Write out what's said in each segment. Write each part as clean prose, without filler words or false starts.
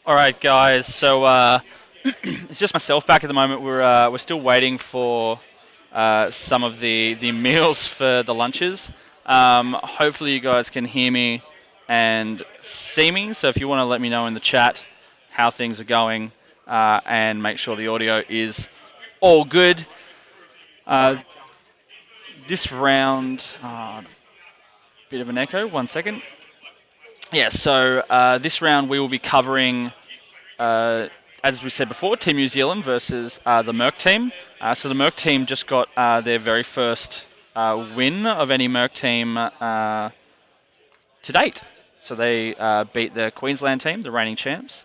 Alright guys, so it's just myself back at the moment. We're still waiting for some of the meals for the lunches. Hopefully you guys can hear me and see me, so if you want to let me know in the chat how things are going and make sure the audio is all good. Uh, this round, bit of an echo, 1 second. Yeah, so this round we will be covering as we said before, Team New Zealand versus the Merc team. So the Merc team just got their very first win of any Merc team to date. So they beat the Queensland team, the reigning champs.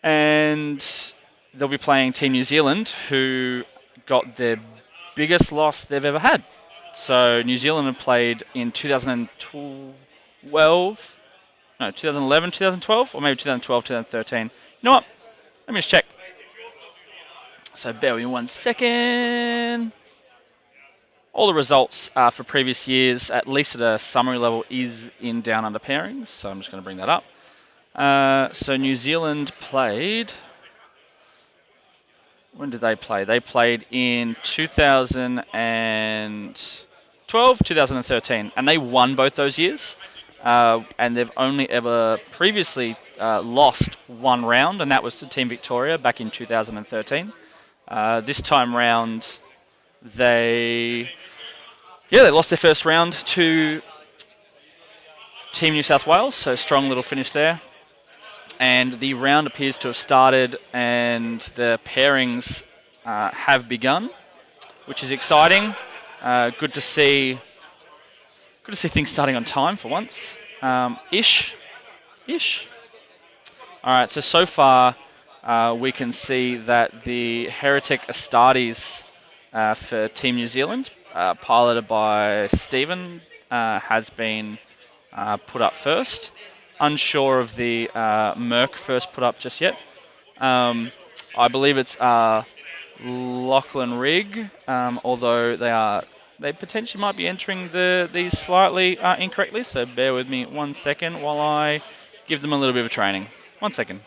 And they'll be playing Team New Zealand, who got their biggest loss they've ever had. So New Zealand have played in 2012, no, 2011, 2012, or maybe 2012, 2013. You know what? Let me just check. So bear with me 1 second. All the results for previous years, at least at a summary level, is in Down Under Pairings. So I'm just going to bring that up. So New Zealand played. When did they play? They played in 2012, 2013, and they won both those years. And they've only ever previously lost one round, and that was to Team Victoria back in 2013. This time round, they lost their first round to Team New South Wales, so strong little finish there. And the round appears to have started, and the pairings have begun, which is exciting. Good to see. Good to see things starting on time for once. Ish. All right. So far, we can see that the Heretic Astartes for Team New Zealand, piloted by Stephen, has been put up first. Unsure of the Merc first put up just yet. I believe it's Lachlan Rigg, although they potentially might be entering these slightly incorrectly. So bear with me 1 second while I give them a little bit of training. 1 second.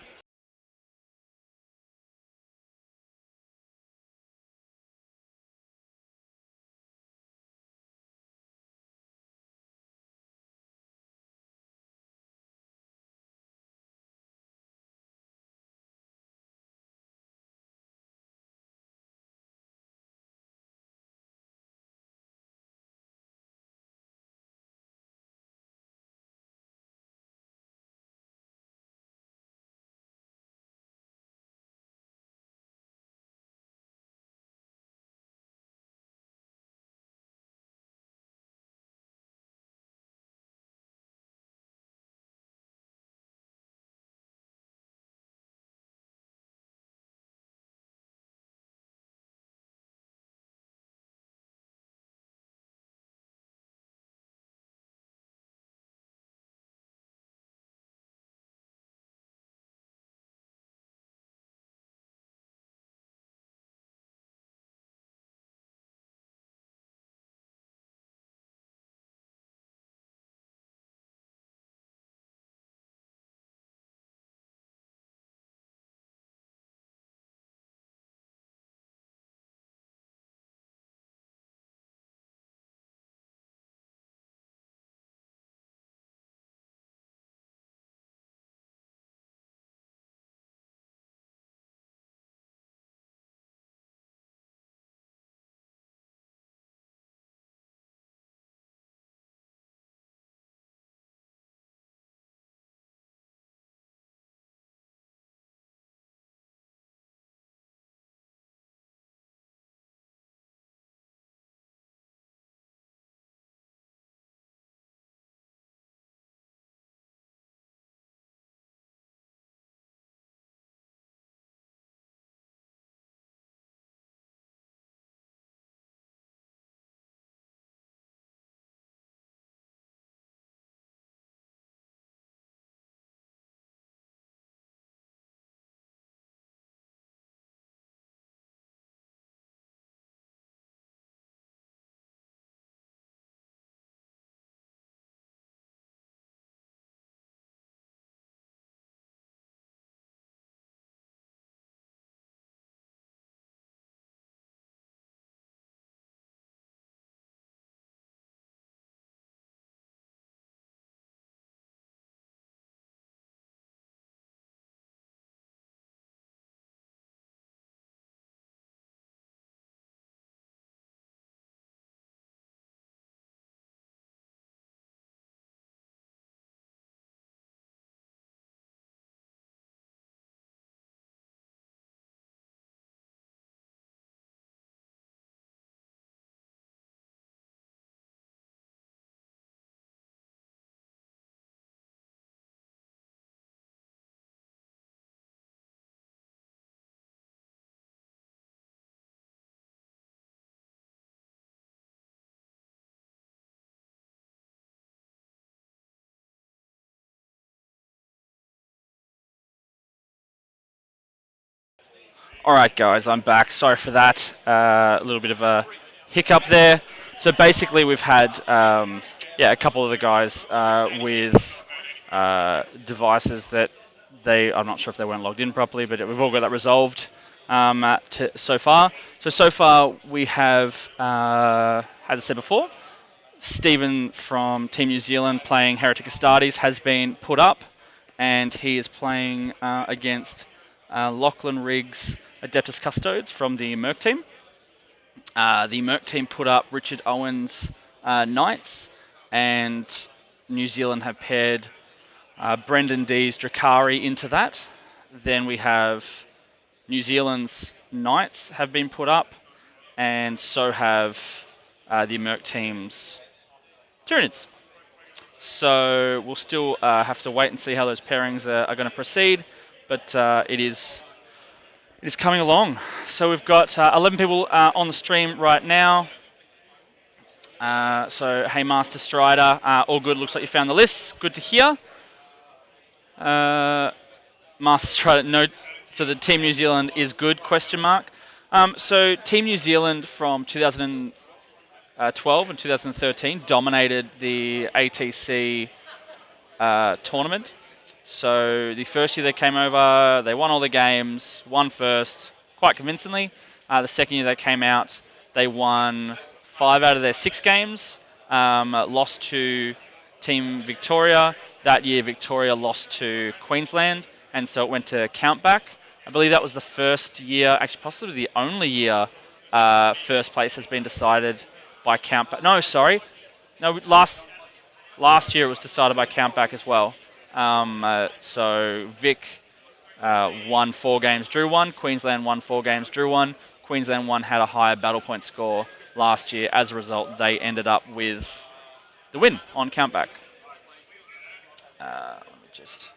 Alright guys, I'm back. Sorry for that. A little bit of a hiccup there. So basically we've had a couple of the guys with devices that I'm not sure if they weren't logged in properly, but we've all got that resolved so far. So far we have, as I said before, Stephen from Team New Zealand playing Heretic Astartes has been put up, and he is playing against Lachlan Riggs, Adeptus Custodes from the Merc team. The Merc team put up Richard Owens Knights, and New Zealand have paired Brendan D's Drakari into that. Then we have New Zealand's Knights have been put up, and so have the Merc team's Tyranids. So we'll still have to wait and see how those pairings are going to proceed, but it is coming along. So we've got 11 people on the stream right now. So hey, Master Strider, all good. Looks like you found the list. Good to hear. Master Strider, no. So the Team New Zealand is good? Question mark. So Team New Zealand from 2012 and 2013 dominated the ATC tournament. So the first year they came over, they won all the games, won first, quite convincingly. The second year they came out, they won 5 out of their 6 games, lost to Team Victoria. That year Victoria lost to Queensland, and so it went to countback. I believe that was the first year, actually possibly the only year, first place has been decided by countback. No, sorry. No, last year it was decided by countback as well. So Vic won 4 games, drew 1. Queensland won 4 games, drew 1. Queensland had a higher battle point score last year. As a result, they ended up with the win on countback. Let me just...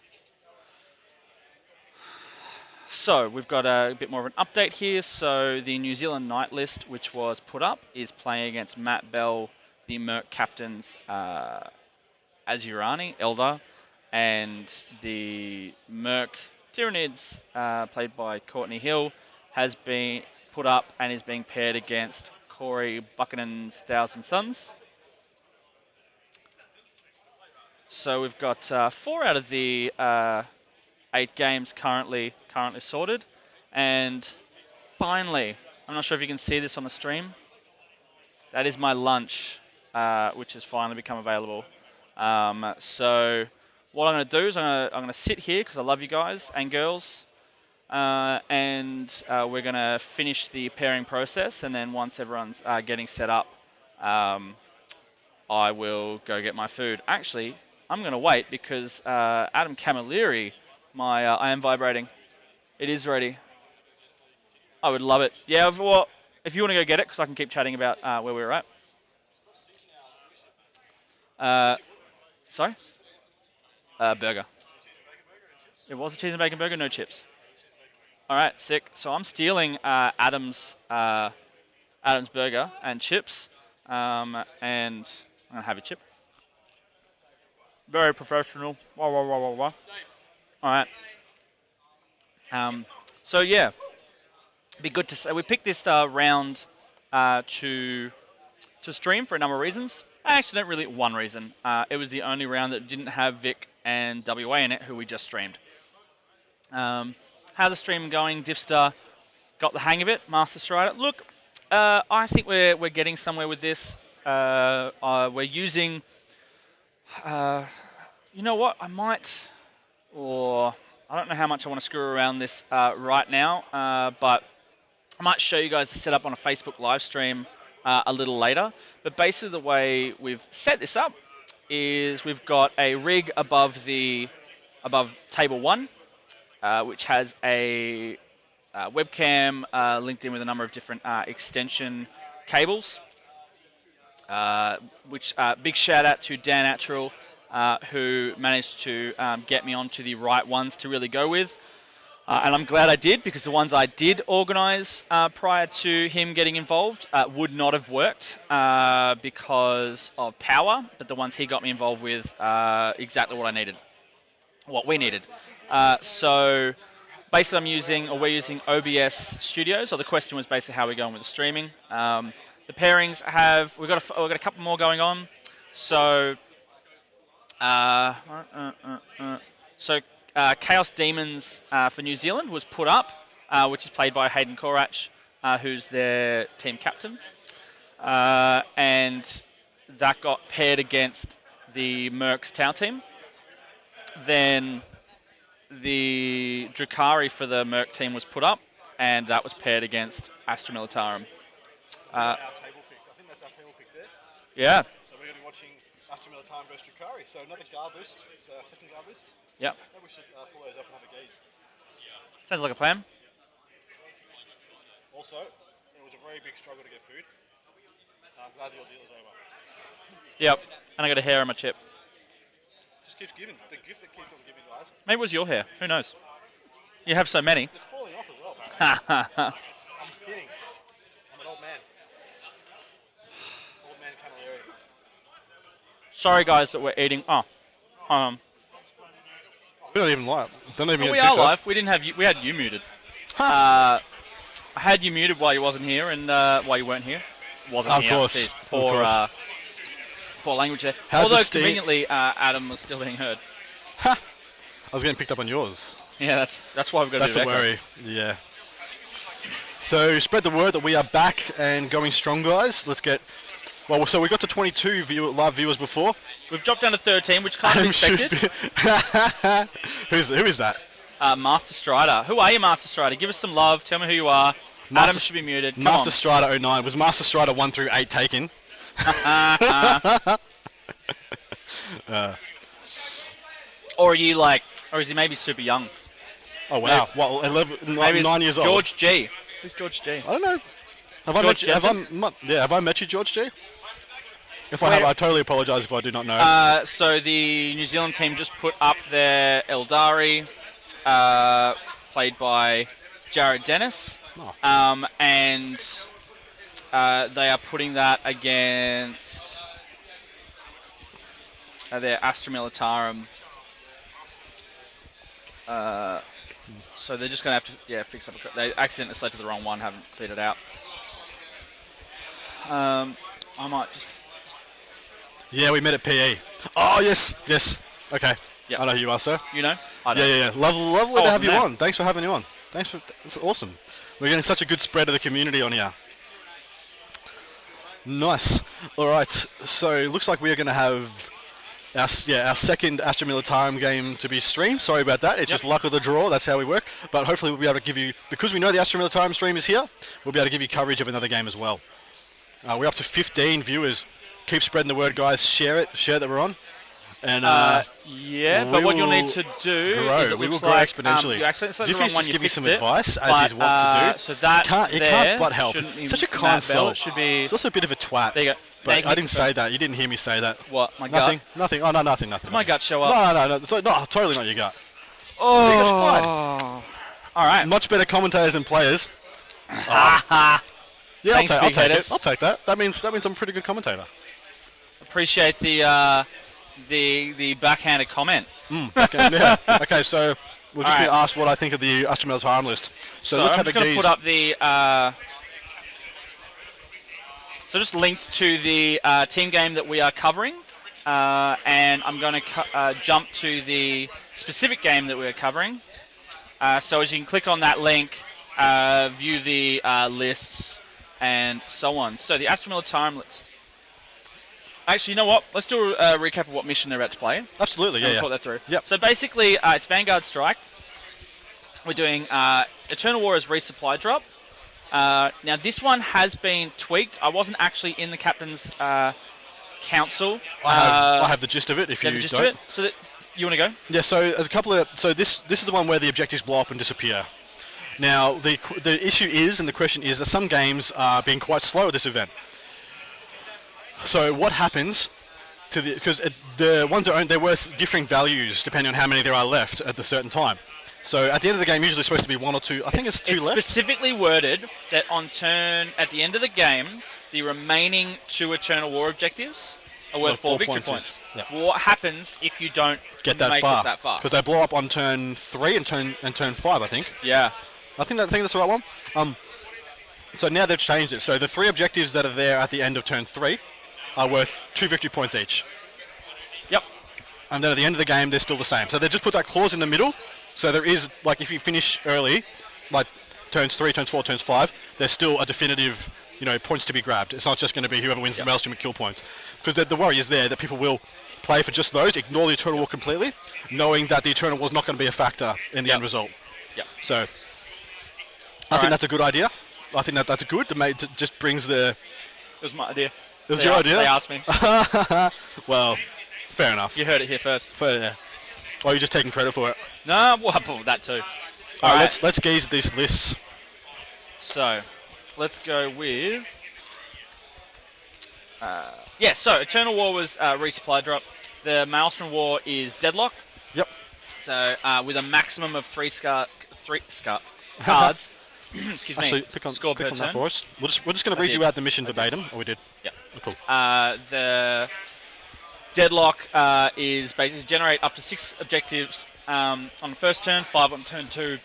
So we've got a bit more of an update here. So the New Zealand Knight list, which was put up, is playing against Matt Bell, the Merc captain's Azurani, Eldar, and the Merc Tyranids, played by Courtney Hill, has been put up and is being paired against Corey Buchanan's Thousand Sons. So we've got 4 out of the 8 games currently sorted, and finally, I'm not sure if you can see this on the stream, that is my lunch, which has finally become available. So what I'm going to do is I'm going to sit here because I love you guys and girls, and we're going to finish the pairing process, and then once everyone's getting set up, I will go get my food. Actually, I'm going to wait because Adam Camilleri, I am vibrating. It is ready. I would love it. Yeah, well, if you want to go get it, because I can keep chatting about where we were at. Sorry? Burger. It was a cheese and bacon burger, no chips. All right, sick. So I'm stealing Adam's burger and chips, and I'm gonna have a chip. Very professional. Wah, wah, wah, wah, wah. All right. So yeah, it'd be good to say we picked this round to stream for a number of reasons. Actually, not really one reason. It was the only round that didn't have Vic and WA in it, who we just streamed. How's the stream going, Diffstar? Got the hang of it, Master Strider? Look, I think we're getting somewhere with this. We're using... you know what? I don't know how much I want to screw around this right now, but I might show you guys the setup on a Facebook live stream a little later. But basically the way we've set this up is we've got a rig above table 1, which has a webcam linked in with a number of different extension cables. Which big shout out to Dan Attrell, who managed to get me onto the right ones to really go with. And I'm glad I did, because the ones I did organise prior to him getting involved would not have worked because of power, but the ones he got me involved with exactly what I needed, what we needed. So basically we're using OBS Studios. So the question was basically how we're going with the streaming. The pairings we've got a couple more going on. So uh, uh, uh, uh, so Chaos Demons for New Zealand was put up, which is played by Hayden Korach, who's their team captain, and that got paired against the Merc's Tau team. Then the Drukhari for the Merc team was put up, and that was paired against Astra Militarum. Our table pick. I think that's our table pick there. Yeah. So we're going to be watching Astra Militarum versus Drukhari. So another guard list. So our second guard list. Yep. Maybe we should pull those up and have a gaze. Sounds like a plan. Also, it was a very big struggle to get food. I'm glad your deal is over. Yep. And I got a hair on my chip. Just keeps giving. The gift that keeps on giving, guys. Maybe it was your hair. Who knows? You have so many. It's falling off as well, man. I'm kidding. I'm an old man. Old man Camilleri. Sorry, guys, that we're eating. Oh, We don't even live. Don't even get we a are picture. live. We didn't have you. We had you muted. Huh. I had you muted while you wasn't here and while you weren't here. Wasn't Of here. course. Jeez, Of poor, course. poor language there. How's Although the steam? conveniently, Adam was still being heard. Ha! I was getting picked up on yours. Yeah, that's why we've got That's to a do echo. worry. Yeah. So spread the word that we are back and going strong, guys. Let's get. Well, so we got to 22 live viewers before. We've dropped down to 13, which can't be expected. Who is that? Master Strider. Who are you, Master Strider? Give us some love. Tell me who you are. Adam should be muted. Come Master on. Strider 09. Was Master Strider 1 through 8 taken? Or are you like, or is he maybe super young? Oh wow! Well, 11, Maybe 9 it's years old. George G. Who's George G? I don't know. Have I George met you? Have I met you, George G? If I have, I totally apologise if I do not know. So the New Zealand team just put up their Eldari, played by Jared Dennis, Oh. and they are putting that against their Astra Militarum. So they're just going to have to fix up. They accidentally selected the wrong one, haven't cleared it out. I might just. Yeah, we met at PE. Oh yes. Okay. Yep. I know who you are, sir. You know? I don't. Yeah. Lovely Oh, to have you man. on. Thanks for having you on. That's awesome. We're getting such a good spread of the community on here. Nice. All right. So looks like we are going to have our second Astra Militarum game to be streamed. Sorry about that. It's just luck of the draw. That's how we work. But hopefully we'll be able to give you, because we know the Astra Militarum stream is here, we'll be able to give you coverage of another game as well. We're up to 15 viewers. Keep spreading the word, guys. Share it. Share that we're on. And but what you'll need to do grow. is it We will looks grow like, exponentially. you accidentally selected the Diffie's wrong one, just you give me fixed some it, advice, as but, he's wont to do. So that You can't but help. shouldn't be Such a Matt kind Bell. soul. It should be. He's also a bit of a twat. There you go. But Thank I you didn't say that. You didn't hear me say that. What? My Nothing. gut? Nothing. Oh no, nothing. Did my gut show up? No. No, totally not your gut. Oh. You got All right. Much better commentators and players. Yeah, Thanks, I'll big take headers. it. I'll take that. That means I'm a pretty good commentator. Appreciate the backhanded comment. Okay, yeah. Okay, so we've just All been right. asked what I think of the Astra Militarum list. So let's I'm have just a going to gaze. put up the. So just linked to the team game that we are covering, and I'm going to jump to the specific game that we're covering. So as you can click on that link, view the lists and so on. So the Astra Militarum list. Actually, you know what? Let's do a recap of what mission they're about to play. Absolutely, And yeah. we'll talk that through. Yep. So basically, it's Vanguard Strike. We're doing Eternal War as resupply drop. Now this one has been tweaked. I wasn't actually in the captain's council. I have the gist of it. If You you have the gist don't. of it? So that, you want to go? Yeah. So there's a couple of. So this is the one where the objectives blow up and disappear. Now the issue is, and the question is, that some games are being quite slow at this event. So what happens to the, because the ones that are owned, they're worth differing values depending on how many there are left at the certain time. So at the end of the game, usually supposed to be one or two. I think it's two left. Specifically worded that on turn at the end of the game, the remaining 2 Eternal War objectives are worth 4 victory points. Well, what happens if you don't Get that make far? it that far? Because they blow up on turn 3 and turn 5, I think. Yeah. I think that's the right one. So now they've changed it. So the 3 objectives that are there at the end of turn 3 are worth 2 victory points each. Yep. And then at the end of the game, they're still the same. So they just put that clause in the middle. So there is, like, if you finish early, like turns 3, turns 4, turns 5, there's still a definitive, points to be grabbed. It's not just going to be whoever wins the maelstrom and kill points. Because the worry is there that people will play for just those, ignore the Eternal War completely, knowing that the Eternal War is not going to be a factor in the end result. Yep. So I think that's a good idea. I think that's good. It just brings the... It was my idea. It was your idea? They asked me. Well, fair enough. You heard it here first. Fair, yeah. Or are you just taking credit for it? No, well, that too. All right, let's gaze at these lists. So, let's go with... so Eternal War was resupply drop. The Maelstrom War is Deadlock. Yep. So, with a maximum of 3 cards. Excuse me. Actually, score pick per on turn. that for us. We're just going to read you out the mission verbatim. Oh, we did. Yep. Cool. The Deadlock is basically generate up to 6 objectives on the first turn, 5 on turn 2,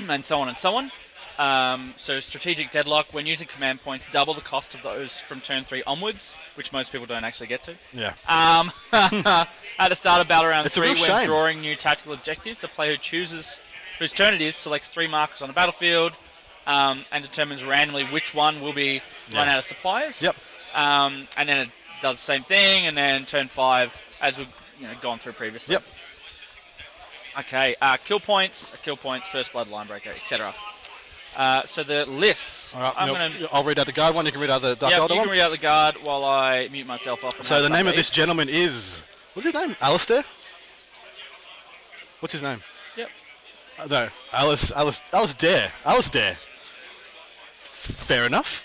and so on and so on. So strategic Deadlock, when using command points, double the cost of those from turn 3 onwards, which most people don't actually get to. Yeah. At the start of battle round 3, when shame. drawing new tactical objectives, the player whose turn it is, selects 3 markers on the battlefield, and determines randomly which one will be run out of supplies. Yep. And then it does the same thing, and then turn 5, as we've gone through previously. Yep. Okay, kill points, first blood, line breaker, etc. So the lists. All right, I'll read out the guard one. You can read out the Dark Eldar one. You can read out the guard while I mute myself off. So the name of this gentleman is... What's his name? Alistair? What's his name? Yep. No, Alistair. Alistair. Fair enough.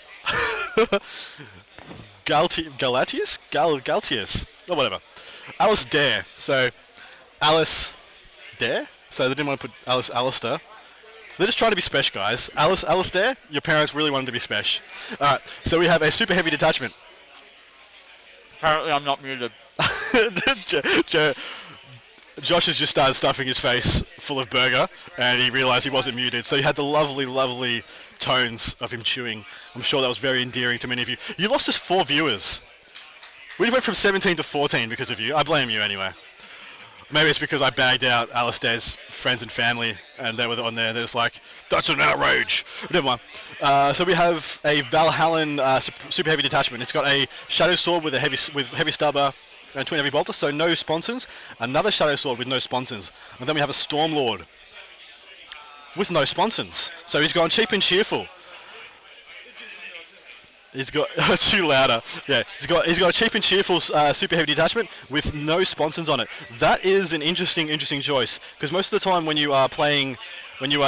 Galatius? Galtius. Or whatever. Alistair. So, Alice Dare? So they didn't want to put Alistair. They're just trying to be special, guys. Alistair, your parents really wanted to be special. Alright, so we have a super heavy detachment. Apparently I'm not muted. Josh has just started stuffing his face full of burger, and he realised he wasn't muted, so he had the lovely, lovely tones of him chewing. I'm sure that was very endearing to many of you. You lost us 4 viewers. We went from 17 to 14 because of you. I blame you anyway. Maybe it's because I bagged out Alistair's friends and family, and they were on there. They're just like, that's an outrage. Never mind. So we have a Valhallan super heavy detachment. It's got a shadow sword with heavy stubber and twin heavy bolter, so no sponsons. Another shadow sword with no sponsons, and then we have a storm lord with no sponsons. So he's gone cheap and cheerful. He's got too louder. Yeah, he's got a cheap and cheerful super heavy detachment with no sponsons on it. That is an interesting choice, because most of the time when you are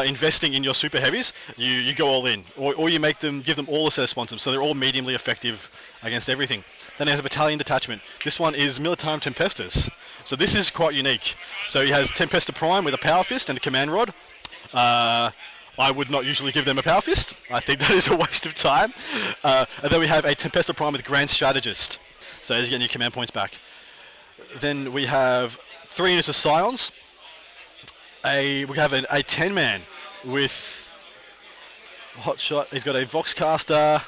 investing in your super heavies, you go all in, or you give them all a set of sponsons, so they're all mediumly effective against everything. Then there's a battalion detachment. This one is Militarum Tempestus, so this is quite unique. So he has Tempesta Prime with a power fist and a command rod. I would not usually give them a power fist. I think that is a waste of time. And then we have a Tempesta Prime with Grand Strategist. So he's getting your command points back. Then we have 3 units of Scions. We have a 10-man with Hotshot. He's got a Voxcaster.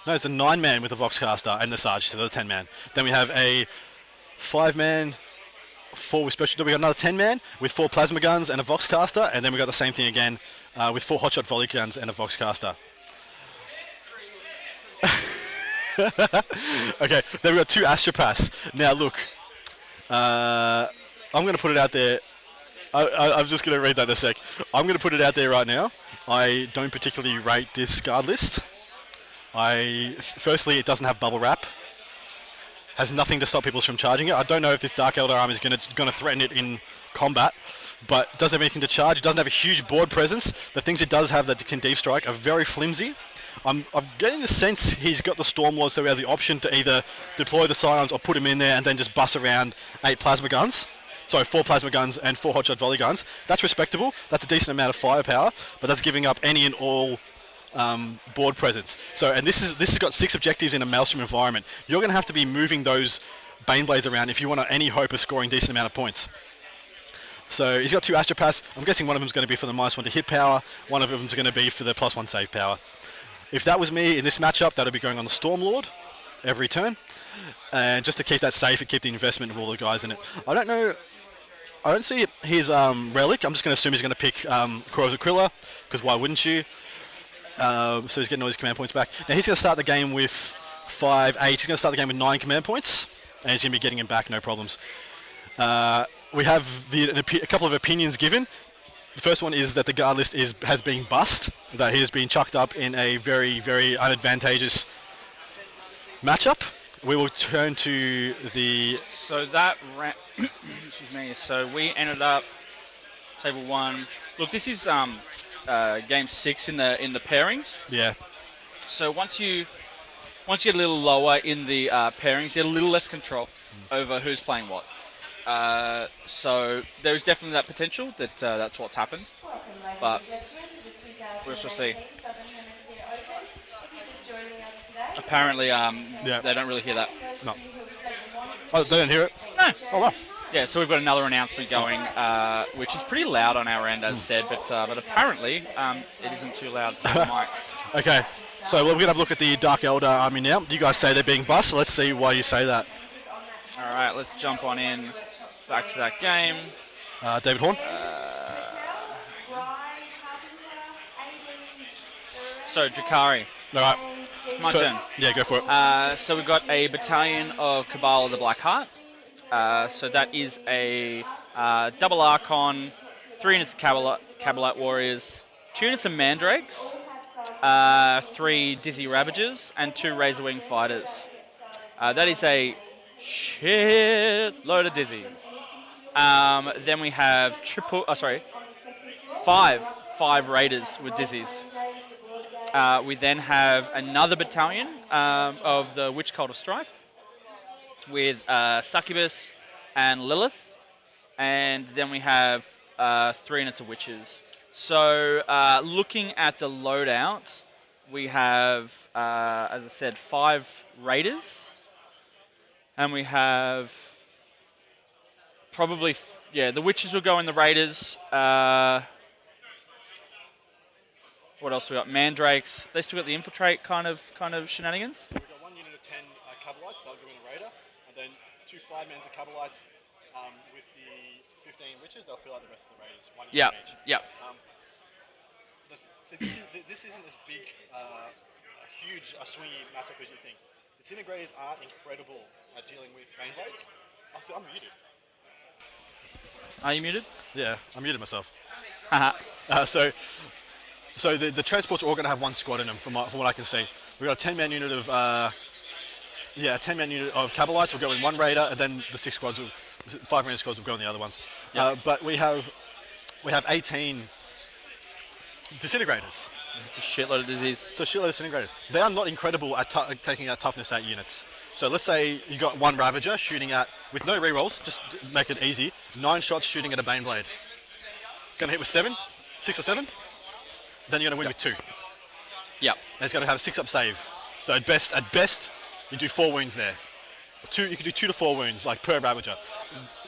No, it's a 9-man with a Voxcaster and the Sarge, so the 10-man. Then we have a 5-man. 4 with special. We got another 10-man with 4 plasma guns and a Voxcaster, and then we got the same thing again with 4 hotshot volley guns and a Voxcaster. Okay, then we got 2 Astropaths. Now look, I'm going to put it out there. I'm just going to read that in a sec. I'm going to put it out there right now. I don't particularly rate this guard list. Firstly, it doesn't have bubble wrap. Has nothing to stop people from charging it. I don't know if this Dark Eldar army is going to threaten it in combat, but it doesn't have anything to charge. It doesn't have a huge board presence. The things it does have that can deep strike are very flimsy. I'm getting the sense he's got the Stormlord, so we have the option to either deploy the Scions or put him in there and then just bust around 8 plasma guns. Sorry, 4 plasma guns and 4 hotshot volley guns. That's respectable. That's a decent amount of firepower, but that's giving up any and all board presence. So, and this has got 6 objectives in a Maelstrom environment. You're going to have to be moving those Baneblades around if you want any hope of scoring decent amount of points. So he's got 2 Astropaths. I'm guessing one of them is going to be for the -1 to hit power. One of them is going to be for the +1 save power. If that was me in this matchup, that would be going on the Stormlord every turn. And just to keep that safe and keep the investment of all the guys in it. I don't know. I don't see his relic. I'm just going to assume he's going to pick Crows of Krilla, because why wouldn't you? So he's getting all his command points back. Now he's going to start the game with 5, 8. He's going to start the game with 9 command points, and he's going to be getting him back, no problems. We have a couple of opinions given. The first one is that the guard list has been bust, that he has been chucked up in a very, very unadvantageous matchup. We will turn to the... So that... excuse me. So we ended up... Table 1. Look, this is game 6 in the pairings. Yeah. So once you get a little lower in the pairings, you get a little less control over who's playing what. So there's definitely that potential that that's what's happened, but we shall see. Apparently, they don't really hear that. No. Oh, they don't hear it? No. Oh, wow. Yeah, so we've got another announcement going, which is pretty loud on our end, as said, but apparently it isn't too loud for the mics. Okay, so we're going to have a look at the Dark Eldar army now. You guys say they're being bust, so let's see why you say that. All right, let's jump on in. Back to that game. David Horn? So, Drakari. All right. My turn. Yeah, go for it. So we've got a battalion of Cabal of the Black Heart. So that is a double Archon, 3 units of Cabalite Warriors, 2 units of Mandrakes, 3 Dizzy Ravagers, and 2 Razorwing Fighters. That is a shitload of Dizzy. Then we have 5 Raiders with Dizzies. We then have another battalion of the Witch Cult of Strife with Succubus and Lilith. And then we have 3 units of Witches. So looking at the loadout, we have, as I said, 5 Raiders. And we have probably, the Witches will go in the Raiders. What else we got? Mandrakes. They still got the infiltrate kind of shenanigans. So we've got 1 unit of 10 Cabalites, they'll go in a Raider, and then 2 5-mans of Cabalites with the 15 Witches, they'll fill out the rest of the Raiders, 1 unit each. Yeah. So this isn't as big, a huge, swingy matchup as you think. Disintegrators aren't incredible at dealing with Baneblades. Oh, so I'm muted. Are you muted? Yeah, I muted myself. Haha. So the transports are all going to have 1 squad in them, from what I can see. We've got a 10-man unit of Cabalites will go in 1 Raider, and then the 5-man squads will go in the other ones. Yep. But we have 18 Disintegrators. It's a shitload of disease. So a shitload of Disintegrators. They are not incredible at taking out toughness 8 units. So let's say you got 1 Ravager shooting at, with no rerolls, just to make it easy, 9 shots shooting at a Baneblade. Going to hit with 7, 6 or 7. Then you're going to win with 2. Yep. And it's going to have a 6-up save. So at best, you do 4 wounds there. You can do 2 to 4 wounds, like per Ravager.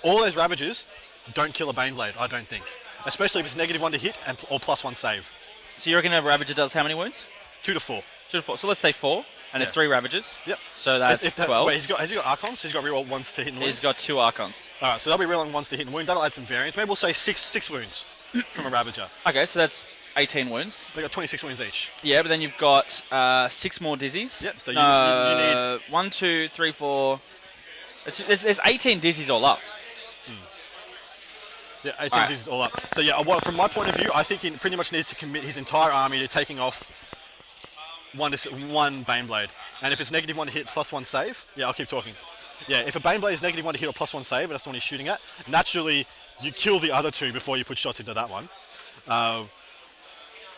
All those Ravagers don't kill a Baneblade, I don't think. Especially if it's -1 to hit or +1 save. So you reckon a Ravager does how many wounds? 2 to 4. 2 to 4. So let's say 4, and it's 3 Ravagers. Yep. So that's 12. Wait, has he got Archons? He's got reroll 1s to hit and wounds? He's got 2 Archons. Alright, so they'll be rerolling 1s to hit and wound. That'll add some variance. Maybe we'll say 6 wounds from a Ravager. Okay, so that's 18 wounds. They got 26 wounds each. Yeah, but then you've got 6 more Dizzies. Yep, so you need... 1, 2, 3, 4... It's 18 Dizzies all up. Yeah, 18 Dizzies all up. So yeah, from my point of view, I think he pretty much needs to commit his entire army to taking off 1 Baneblade. And if it's -1 to hit +1 save, yeah, I'll keep talking. Yeah, if a Baneblade is -1 to hit or +1 save, and that's the one he's shooting at, naturally you kill the other 2 before you put shots into that one.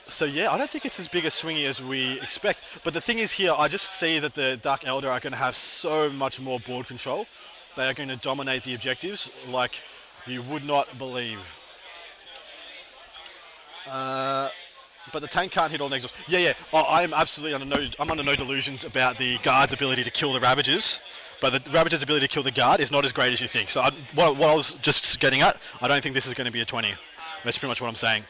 So yeah, I don't think it's as big a swingy as we expect. But the thing is here, I just see that the Dark Eldar are going to have so much more board control. They are going to dominate the objectives like you would not believe. But the tank can't hit all negatives. Yeah. Oh, I'm absolutely under no delusions about the guard's ability to kill the Ravagers. But the Ravager's ability to kill the guard is not as great as you think. So what I was just getting at, I don't think this is going to be a 20. That's pretty much what I'm saying.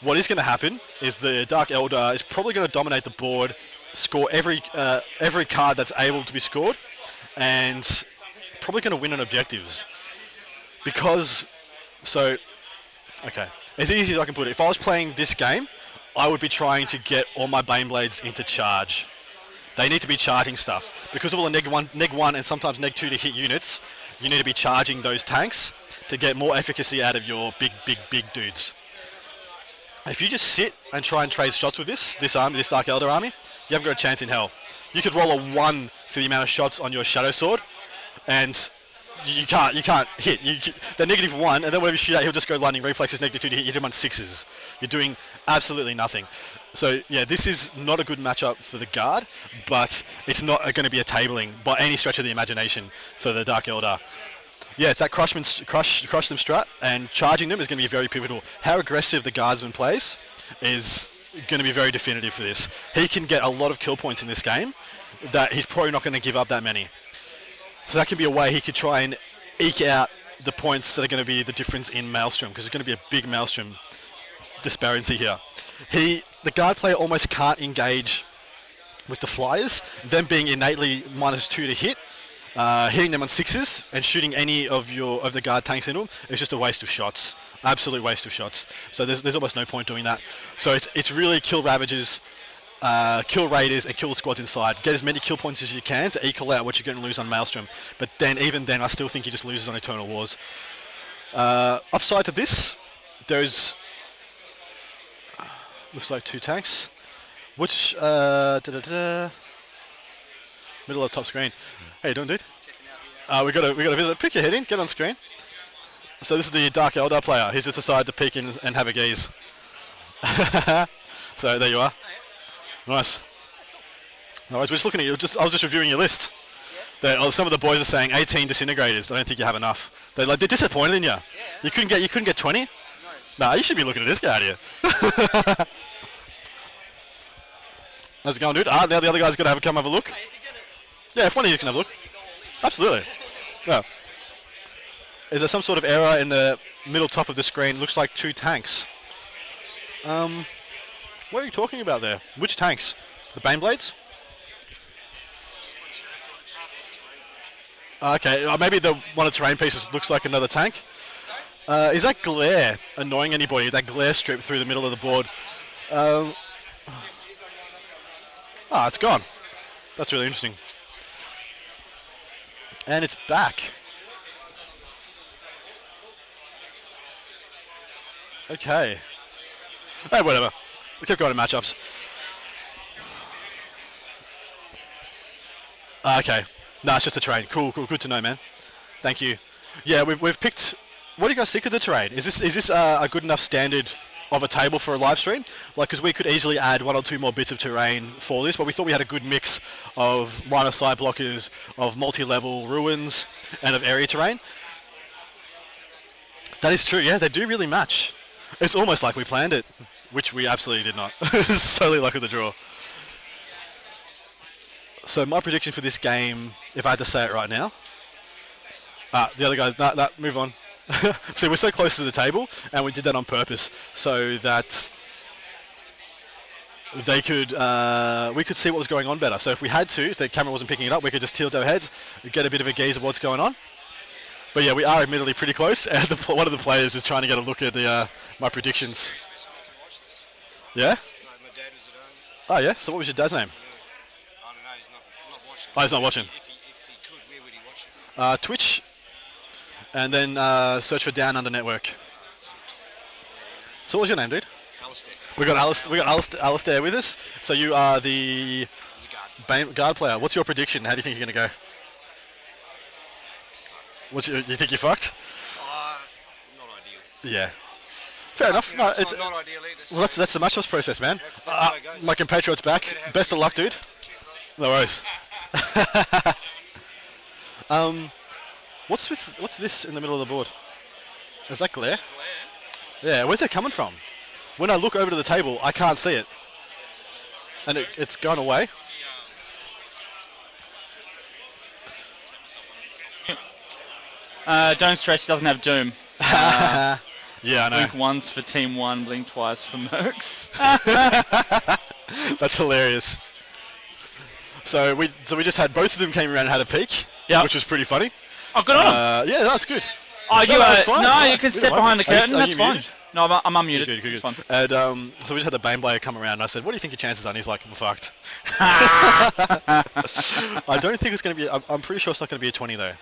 What is going to happen is the Dark Eldar is probably going to dominate the board, score every card that's able to be scored, and probably going to win on objectives. Okay, as easy as I can put it, if I was playing this game, I would be trying to get all my Baneblades into charge. They need to be charging stuff. Because of all the neg 1 and sometimes neg 2 to hit units, you need to be charging those tanks to get more efficacy out of your big dudes. If you just sit and try and trade shots with this Dark Eldar army, you haven't got a chance in hell. You could roll a 1 for the amount of shots on your Shadow Sword, and you can't hit. They're -1, and then whenever you shoot out, he'll just go lightning reflexes -2 to hit. You hit him on 6s. You're doing absolutely nothing. So yeah, this is not a good matchup for the guard, but it's not going to be a tabling by any stretch of the imagination for the Dark Eldar. Yeah, it's that crush them strat, and charging them is going to be very pivotal. How aggressive the guardsman plays is going to be very definitive for this. He can get a lot of kill points in this game that he's probably not going to give up that many. So that could be a way he could try and eke out the points that are going to be the difference in Maelstrom, because there's going to be a big Maelstrom disparity here. The guard player almost can't engage with the flyers, them being innately -2 to hit. Hitting them on 6s and shooting any of the guard tanks into them is just a waste of shots. Absolute waste of shots. So there's almost no point doing that. So it's really kill Ravagers, kill Raiders, and kill the squads inside. Get as many kill points as you can to equal out what you're going to lose on Maelstrom. But even then, I still think he just loses on Eternal Wars. Upside to this, there's looks like 2 tanks. Which middle of top screen. How you doing, dude? We got a visit. Pick your head in. Get on screen. So this is the Dark Eldar player. He's just decided to peek in and have a gaze. So there you are. Nice. No worries. We're just looking at you. I was just reviewing your list. Some of the boys are saying 18 disintegrators. I don't think you have enough. They're disappointed in you. You couldn't get 20. Nah, you should be looking at this guy here. How's it going, dude? Now the other guy's got to come have a look. Yeah, if one of you can have a look. Absolutely. Yeah. Is there some sort of error in the middle top of the screen? Looks like 2 tanks. What are you talking about there? Which tanks? The Baneblades? Okay, maybe one of the terrain pieces looks like another tank. Is that glare annoying anybody? That glare strip through the middle of the board? It's gone. That's really interesting. And it's back. Okay. Hey, whatever. We kept going to matchups. Okay. Nah, it's just a terrain. Cool. Good to know, man. Thank you. Yeah, we've picked. What do you guys think of the terrain? Is this a good enough standard of a table for a live stream? Like, because we could easily add 1 or 2 more bits of terrain for this, but we thought we had a good mix of line of sight blockers, of multi-level ruins, and of area terrain. That is true. Yeah, they do really match. It's almost like we planned it, which we absolutely did not. It's totally luck of the draw. So my prediction for this game, if I had to say it right now, the other guys, move on. See, we're so close to the table, and we did that on purpose so that we could see what was going on better. So if we had to, if the camera wasn't picking it up, we could just tilt our heads, get a bit of a gaze of what's going on. But yeah, we are admittedly pretty close, and one of the players is trying to get a look at my predictions. Yeah? My dad was at home. Oh yeah? So what was your dad's name? I don't know, he's not watching. Oh, he's not watching. If he could, where would he watch it? Twitch, and then search for Down Under Network. So what's your name, dude? Alistair. We got Alistair with us. So you are the guard player. What's your prediction? How do you think you're going to go? You think you're fucked? Not ideal. Yeah. Fair enough. No, it's not ideal either. Well, that's the matchups process, man. That's how it goes. My compatriot's back. Best of luck, dude. No worries. What's this in the middle of the board? Is that glare? Yeah, where's that coming from? when I look over to the table, I can't see it. And it's gone away. Don't stress, he doesn't have Doom. Yeah, I know. Blink once for Team 1, blink twice for Mercs. That's hilarious. So we just had both of them came around and had a peek, Yep. which was pretty funny. Oh, good on him. Yeah, that's good. Oh, you, that's fine, it's fine. you can We step don't behind the mind. curtain, Are that's you fine. muted? No, I'm unmuted. Good. It's fine. And so we just had the Baneblade come around, and I said, "What do you think your chances are?" And he's like, "We're fucked." I don't think it's going to be. I'm pretty sure it's not going to be a 20 though.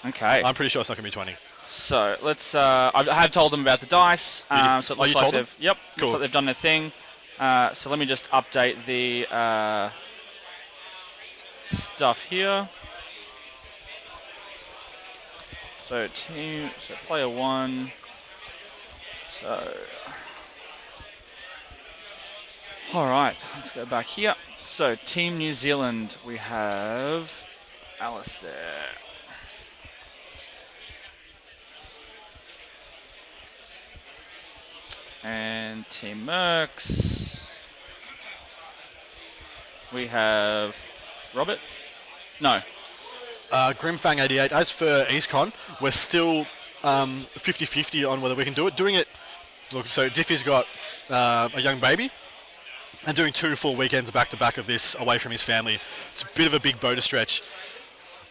Okay. I'm pretty sure it's not going to be 20. So let's. I have told them about the dice. So it looks you like told them? they've. Yep. Cool. Looks like they've done their thing. So let me just update the stuff here. So player 1. So. All right. Let's go back here. So Team New Zealand, we have Alistair. And Team Mercs, we have Robert? No. Grimfang 88. As for EastCon, we're still 50-50 on whether we can do it. Doing it, look, so Diffy's got a young baby, and doing 2 full weekends back-to-back of this away from his family, it's a bit of a big bow to stretch.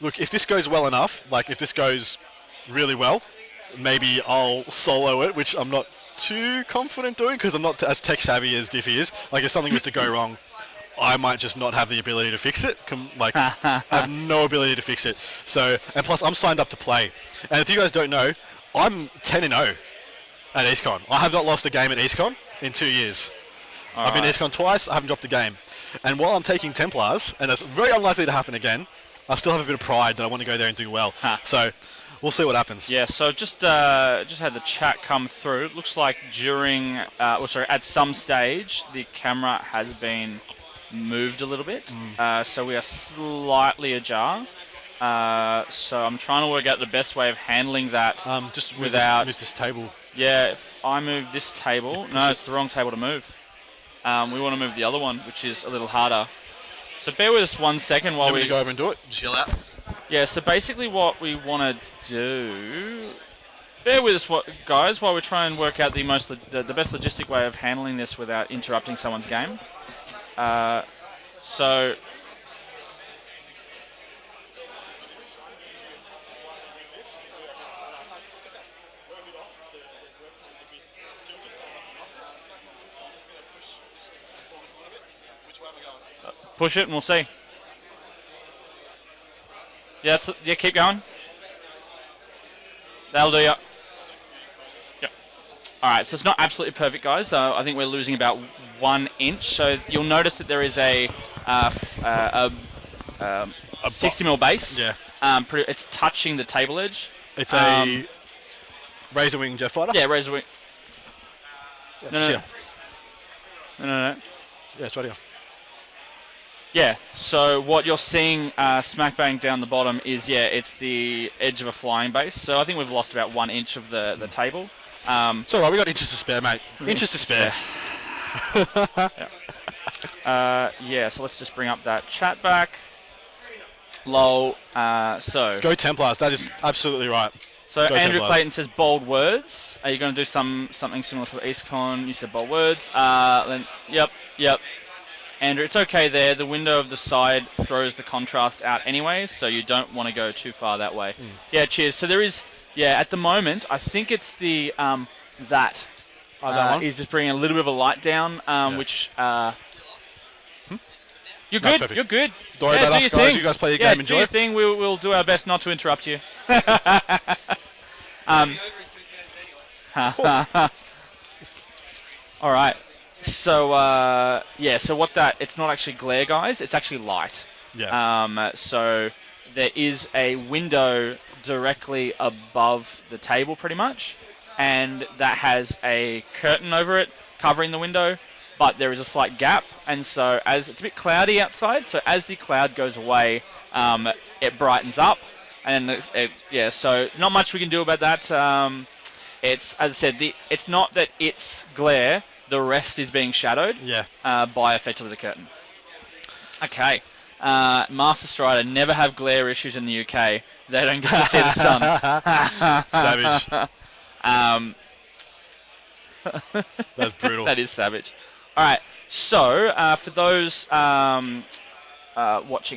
Look, if this goes well enough, like if this goes really well, maybe I'll solo it, which I'm not too confident doing because I'm not as tech savvy as Diffy is. Like if something was to go wrong, I might just not have the ability to fix it. I have no ability to fix it. So, and plus I'm signed up to play. And if you guys don't know, I'm 10-0 at EastCon. I have not lost a game at EastCon in 2 years. I've been to EastCon twice, I haven't dropped a game. And while I'm taking Templars, and it's very unlikely to happen again, I still have a bit of pride that I want to go there and do well. So we'll see what happens. Yeah, so just had the chat come through. It looks like during, at some stage, the camera has been moved a little bit. So we are slightly ajar. So I'm trying to work out the best way of handling that. Just move without this table. Yeah, if I move this table, no, it's the wrong table to move. We want to move the other one, which is a little harder. So bear with us 1 second while we go over and do it. Chill out. Yeah, so basically what we want to do... Bear with us, guys, while we try and work out the best logistic way of handling this without interrupting someone's game. So... Push it and we'll see. Yeah, keep going. That'll do ya. Yep. Alright, so it's not absolutely perfect, guys. I think we're losing about 1 inch. So you'll notice that there is a 60mm base. Yeah. It's touching the table edge. It's a Razor Wing Jet Fighter? Yeah, Razor Wing. No. Yeah, it's right here. Yeah, so what you're seeing smack bang down the bottom is, it's the edge of a flying base. So I think we've lost about 1 inch of the table. It's alright, we got inches to spare, mate. Inches to spare. So let's just bring up that chat back. Lol. Go Templars, that is absolutely right. So Go Andrew Templar. Clayton says bold words. Are you going to do something similar for EastCon? You said bold words. Then, yep. Andrew, it's okay there. The window of the side throws the contrast out anyway, so you don't want to go too far that way. Yeah, cheers. So there is, at the moment, I think it's the, that one? is just bringing a little bit of a light down, which, You're good, perfect. you're good. Don't worry about us, guys. You guys play your game, enjoy do your it. thing. We'll do our best not to interrupt you. All right. So, so what it's not actually glare, guys. It's actually light. Yeah. So there is a window directly above the table, pretty much, and that has a curtain over it covering the window, but there is a slight gap, and so as it's a bit cloudy outside, so as the cloud goes away, it brightens up, and so not much we can do about that. It's, as I said, it's not that it's glare. The rest is being shadowed Yeah. by effectively the curtain. Okay. Master Strider never have glare issues in the UK. They don't get to see the sun. Savage. That's brutal. That is savage. All right. So for those watching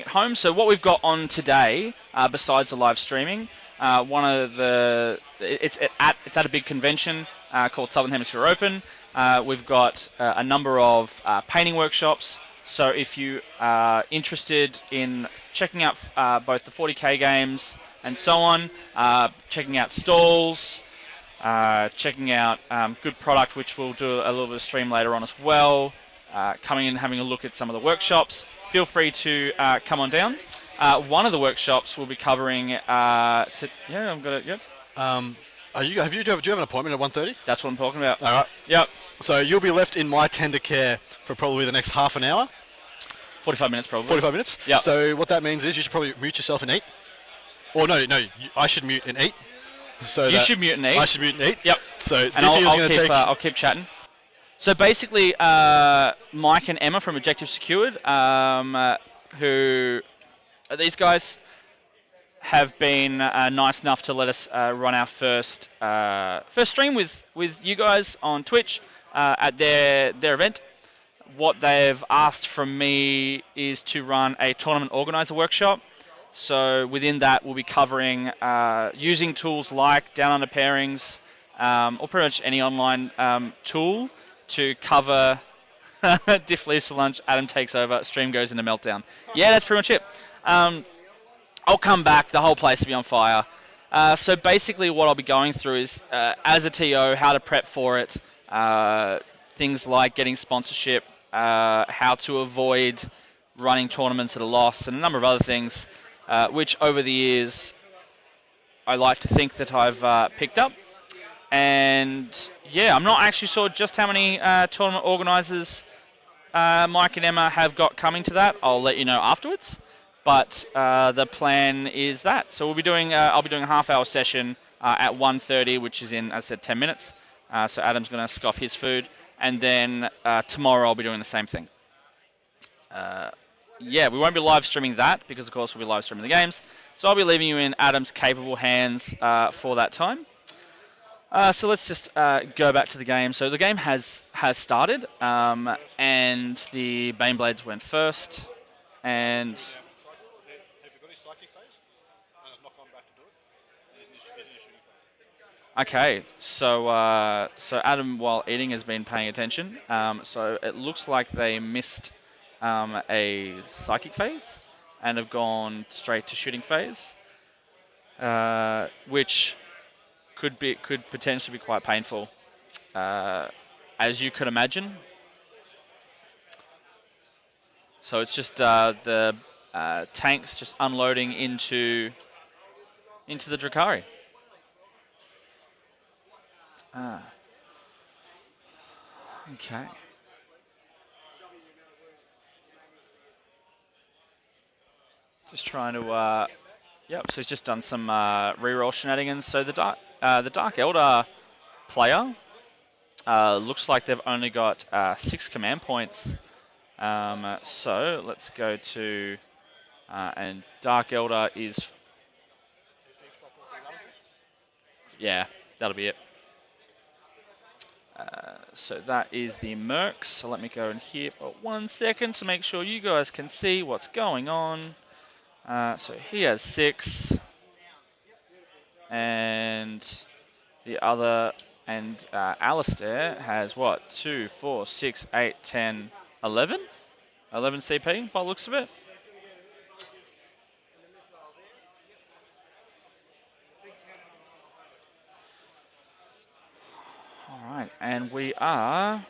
at home, so what we've got on today, besides the live streaming, one of the it's at a big convention called Southern Hemisphere Open. We've got a number of painting workshops. So if you are interested in checking out both the 40k games and so on, checking out stalls, checking out good product, which we'll do a little bit of stream later on as well, coming in and having a look at some of the workshops, feel free to come on down. One of the workshops will be covering... yeah, I'm going to... Yep. Do you have an appointment at 1:30? That's what I'm talking about. All right. Yep. So you'll be left in my tender care for probably the next half an hour. 45 minutes probably. 45 minutes? Yep. So what that means is you should probably mute yourself and eat. Or no, I should mute and eat. So you should mute and eat. I should mute and eat. Yep. So and Diffie is going to take... I'll keep chatting. So basically, Mike and Emma from Objective Secured, who are these guys, have been nice enough to let us run our first stream with you guys on Twitch at their event. What they've asked from me is to run a tournament organizer workshop. So within that, we'll be covering using tools like Down Under Pairings, or pretty much any online tool to cover Diff leaves for lunch, Adam takes over, stream goes into meltdown. Yeah, that's pretty much it. I'll come back, the whole place will be on fire. So basically what I'll be going through is, as a TO, how to prep for it, things like getting sponsorship, how to avoid running tournaments at a loss, and a number of other things, which over the years I like to think that I've picked up. And yeah, I'm not actually sure just how many tournament organisers Mike and Emma have got coming to that. I'll let you know afterwards. But the plan is that. So we'll be doing. I'll be doing a half-hour session at 1:30, which is in, as I said, 10 minutes. So Adam's going to scoff his food, and then tomorrow I'll be doing the same thing. Yeah, we won't be live streaming that because, of course, we'll be live streaming the games. So I'll be leaving you in Adam's capable hands for that time. So let's just go back to the game. So the game has started, and the Baneblades went first, and Have you got his psychic phase? And I've not gone back to do it. He's in his shooting phase. okay. So Adam, while eating, has been paying attention. So it looks like they missed a psychic phase and have gone straight to shooting phase, which could potentially be quite painful, as you could imagine. So it's just the tanks just unloading into the Drakari. Okay. Just trying to. Yep. So he's just done some reroll shenanigans. So the Dark Eldar player looks like they've only got 6 command points. So let's go to and Dark Eldar is. Yeah, that'll be it. So that is the Merc. So let me go in here for 1 second to make sure you guys can see what's going on. So he has 6. And the other, and Alistair has what? 2, 4, 6, 8, 10, 11? 11 CP by the looks of it. Alright, and we are...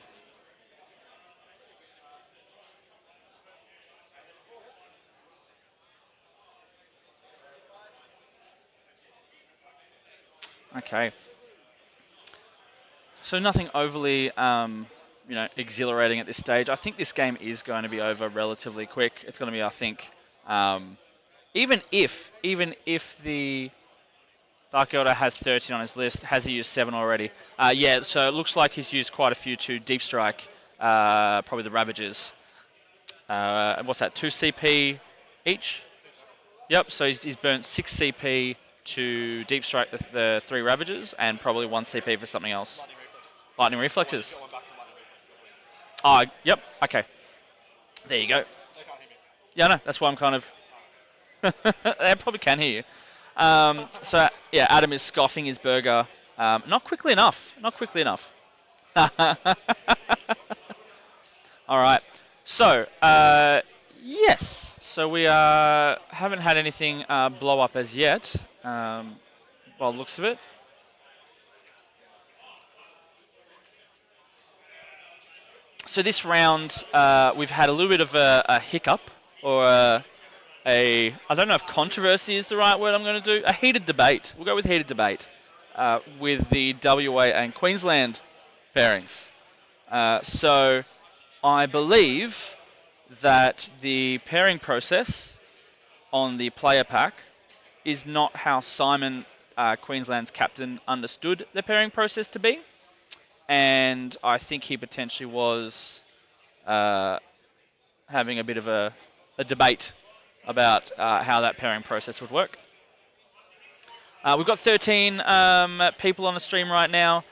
Okay. So nothing overly, exhilarating at this stage. I think this game is going to be over relatively quick. It's going to be, I think, even if the Dark Eldar has 13 on his list. Has he used 7 already? Yeah, so it looks like he's used quite a few to Deep Strike, probably the Ravagers. What's that, 2 CP each? Yep, so he's burnt 6 CP to Deep Strike the 3 Ravagers, and probably 1 CP for something else. Lightning reflexes. Lightning Reflexes. Got one back from lightning reflexes, I believe. Yep, okay. There you go. They can't hear me. Yeah, no, that's why I'm kind of... They probably can hear you. So, yeah, Adam is scoffing his burger. Not quickly enough. Not quickly enough. All right. So, yes. So we haven't had anything blow up as yet, by the looks of it. So this round, we've had a little bit of a hiccup, or I don't know if controversy is the right word I'm going to do, a heated debate. We'll go with heated debate with the WA and Queensland pairings. So I believe that the pairing process on the player pack is not how Simon, Queensland's captain, understood the pairing process to be. And I think he potentially was having a bit of a debate about how that pairing process would work. We've got 13 people on the stream right now.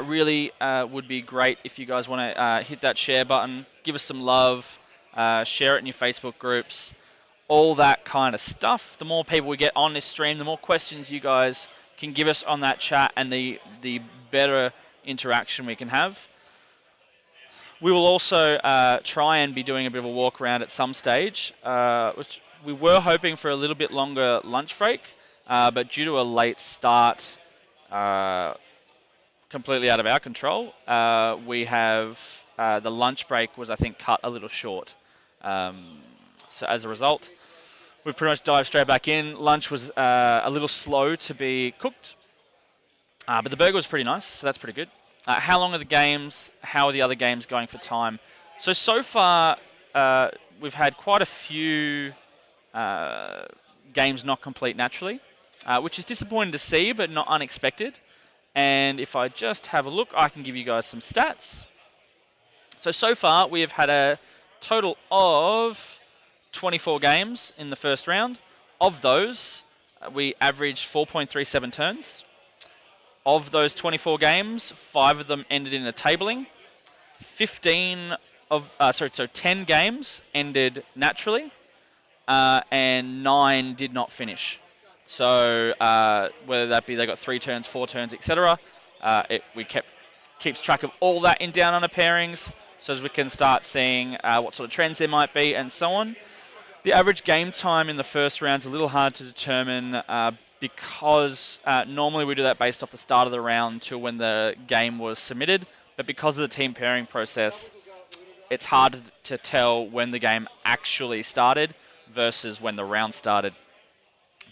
Really would be great if you guys want to hit that share button, give us some love, share it in your Facebook groups, all that kind of stuff. The more people we get on this stream, the more questions you guys can give us on that chat, and the better interaction we can have. We will also try and be doing a bit of a walk around at some stage, which we were hoping for a little bit longer lunch break, but due to a late start, completely out of our control, we have the lunch break was, I think, cut a little short. So as a result, we pretty much dived straight back in. Lunch was a little slow to be cooked, but the burger was pretty nice, so that's pretty good. How long are the games? How are the other games going for time? So far, we've had quite a few games not complete naturally, which is disappointing to see, but not unexpected. And if I just have a look, I can give you guys some stats. So far, we have had a total of 24 games in the first round. Of those, we averaged 4.37 turns. Of those 24 games, 5 of them ended in a tabling. 10 games ended naturally, and 9 did not finish. So whether that be they got 3 turns, 4 turns, etc., keeps track of all that in Down Under Pairings, so as we can start seeing what sort of trends there might be and so on. The average game time in the first round is a little hard to determine because normally we do that based off the start of the round to when the game was submitted, but because of the team pairing process, it's hard to tell when the game actually started versus when the round started.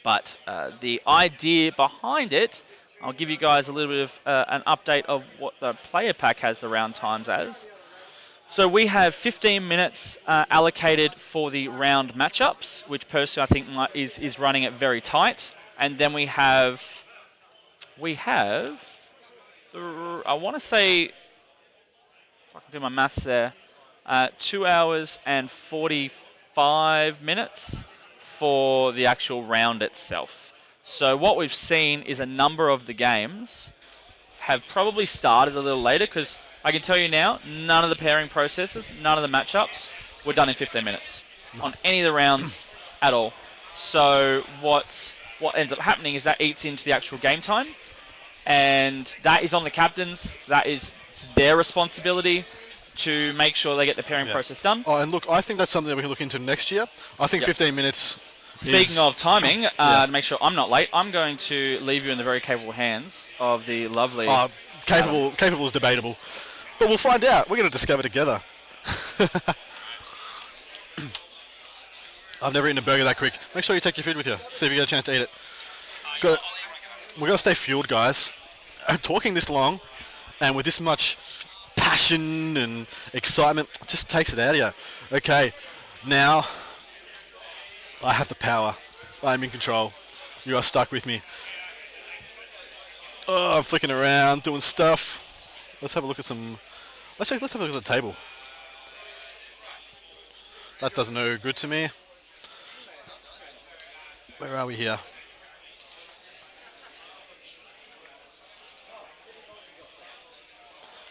But the idea behind it, I'll give you guys a little bit of an update of what the player pack has the round times as. So we have 15 minutes allocated for the round matchups, which personally I think is running it very tight. And then we have, I want to say, if I can do my maths there, 2 hours and 45 minutes for the actual round itself. So what we've seen is a number of the games have probably started a little later, because I can tell you now, none of the pairing processes, none of the matchups were done in 15 minutes on any of the rounds at all. So what ends up happening is that eats into the actual game time, and that is on the captains. That is their responsibility to make sure they get the pairing process done. Oh, and look, I think that's something that we can look into next year. I think 15 minutes. Speaking of timing, to make sure I'm not late, I'm going to leave you in the very capable hands of the lovely... Capable is debatable. But we'll find out. We're going to discover together. I've never eaten a burger that quick. Make sure you take your food with you. See if you get a chance to eat it. We're going to stay fueled, guys. Talking this long and with this much passion and excitement just takes it out of you. Okay, now... I have the power. I am in control. You are stuck with me. Oh, I'm flicking around, doing stuff. Let's have a look at some... let's have a look at the table. That does no good to me. Where are we here?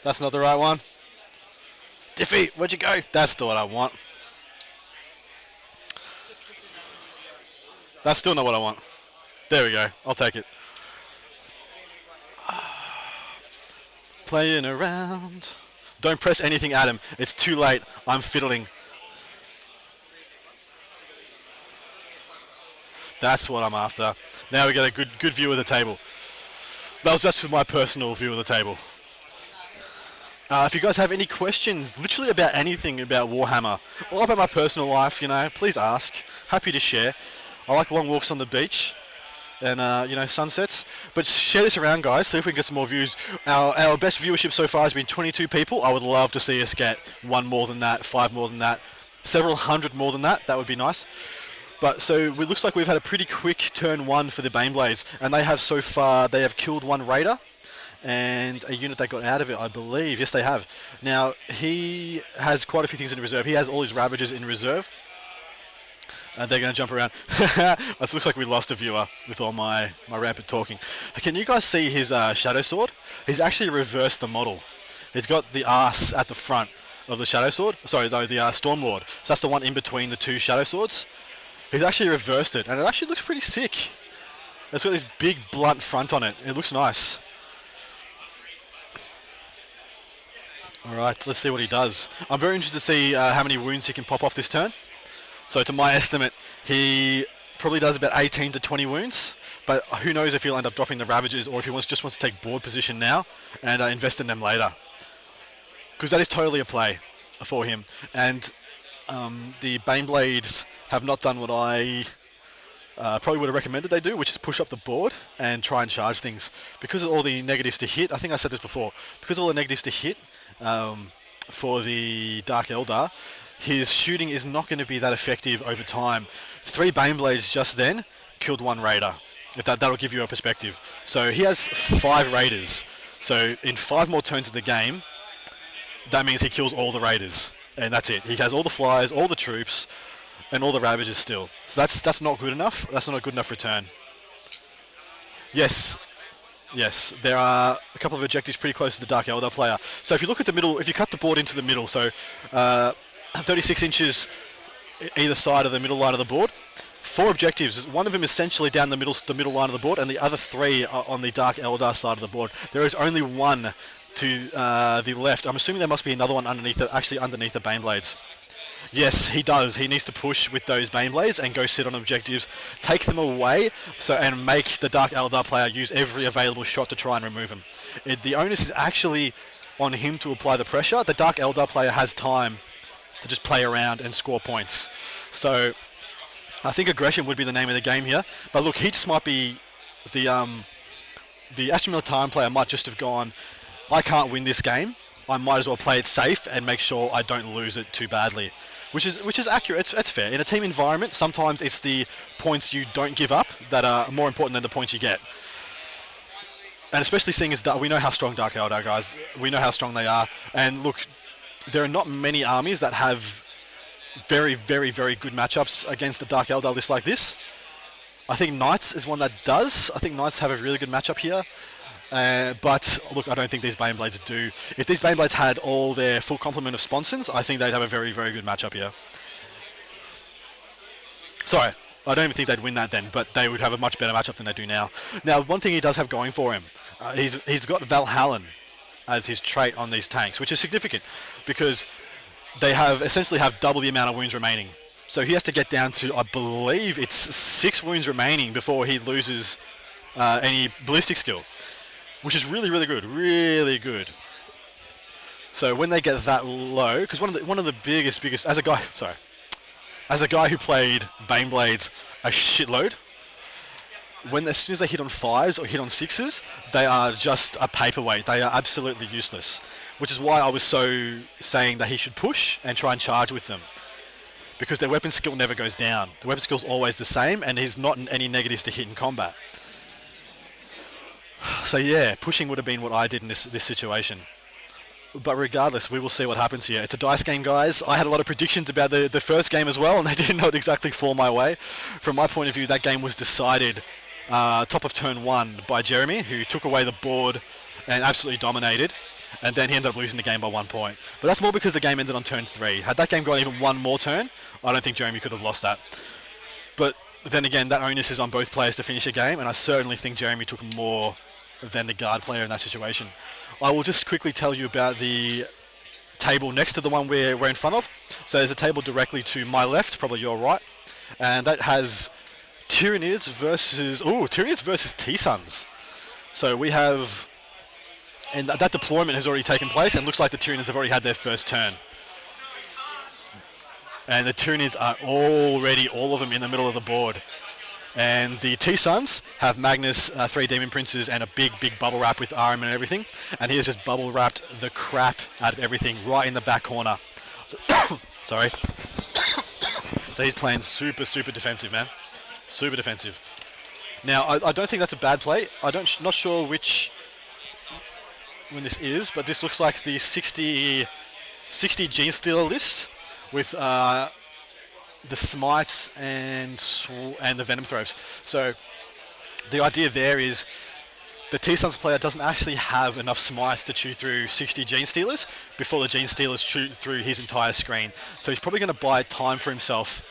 That's not the right one. Diffie, where'd you go? That's the one I want. That's still not what I want. There we go. I'll take it. Playing around. Don't press anything, Adam. It's too late. I'm fiddling. That's what I'm after. Now we get a good view of the table. That was just my personal view of the table. If you guys have any questions, literally about anything about Warhammer, or about my personal life, please ask. Happy to share. I like long walks on the beach and, sunsets. But share this around, guys, see if we can get some more views. Our best viewership so far has been 22 people. I would love to see us get 1 more than that, 5 more than that, several hundred more than that. That would be nice. But so it looks like we've had a pretty quick turn 1 for the Baneblades, and they have so far, they have killed 1 Raider and a unit that got out of it, I believe. Yes, they have. Now, he has quite a few things in reserve. He has all his Ravagers in reserve. And they're going to jump around. It looks like we lost a viewer with all my rampant talking. Can you guys see his Shadow Sword? He's actually reversed the model. He's got the arse at the front of the Shadow Sword. Sorry, no, the Stormlord. So that's the one in between the 2 Shadow Swords. He's actually reversed it, and it actually looks pretty sick. It's got this big blunt front on it. It looks nice. Alright, let's see what he does. I'm very interested to see how many wounds he can pop off this turn. So to my estimate, he probably does about 18 to 20 wounds, but who knows if he'll end up dropping the Ravagers or if he just wants to take board position now and invest in them later. Because that is totally a play for him. And the Baneblades have not done what I probably would have recommended they do, which is push up the board and try and charge things. Because of all the negatives to hit, I think I said this before, because of all the negatives to hit for the Dark Eldar, his shooting is not going to be that effective over time. 3 Baneblades just then killed 1 Raider, if that'll give you a perspective. So he has 5 Raiders. So in 5 more turns of the game, that means he kills all the Raiders. And that's it. He has all the flyers, all the troops, and all the Ravagers still. So that's not good enough. That's not a good enough return. Yes, there are a couple of objectives pretty close to the Dark Eldar player. So if you look at the middle, if you cut the board into the middle, so 36 inches either side of the middle line of the board, 4 objectives. One of them essentially down the middle line of the board, and the other 3 are on the Dark Eldar side of the board. There is only 1 to the left. I'm assuming there must be another one underneath the Baneblades. Yes, he does. He needs to push with those Baneblades and go sit on objectives, take them away, and make the Dark Eldar player use every available shot to try and remove him. The onus is actually on him to apply the pressure. The Dark Eldar player has time to just play around and score points. So I think aggression would be the name of the game here. But look, he just might be the Aston Militarum player might just have gone, I can't win this game. I might as well play it safe and make sure I don't lose it too badly. Which is accurate. It's fair. In a team environment, sometimes it's the points you don't give up that are more important than the points you get. And especially seeing as we know how strong Dark Eldar are, guys. We know how strong they are. And look, there are not many armies that have very, very, very good matchups against a Dark Eldar list like this. I think Knights is one that does. I think Knights have a really good matchup here. But look, I don't think these Baneblades do. If these Baneblades had all their full complement of sponsons, I think they'd have a very, very good matchup here. Sorry, I don't even think they'd win that then, but they would have a much better matchup than they do now. Now, one thing he does have going for him, he's got Valhallan as his trait on these tanks, which is significant because they essentially have double the amount of wounds remaining. So he has to get down to, I believe it's 6 wounds remaining before he loses any ballistic skill. Which is really, really good, really good. So when they get that low, because one of the biggest, as a guy who played Baneblades a shitload, as soon as they hit on 5s or hit on 6s, they are just a paperweight. They are absolutely useless. Which is why I was so saying that he should push and try and charge with them. Because their weapon skill never goes down. The weapon skill is always the same, and he's not in any negatives to hit in combat. So yeah, pushing would have been what I did in this situation. But regardless, we will see what happens here. It's a dice game, guys. I had a lot of predictions about the first game as well, and they didn't not exactly fall my way. From my point of view, that game was decided top of turn 1 by Jeremy, who took away the board and absolutely dominated. And then he ended up losing the game by 1 point. But that's more because the game ended on turn 3. Had that game gone even one more turn, I don't think Jeremy could have lost that. But then again, that onus is on both players to finish a game, and I certainly think Jeremy took more than the guard player in that situation. I will just quickly tell you about the table next to the one we're in front of. So there's a table directly to my left, probably your right, and that has Tyranids versus T-Suns. So we have, and that deployment has already taken place, and it looks like the Tyranids have already had their first turn. And the Tyranids are already, all of them, in the middle of the board. And the T-Suns have Magnus, 3 Demon Princes, and a big bubble wrap with Arm and everything. And he has just bubble wrapped the crap out of everything right in the back corner. So sorry. So he's playing super defensive, man. Super defensive. Now, I don't think that's a bad play. Not sure which one this is, but this looks like the 60 Gene Stealer list with the Smites and the Venom Throws. So the idea there is the T-Suns player doesn't actually have enough Smites to chew through 60 Gene Stealers before the Gene Stealers chew through his entire screen. So he's probably going to buy time for himself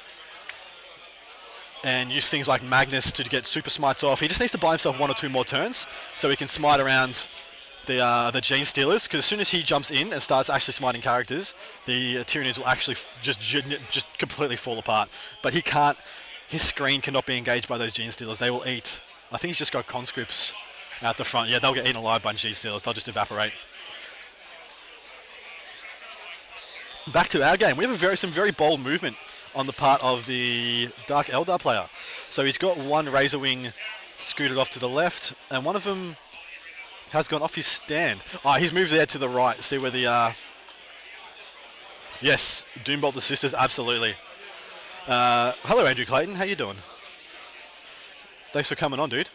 and use things like Magnus to get super Smites off. He just needs to buy himself 1 or 2 more turns so he can smite around the Gene Stealers, because as soon as he jumps in and starts actually smiting characters, the Tyranids will actually just completely fall apart. But he can't, his screen cannot be engaged by those Gene Stealers. They will eat. I think he's just got conscripts out the front. Yeah, they'll get eaten alive by Gene Stealers. They'll just evaporate. Back to our game. We have some very bold movement on the part of the Dark Eldar player. So he's got one Razorwing scooted off to the left, and one of them has gone off his stand. He's moved there to the right. See where the... Yes, Doombolt the Sisters, absolutely. Hello, Andrew Clayton. How you doing? Thanks for coming on, dude.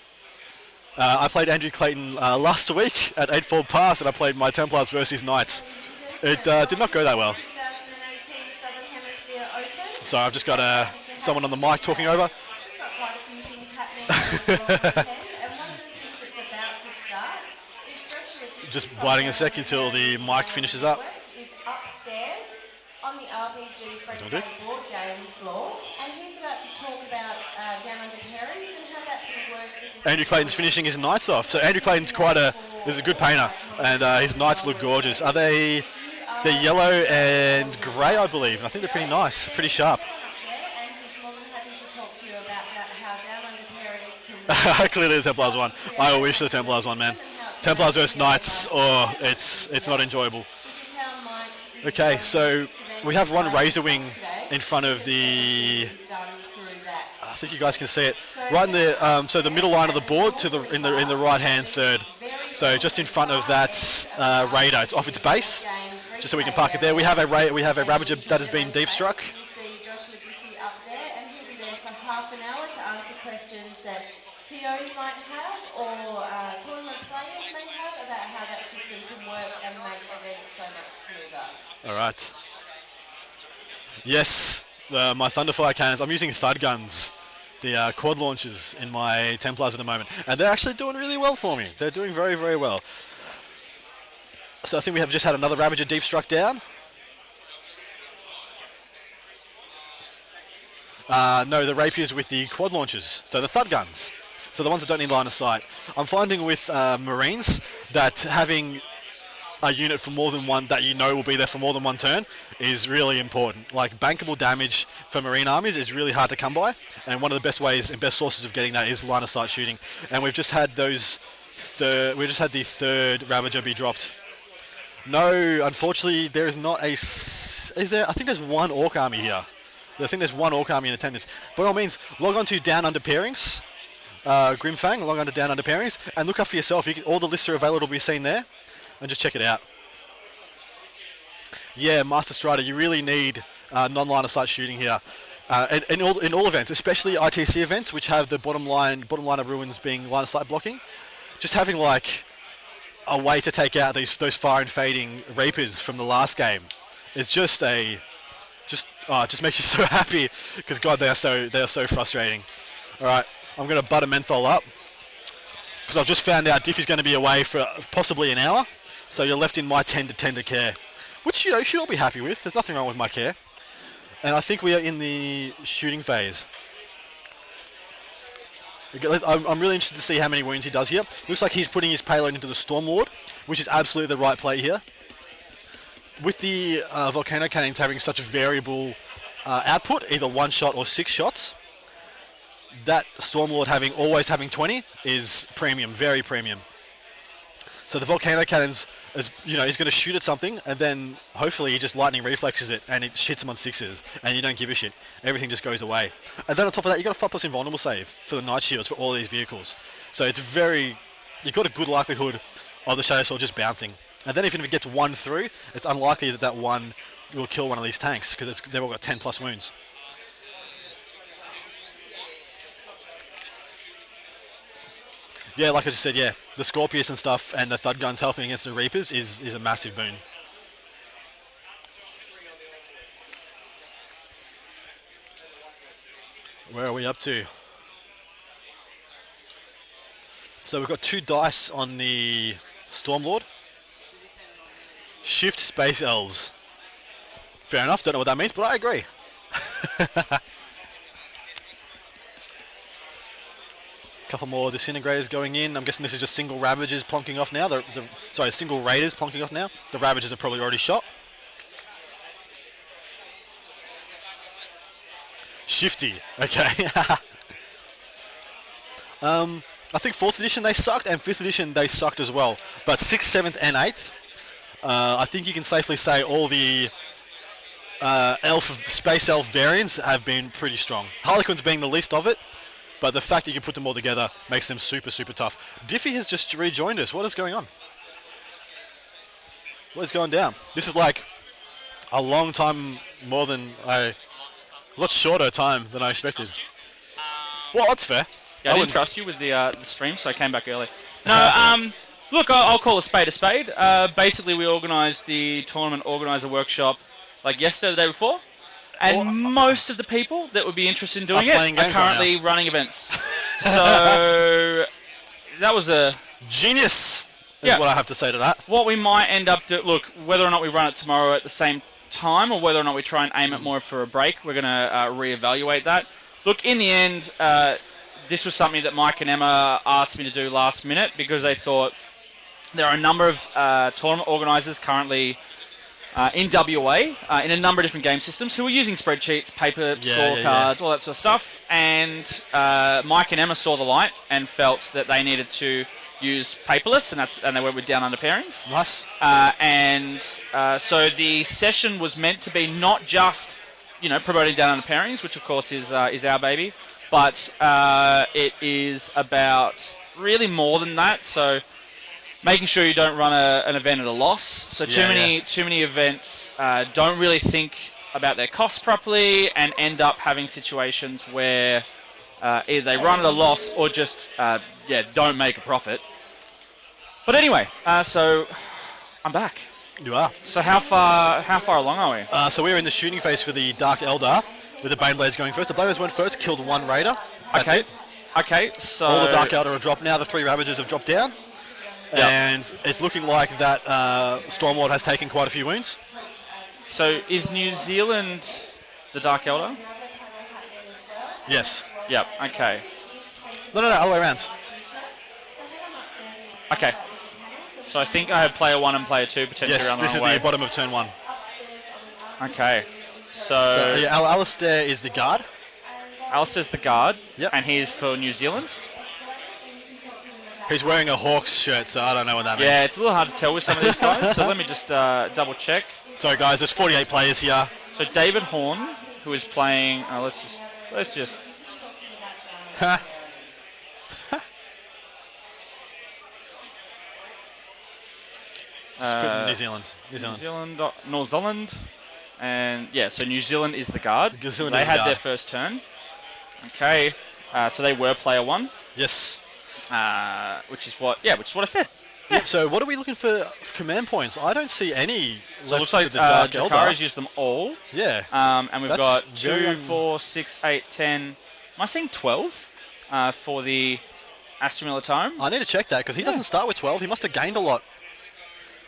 I played Andrew Clayton last week at Eightfold Path, and I played my Templars versus Knights. It did not go that well. So I've just got someone on the mic talking over. Just waiting a sec until the mic finishes up. Is upstairs on the RPG Friday board game floor, and he's about to talk about Down Under Pairings and how that can work. Andrew Clayton's finishing his Knights off. So Andrew Clayton's is a good painter, and his Knights look gorgeous. They're yellow and grey, I believe. And I think they're pretty nice, pretty sharp. And he's more than happy to talk to you about how Down Under Pairings can Clearly the Templars won. I wish the Templars won, man. Templars versus Knights, it's not enjoyable. Okay, so we have one Razorwing in front of the... I think you guys can see it. Right in the so the middle line of the board in the right hand third. So just in front of that Raider. It's off its base, just so we can park it there. We have a Ravager that has been deep struck. TOs might have, or tournament players may have, about how that system can work and make events so much smoother. Alright. Yes, my Thunderfire cannons. I'm using Thud guns, the quad launchers in my Templars at the moment. And they're actually doing really well for me. They're doing very, very well. So I think we have just had another Ravager deep struck down. No, the Rapiers with the quad launchers. So the Thud guns. So the ones that don't need line of sight. I'm finding with Marines that having a unit for more than one that you know will be there for more than one turn is really important. Like bankable damage for Marine armies is really hard to come by, and one of the best ways and best sources of getting that is line of sight shooting. And we've just had the third Ravager be dropped. No, unfortunately there is not a... Is there? I think there's one Orc army here. I think there's one Orc army in attendance. By all means, log on to Down Under Pairings. Grimfang, log on to Down Under Pairings, and look up for yourself. All the lists are available to be seen there, and just check it out. Yeah, Master Strider, you really need non-line of sight shooting here. In all events, especially ITC events, which have the bottom line of ruins being line of sight blocking. just having like a way to take out those fire and fading Reapers from the last game is just it just makes you so happy because God, they are so frustrating. All right, I'm gonna butter menthol up because I've just found out Diffy's going to be away for possibly an hour, so you're left in my tender care, which you should all be happy with. There's nothing wrong with my care, and I think we are in the shooting phase. I'm really interested to see how many wounds he does here. Looks like he's putting his payload into the Stormlord, which is absolutely the right play here. With the Volcano Cannons having such a variable output, either 1 shot or 6 shots, that Stormlord always having 20 is premium, very premium. So the Volcano Cannons, he's going to shoot at something, and then hopefully he just lightning reflexes it, and it hits him on 6s, and you don't give a shit. Everything just goes away. And then on top of that, you've got a 5+ invulnerable save for the Night Shields for all these vehicles. So it's you've got a good likelihood of the Shadow Sword just bouncing. And then even if it gets 1 through, it's unlikely that 1 will kill one of these tanks, because they've all got 10+ wounds. Yeah, like I just said, the Scorpius and stuff and the Thud Guns helping against the Reapers is a massive boon. Where are we up to? So we've got 2 dice on the Stormlord. Shift Space Elves. Fair enough, don't know what that means, but I agree. Couple more Disintegrators going in. I'm guessing this is just single Ravagers plonking off now. Single Raiders plonking off now. The Ravagers are probably already shot. Shifty. Okay. I think 4th edition they sucked, and 5th edition they sucked as well. But 6th, 7th, and 8th, I think you can safely say all the Space Elf variants have been pretty strong. Harlequins being the least of it. But the fact that you can put them all together makes them super, super tough. Diffy has just rejoined us. What is going on? What is going down? This is like a long time a lot shorter time than I expected. Well, that's fair. Yeah, I didn't trust you with the stream, so I came back early. No, look, I'll call a spade a spade. Basically, we organised the tournament organiser workshop like yesterday, the day before. And most of the people that would be interested in doing it are currently running events. So that was a genius, is what I have to say to that. What we might end up doing, look, whether or not we run it tomorrow at the same time or whether or not we try and aim it more for a break, we're going to reevaluate that. Look, in the end, this was something that Mike and Emma asked me to do last minute because they thought there are a number of tournament organisers currently in WA, in a number of different game systems, who are using spreadsheets, paper, scorecards, all that sort of stuff. And Mike and Emma saw the light and felt that they needed to use paperless, and they went with Down Under Pairings. Nice. So the session was meant to be not just, promoting Down Under Pairings, which of course is our baby, but it is about really more than that. So making sure you don't run an event at a loss. So too many events don't really think about their costs properly and end up having situations where either they run at a loss or just don't make a profit. But anyway, so I'm back. You are. So how far along are we? So we're in the shooting phase for the Dark Eldar, with the Baneblades going first. The Baneblades went first, killed 1 Raider. That's it. Okay, so all the Dark Eldar are dropped now. The 3 Ravagers have dropped down. Yep. And it's looking like that Stormlord has taken quite a few wounds. So is New Zealand the Dark Eldar? Yes. Yep, okay. No, other way around. Okay. So I think I have player 1 and player 2 potentially around the Yes, this is the bottom of turn 1. Okay. So Alistair is the guard. Alistair's the guard. Yep. And he's for New Zealand. He's wearing a Hawks shirt, so I don't know what that means. Yeah, it's a little hard to tell with some of these guys, so let me just double check. Sorry guys, there's 48 players here. So David Horn, who is playing, let's just. New Zealand. New Zealand. And so New Zealand is the guard. They had their first turn. Okay, so they were player 1. Yes. which is what I said. Yep, so what are we looking for command points? I don't see any So it left looks like for the Dark Jakari's Eldar. used them all. Yeah. And we've That's got very 2, 4, 6, 8, 10. Am I seeing 12 for the Astra Militarum? I need to check that because he doesn't start with 12. He must have gained a lot.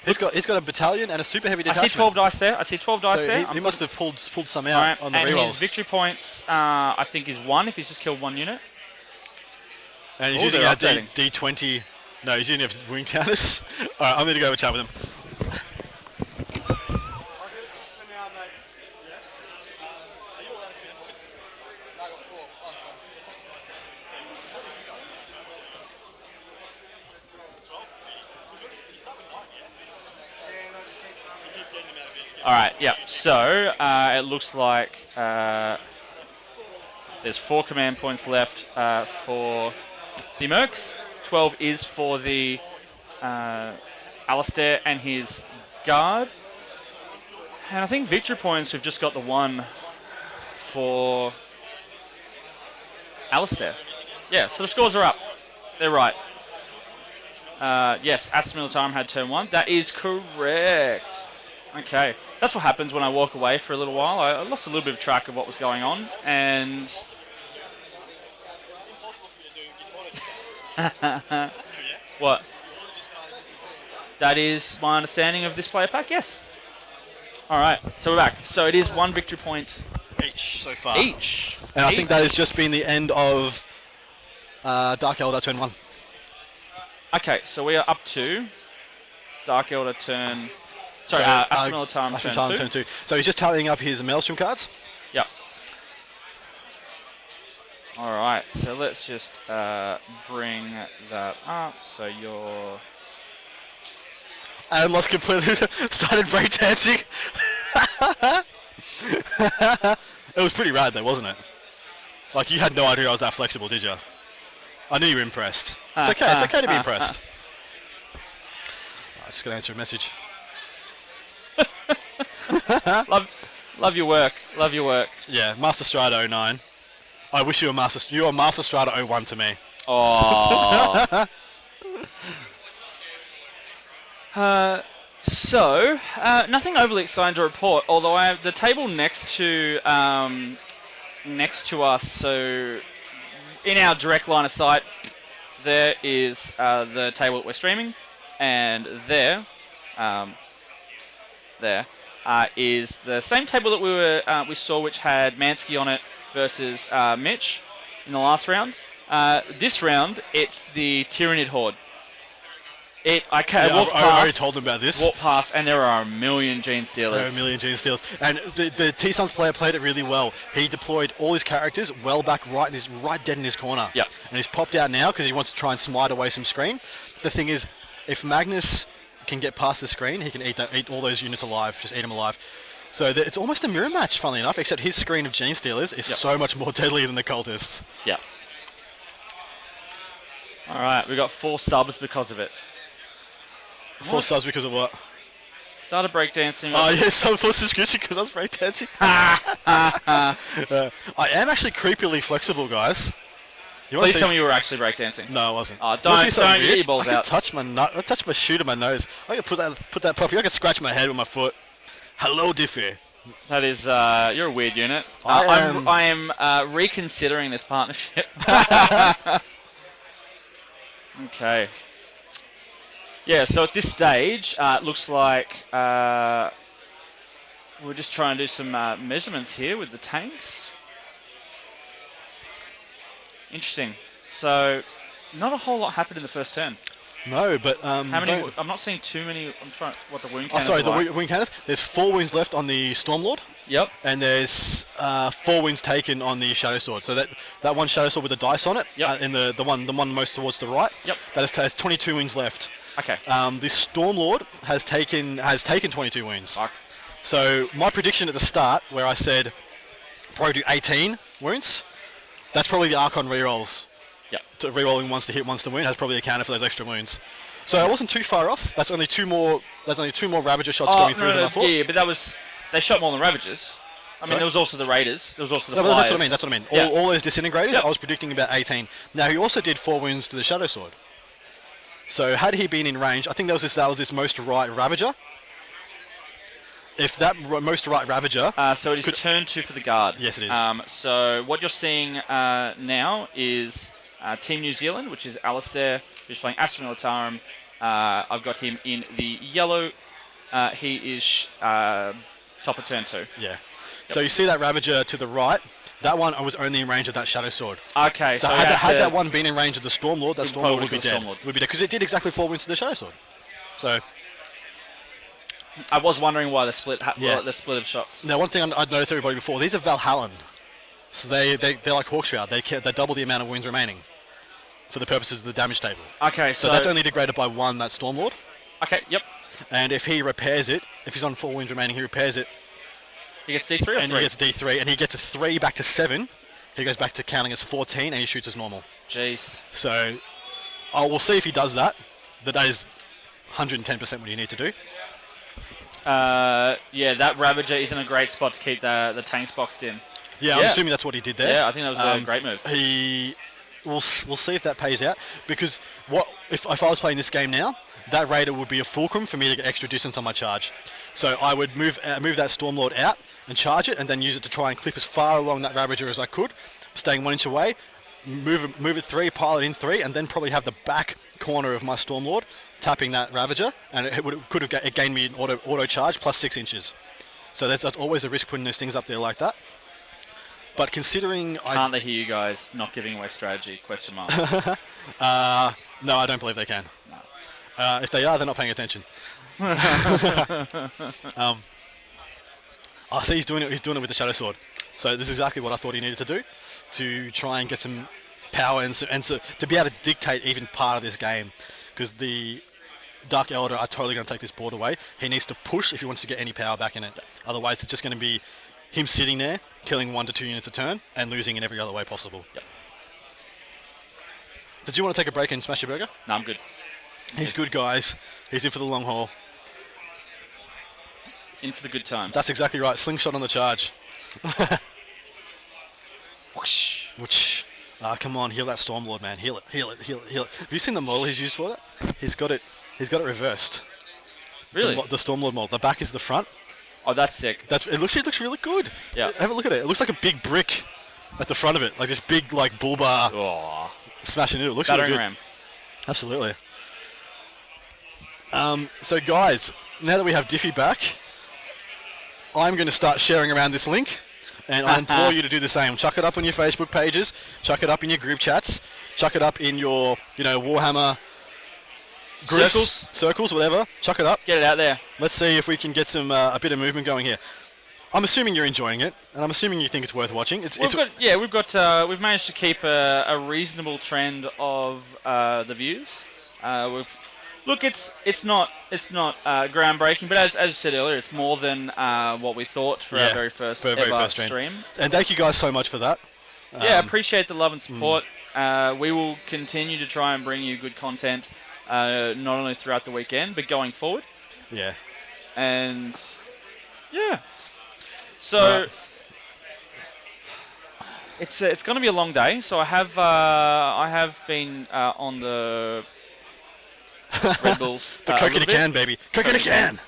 He's got a battalion and a super heavy I detachment. see 12 dice there. So he must have pulled some out Alright, on the and rerolls. his victory points, I think, is 1 if he's just killed 1 unit. And he's Oh, using they're our updating. D20. No, he's using our wound counters. All right, I'm going to go have a chat with him. Alright, yeah. So, it looks like there's 4 command points left for the Mercs. 12 is for the Alistair and his guard. And I think victory points, we've just got the 1 for Alistair. Yeah, so the scores are up. They're right. Yes, Astra Militarum had turn 1. That is correct. Okay. That's what happens when I walk away for a little while. I lost a little bit of track of what was going on. And... What? That is my understanding of this player pack, yes. Alright, so we're back. So it is 1 victory point Each so far. each. And I think that has just been the end of Dark Eldar turn 1. Okay, so we are up to Dark Eldar turn... Sorry, So, Astra Militarum Astra turn Militarum 2. turn 2. So he's just tallying up his Maelstrom cards. Yep. Alright, so let's just bring that up. So you're... And lost completely started breakdancing. It was pretty rad though, wasn't it? Like you had no idea I was that flexible, did you? I knew you were impressed. It's okay. It's okay to be impressed. I'm just gonna answer a message. Love your work. Love your work. Yeah, Master Strider 09. I wish you were Master Strider 01 to me. Oh. So, nothing overly exciting to report. Although I have the table next to us. So, in our direct line of sight, there is the table that we're streaming, and there is the same table that we saw, which had Mansky on it versus Mitch in the last round. This round, it's the Tyrannid Horde. I already told him about this. Walk past, and there are a million Gene Stealers. There are a million Gene Steals. And the T-Suns player played it really well. He deployed all his characters well back right dead in his corner. Yep. And he's popped out now because he wants to try and smite away some screen. The thing is, if Magnus can get past the screen, he can eat all those units alive, just eat them alive. So it's almost a mirror match, funnily enough, except his screen of Gene Stealers is so much more deadly than the Cultists. Yeah. Alright, we got 4 subs because of it. 4 subs because of what? Started breakdancing. Oh, yeah, some 4 subscription because I was breakdancing. I am actually creepily flexible, guys. Please tell me you were actually breakdancing. No, I wasn't. Oh, don't get your balls I out. can touch my nut. I touch my shoot in my nose. I can put that properly. I can scratch my head with my foot. Hello, Diffie. That is, you're a weird unit. I am reconsidering this partnership. Okay. Yeah, so at this stage, it looks like we're just trying to do some measurements here with the tanks. Interesting. So, not a whole lot happened in the first turn. No, but How many? I'm not seeing too many. I'm trying. What the wound Oh, cannons sorry, are like. the wound cannons. There's 4 wounds left on the Stormlord, Yep. and there's 4 wounds taken on the Shadow Sword. So that one Shadow Sword with the dice on it, Yep. in the one most towards the right, Yep. that has 22 wounds left. Okay. This Stormlord has taken 22 wounds. Fuck. So my prediction at the start, where I said probably do 18 wounds, that's probably the Archon rerolls. Yep. To rerolling once to hit, once to wound has probably accounted for those extra wounds. So I wasn't too far off. That's only two more Ravager shots going through than I thought. Yeah, but they shot more than Ravagers. I mean, there was also the Raiders. There was also the No, but Flyers. that's what I mean. That's what I mean. Yeah. All those disintegrators, Yep. I was predicting about 18. Now he also did 4 wounds to the Shadow Sword. So had he been in range, I think that was this most right Ravager. If that most right Ravager, So it is turn 2 for the guard. Yes, it is. So what you're seeing now is Team New Zealand, which is Alistair, who's playing Astra Militarum. I've got him in the yellow. He is top of turn 2. yeah. So you see that Ravager to the right. That one I was only in range of that Shadow Sword. Okay, So so had that one been in range of the Stormlord, that Stormlord would be dead. Stormlord. Would be dead because it did exactly 4 wounds to the Shadow Sword. So I was wondering why the split Yeah. the split of shots. now one thing I'd noticed everybody before, these are Valhallan. So they're like Hawkshroud. They double the amount of wounds remaining for the purposes of the damage table. Okay, So that's only degraded by 1, that Stormlord. okay. Yep. And if he repairs it, if he's on 4 wounds remaining, he repairs it, He gets D3 or and 3. he gets D3, and he gets a 3 back to 7. He goes back to counting as 14, and he shoots as normal. Jeez. So we'll see if he does that. That is 110% what you need to do. Yeah, that Ravager is in a great spot to keep the tanks boxed in. Yeah, I'm Yeah. assuming that's what he did there. Yeah, I think that was a great move. We'll see if that pays out, because if I was playing this game now, that Raider would be a fulcrum for me to get extra distance on my charge. So I would move that Stormlord out and charge it, and then use it to try and clip as far along that Ravager as I could, staying 1 inch away, move it 3, pile it in 3, and then probably have the back corner of my Stormlord tapping that Ravager, and it gained me an auto charge plus 6 inches. So that's always a risk putting those things up there like that. But considering Can't they hear you guys not giving away strategy? Question mark. no, I don't believe they can. If they are, they're not paying attention. I see he's doing it with the Shadow Sword. So this is exactly what I thought he needed to do to try and get some power and so to be able to dictate even part of this game, because the Dark Eldar are totally going to take this board away. He needs to push if he wants to get any power back in it. Otherwise, it's just going to be him sitting there, killing 1 to 2 units a turn, and losing in every other way possible. Yep. Did you want to take a break and smash your burger? No, I'm good. He's good, guys. He's in for the long haul. In for the good times. That's exactly right. Slingshot on the charge. Whoosh. Which, come on, heal that Stormlord, man. Heal it. Have you seen the model he's used for that? He's got it reversed. Really? The Stormlord model. The back is the front. Oh, that's sick. It looks really good. Yeah. Have a look at it. It looks like a big brick at the front of it, like this big bull bar Oh. smashing into it. It looks Battering really good. ram. Absolutely. So guys, now that we have Diffie back, I'm going to start sharing around this link, and I implore you to do the same. Chuck it up on your Facebook pages, chuck it up in your group chats, chuck it up in your, Warhammer groups, circles, whatever. Chuck it up. Get it out there. Let's see if we can get some a bit of movement going here. I'm assuming you're enjoying it, and I'm assuming you think it's worth watching. We've managed to keep a reasonable trend of the views. It's not groundbreaking, but as I said earlier, it's more than what we thought for our very first stream. And thank you guys so much for that. Appreciate the love and support. We will continue to try and bring you good content, not only throughout the weekend, but going forward. Yeah. And yeah. So it's going to be a long day. So I have been on the Red Bulls. The Coke in a can, baby. Coke in a can.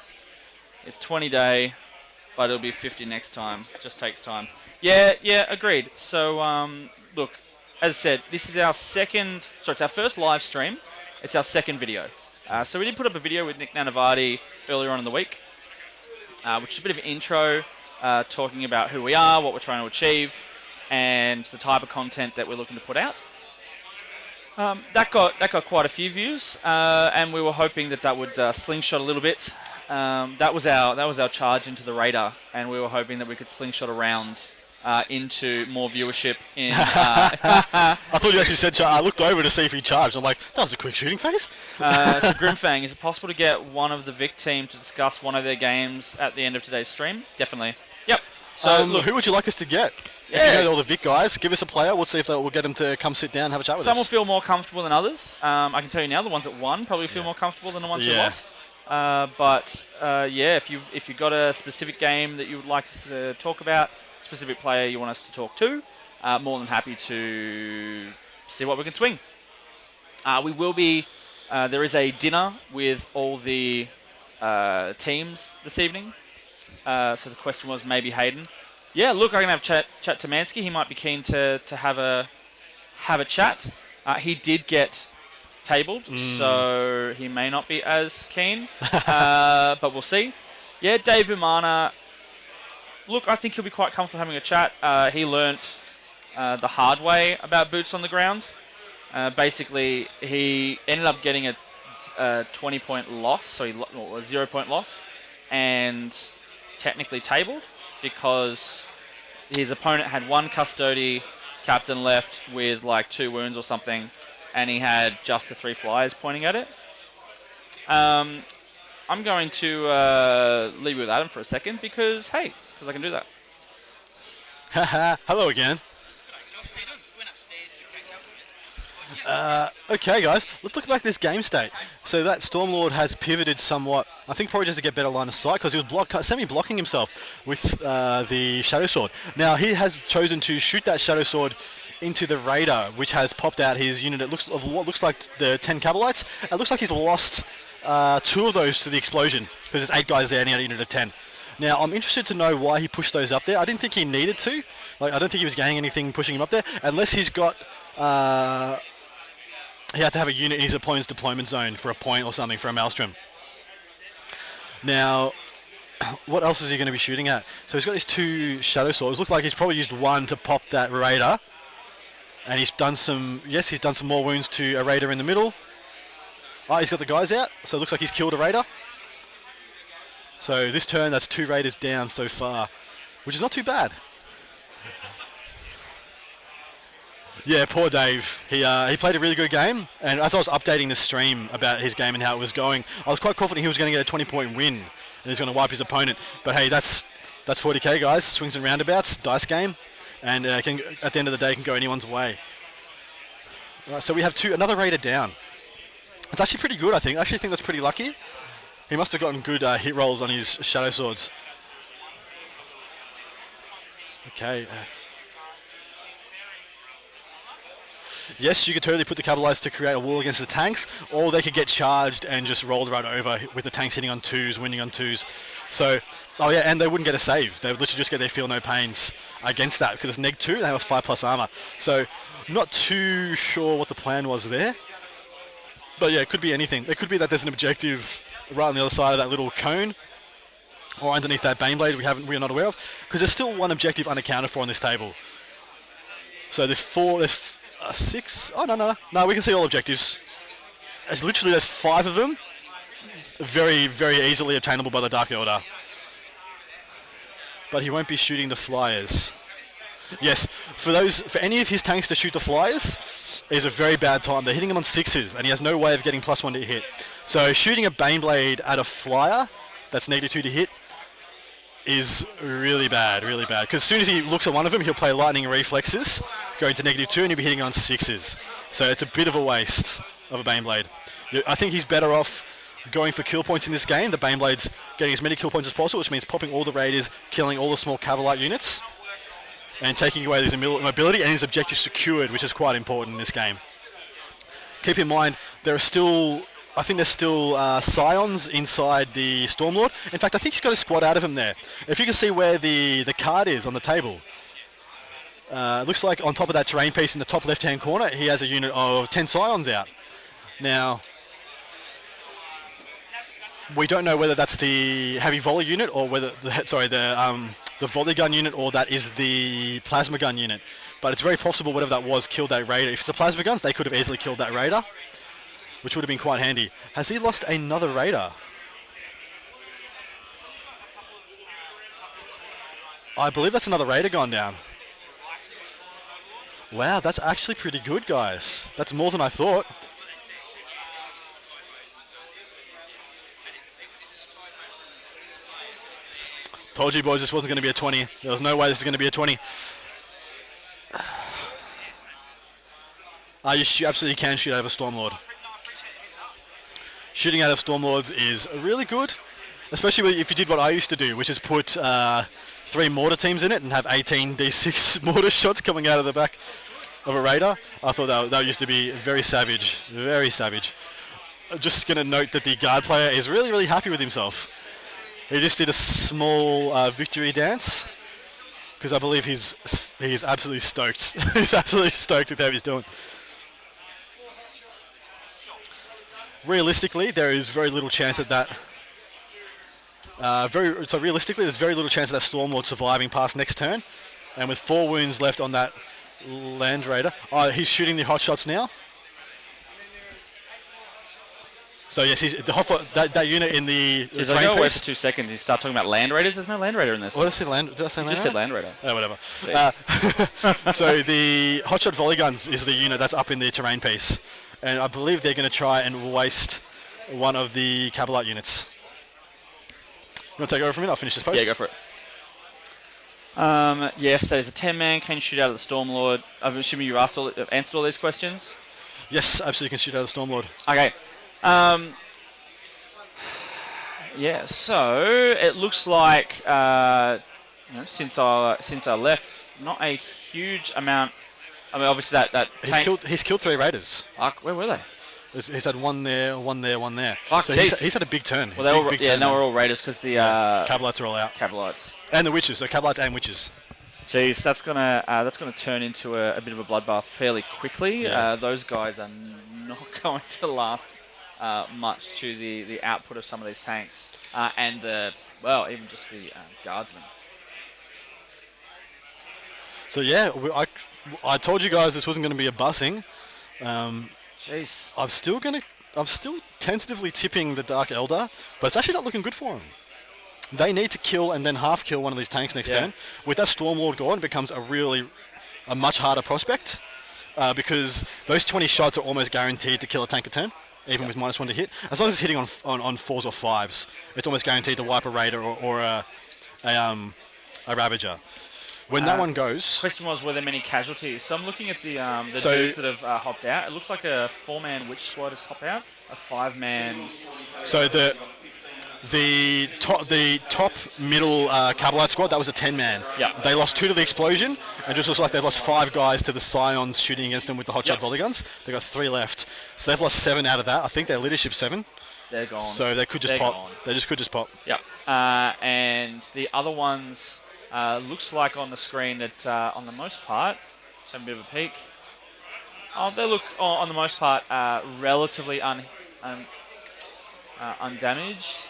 It's 20 day, but it'll be 50 next time. Just takes time. Yeah, agreed. So look, as I said, this is our it's our first live stream. It's our second video. So we did put up a video with Nick Nanavati earlier on in the week, which is a bit of an intro, talking about who we are, what we're trying to achieve, and the type of content that we're looking to put out. That got quite a few views, and we were hoping that would slingshot a little bit. That was our charge into the radar, and we were hoping that we could slingshot around into more viewership in. I thought you actually said. I looked over to see if he charged. I'm like, that was a quick shooting phase. So Grimfang, is it possible to get one of the Vic team to discuss one of their games at the end of today's stream? Definitely. Yep. So look, who would you like us to get? Yeah. If you know all the Vic guys, give us a player. We'll see if we'll get them to come sit down and have a chat with some will us. feel more comfortable than others. I can tell you now, the ones that won probably feel more comfortable than the ones who lost. Yeah, if you got a specific game that you would like us to talk about, specific player you want us to talk to, more than happy to see what we can swing. We will be. There is a dinner with all the teams this evening. So the question was maybe Hayden. Yeah, look, I can have chat to Mansky. He might be keen to have a chat. He did get tabled, so he may not be as keen. But we'll see. Yeah, Dave Umana. Look, I think he'll be quite comfortable having a chat. He learnt the hard way about boots on the ground. Basically, he ended up getting a 20-point loss, so a 0-point loss, and technically tabled because his opponent had one custody captain left with like 2 wounds or something, and he had just the 3 flyers pointing at it. I'm going to leave you with Adam for a second because I can do that. Hello again. Okay, guys, let's look back at this game state. So that Stormlord has pivoted somewhat. I think probably just to get better line of sight because he was semi-blocking himself with the Shadow Sword. Now he has chosen to shoot that Shadow Sword into the Raider, which has popped out his unit. It looks of what looks like the 10 Cabalites. It looks like he's lost 2 of those to the explosion because there's 8 guys there and he had a unit of 10. Now I'm interested to know why he pushed those up there. I didn't think he needed to. Like I don't think he was gaining anything pushing him up there unless he's got. He had to have a unit in his opponent's deployment zone for a point or something for a Maelstrom. Now, what else is he going to be shooting at? So he's got these 2 Shadow Swords. Looks like he's probably used 1 to pop that Raider. And he's done some more wounds to a Raider in the middle. Oh, he's got the guys out. So it looks like he's killed a Raider. So this turn, that's 2 Raiders down so far, which is not too bad. Yeah, poor Dave. He played a really good game, and as I was updating the stream about his game and how it was going, I was quite confident he was going to get a 20-point win, and he's going to wipe his opponent. But hey, that's 40k, guys. Swings and roundabouts, dice game, and at the end of the day, can go anyone's way. Right, so we have another Raider down. It's actually pretty good, I think. I actually think that's pretty lucky. He must have gotten good hit rolls on his Shadow Swords. Okay. Yes, you could totally put the Cabalites to create a wall against the tanks, or they could get charged and just rolled right over with the tanks hitting on 2s, winning on 2s. So, oh yeah, and they wouldn't get a save. They would literally just get their feel no pains against that because it's -2 and they have 5+ armor. So, not too sure what the plan was there. But yeah, it could be anything. It could be that there's an objective right on the other side of that little cone, or underneath that Baneblade we are not aware of, because there's still 1 objective unaccounted for on this table. So there's 6. Oh no, we can see all objectives. There's 5 of them, very, very easily obtainable by the Dark Eldar. But he won't be shooting the flyers. Yes, for any of his tanks to shoot the flyers is a very bad time. They're hitting him on 6s, and he has no way of getting +1 to hit. So shooting a Baneblade at a flyer that's -2 to hit is really bad, really bad. Because as soon as he looks at one of them, he'll play Lightning Reflexes, going to -2, and he'll be hitting on 6s. So it's a bit of a waste of a Baneblade. I think he's better off going for kill points in this game. The Baneblade's getting as many kill points as possible, which means popping all the Raiders, killing all the small Cavalite units, and taking away his mobility and his objective secured, which is quite important in this game. Keep in mind, I think there's still Scions inside the Stormlord. In fact, I think he's got a squad out of him there. If you can see where the card is on the table, it looks like on top of that terrain piece in the top left-hand corner, he has a unit of 10 Scions out. Now, we don't know whether that's the heavy volley unit or whether the volley gun unit, or that is the plasma gun unit. But it's very possible whatever that was killed that Raider. If it's the plasma guns, they could have easily killed that Raider, which would have been quite handy. Has he lost another Raider? I believe that's another Raider gone down. Wow, that's actually pretty good, guys. That's more than I thought. Told you, boys, this wasn't going to be a 20. There was no way this is going to be a 20. You absolutely can shoot out of a Stormlord. shooting out of Stormlords is really good, especially if you did what I used to do, which is put 3 mortar teams in it and have 18 D6 mortar shots coming out of the back of a Raider. I thought that used to be very savage, very savage. I'm just going to note that the guard player is really, really happy with himself. He just did a small victory dance because I believe he's absolutely stoked. He's absolutely stoked with how he's doing. Realistically, there is very little chance that realistically, there's very little chance of that Stormlord surviving past next turn. And with 4 wounds left on that Land Raider, he's shooting the hot shots now. So yes, that unit in the Jeez, I go away for 2 seconds. You start talking about Land Raiders. There's no Land Raider in this. What did I say? Did I say Land? You just said Land Raider. Oh, whatever. So the hotshot volley guns is the unit that's up in the terrain piece, and I believe they're going to try and waste one of the Cabalite units. You want to take over from it? I'll finish this post. Yeah, go for it. Yes, there's a 10-man. Can you shoot out of the Stormlord? I'm assuming you answered all these questions. Yes, absolutely can shoot out of the Stormlord. Okay. Yeah, so it looks like since I left, not a huge amount. I mean, obviously that he's killed 3 Raiders. Where were they? He's had one there, one there, one there. So he's had a big turn. Well, they were all Raiders because the Cabalites are all out. Cabalites And the Witches, so Cabalites and Witches. Jeez, that's gonna turn into a bit of a bloodbath fairly quickly. Yeah. Those guys are not going to last much to the output of some of these tanks and even just the guardsmen. So yeah, I told you guys this wasn't going to be a bussing. Jeez. I'm still tentatively tipping the Dark Eldar, but it's actually not looking good for them. They need to kill and then half kill one of these tanks next turn. With that Stormlord gone, it becomes a much harder prospect because those 20 shots are almost guaranteed to kill a tank a turn, even with -1 to hit. As long as it's hitting on 4s or 5s, it's almost guaranteed to wipe a Raider or a Ravager. When that one goes... Question was, were there many casualties? So I'm looking at the dudes that have hopped out. It looks like a 4-man Witch squad has hopped out. A 5-man... So the top middle Cabalite squad, that was a 10-man. Yeah. They lost 2 to the explosion, and just looks like they've lost 5 guys to the Scions shooting against them with the hotshot volley guns. They've got 3 left. So they've lost 7 out of that. I think their leadership's 7. They're gone. So they could just pop. Gone. They just could just pop. Yep. And the other ones... looks like on the screen that on the most part, let's have a bit of a peek. They look on the most part relatively undamaged.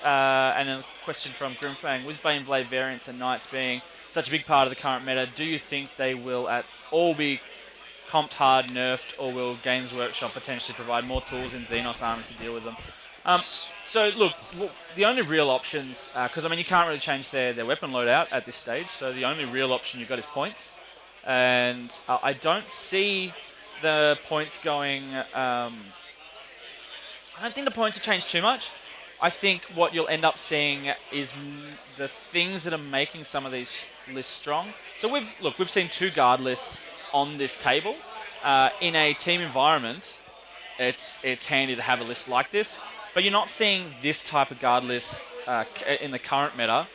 And a question from Grimfang: with Baneblade variants and Knights being such a big part of the current meta, do you think they will at all be comped hard, nerfed, or will Games Workshop potentially provide more tools in Xenos armies to deal with them? So look, the only real options, because I mean you can't really change their weapon loadout at this stage, so the only real option you've got is points, and I don't see the points going. I don't think the points have changed too much. I think what you'll end up seeing is the things that are making some of these lists strong. So we've seen 2 guard lists on this table. In a team environment, it's handy to have a list like this. But you're not seeing this type of guard list in the current meta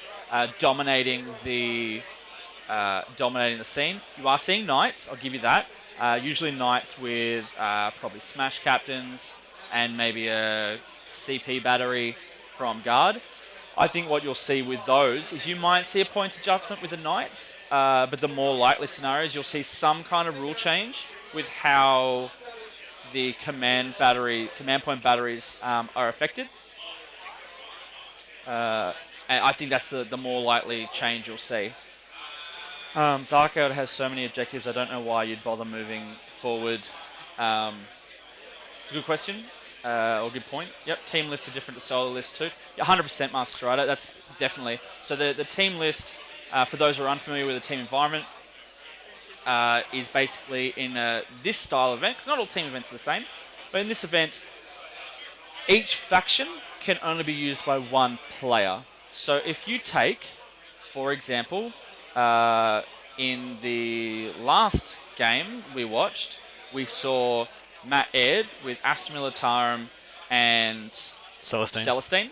dominating the scene. You are seeing Knights, I'll give you that. Usually Knights with probably Smash Captains and maybe a CP battery from Guard. I think what you'll see with those is you might see a points adjustment with the Knights, but the more likely scenarios you'll see some kind of rule change with how the command point batteries are affected. And I think that's the more likely change you'll see. Dark Elder has so many objectives, I don't know why you'd bother moving forward. It's a good question, or good point. Yep, team lists are different to solo lists too. 100% Master Strider, that's definitely. So the team list, for those who are unfamiliar with the team environment, is basically in this style event, because not all team events are the same, but in this event, each faction can only be used by 1 player. So if you take, for example, in the last game we watched, we saw Matt Aird with Astra Militarum and Celestine.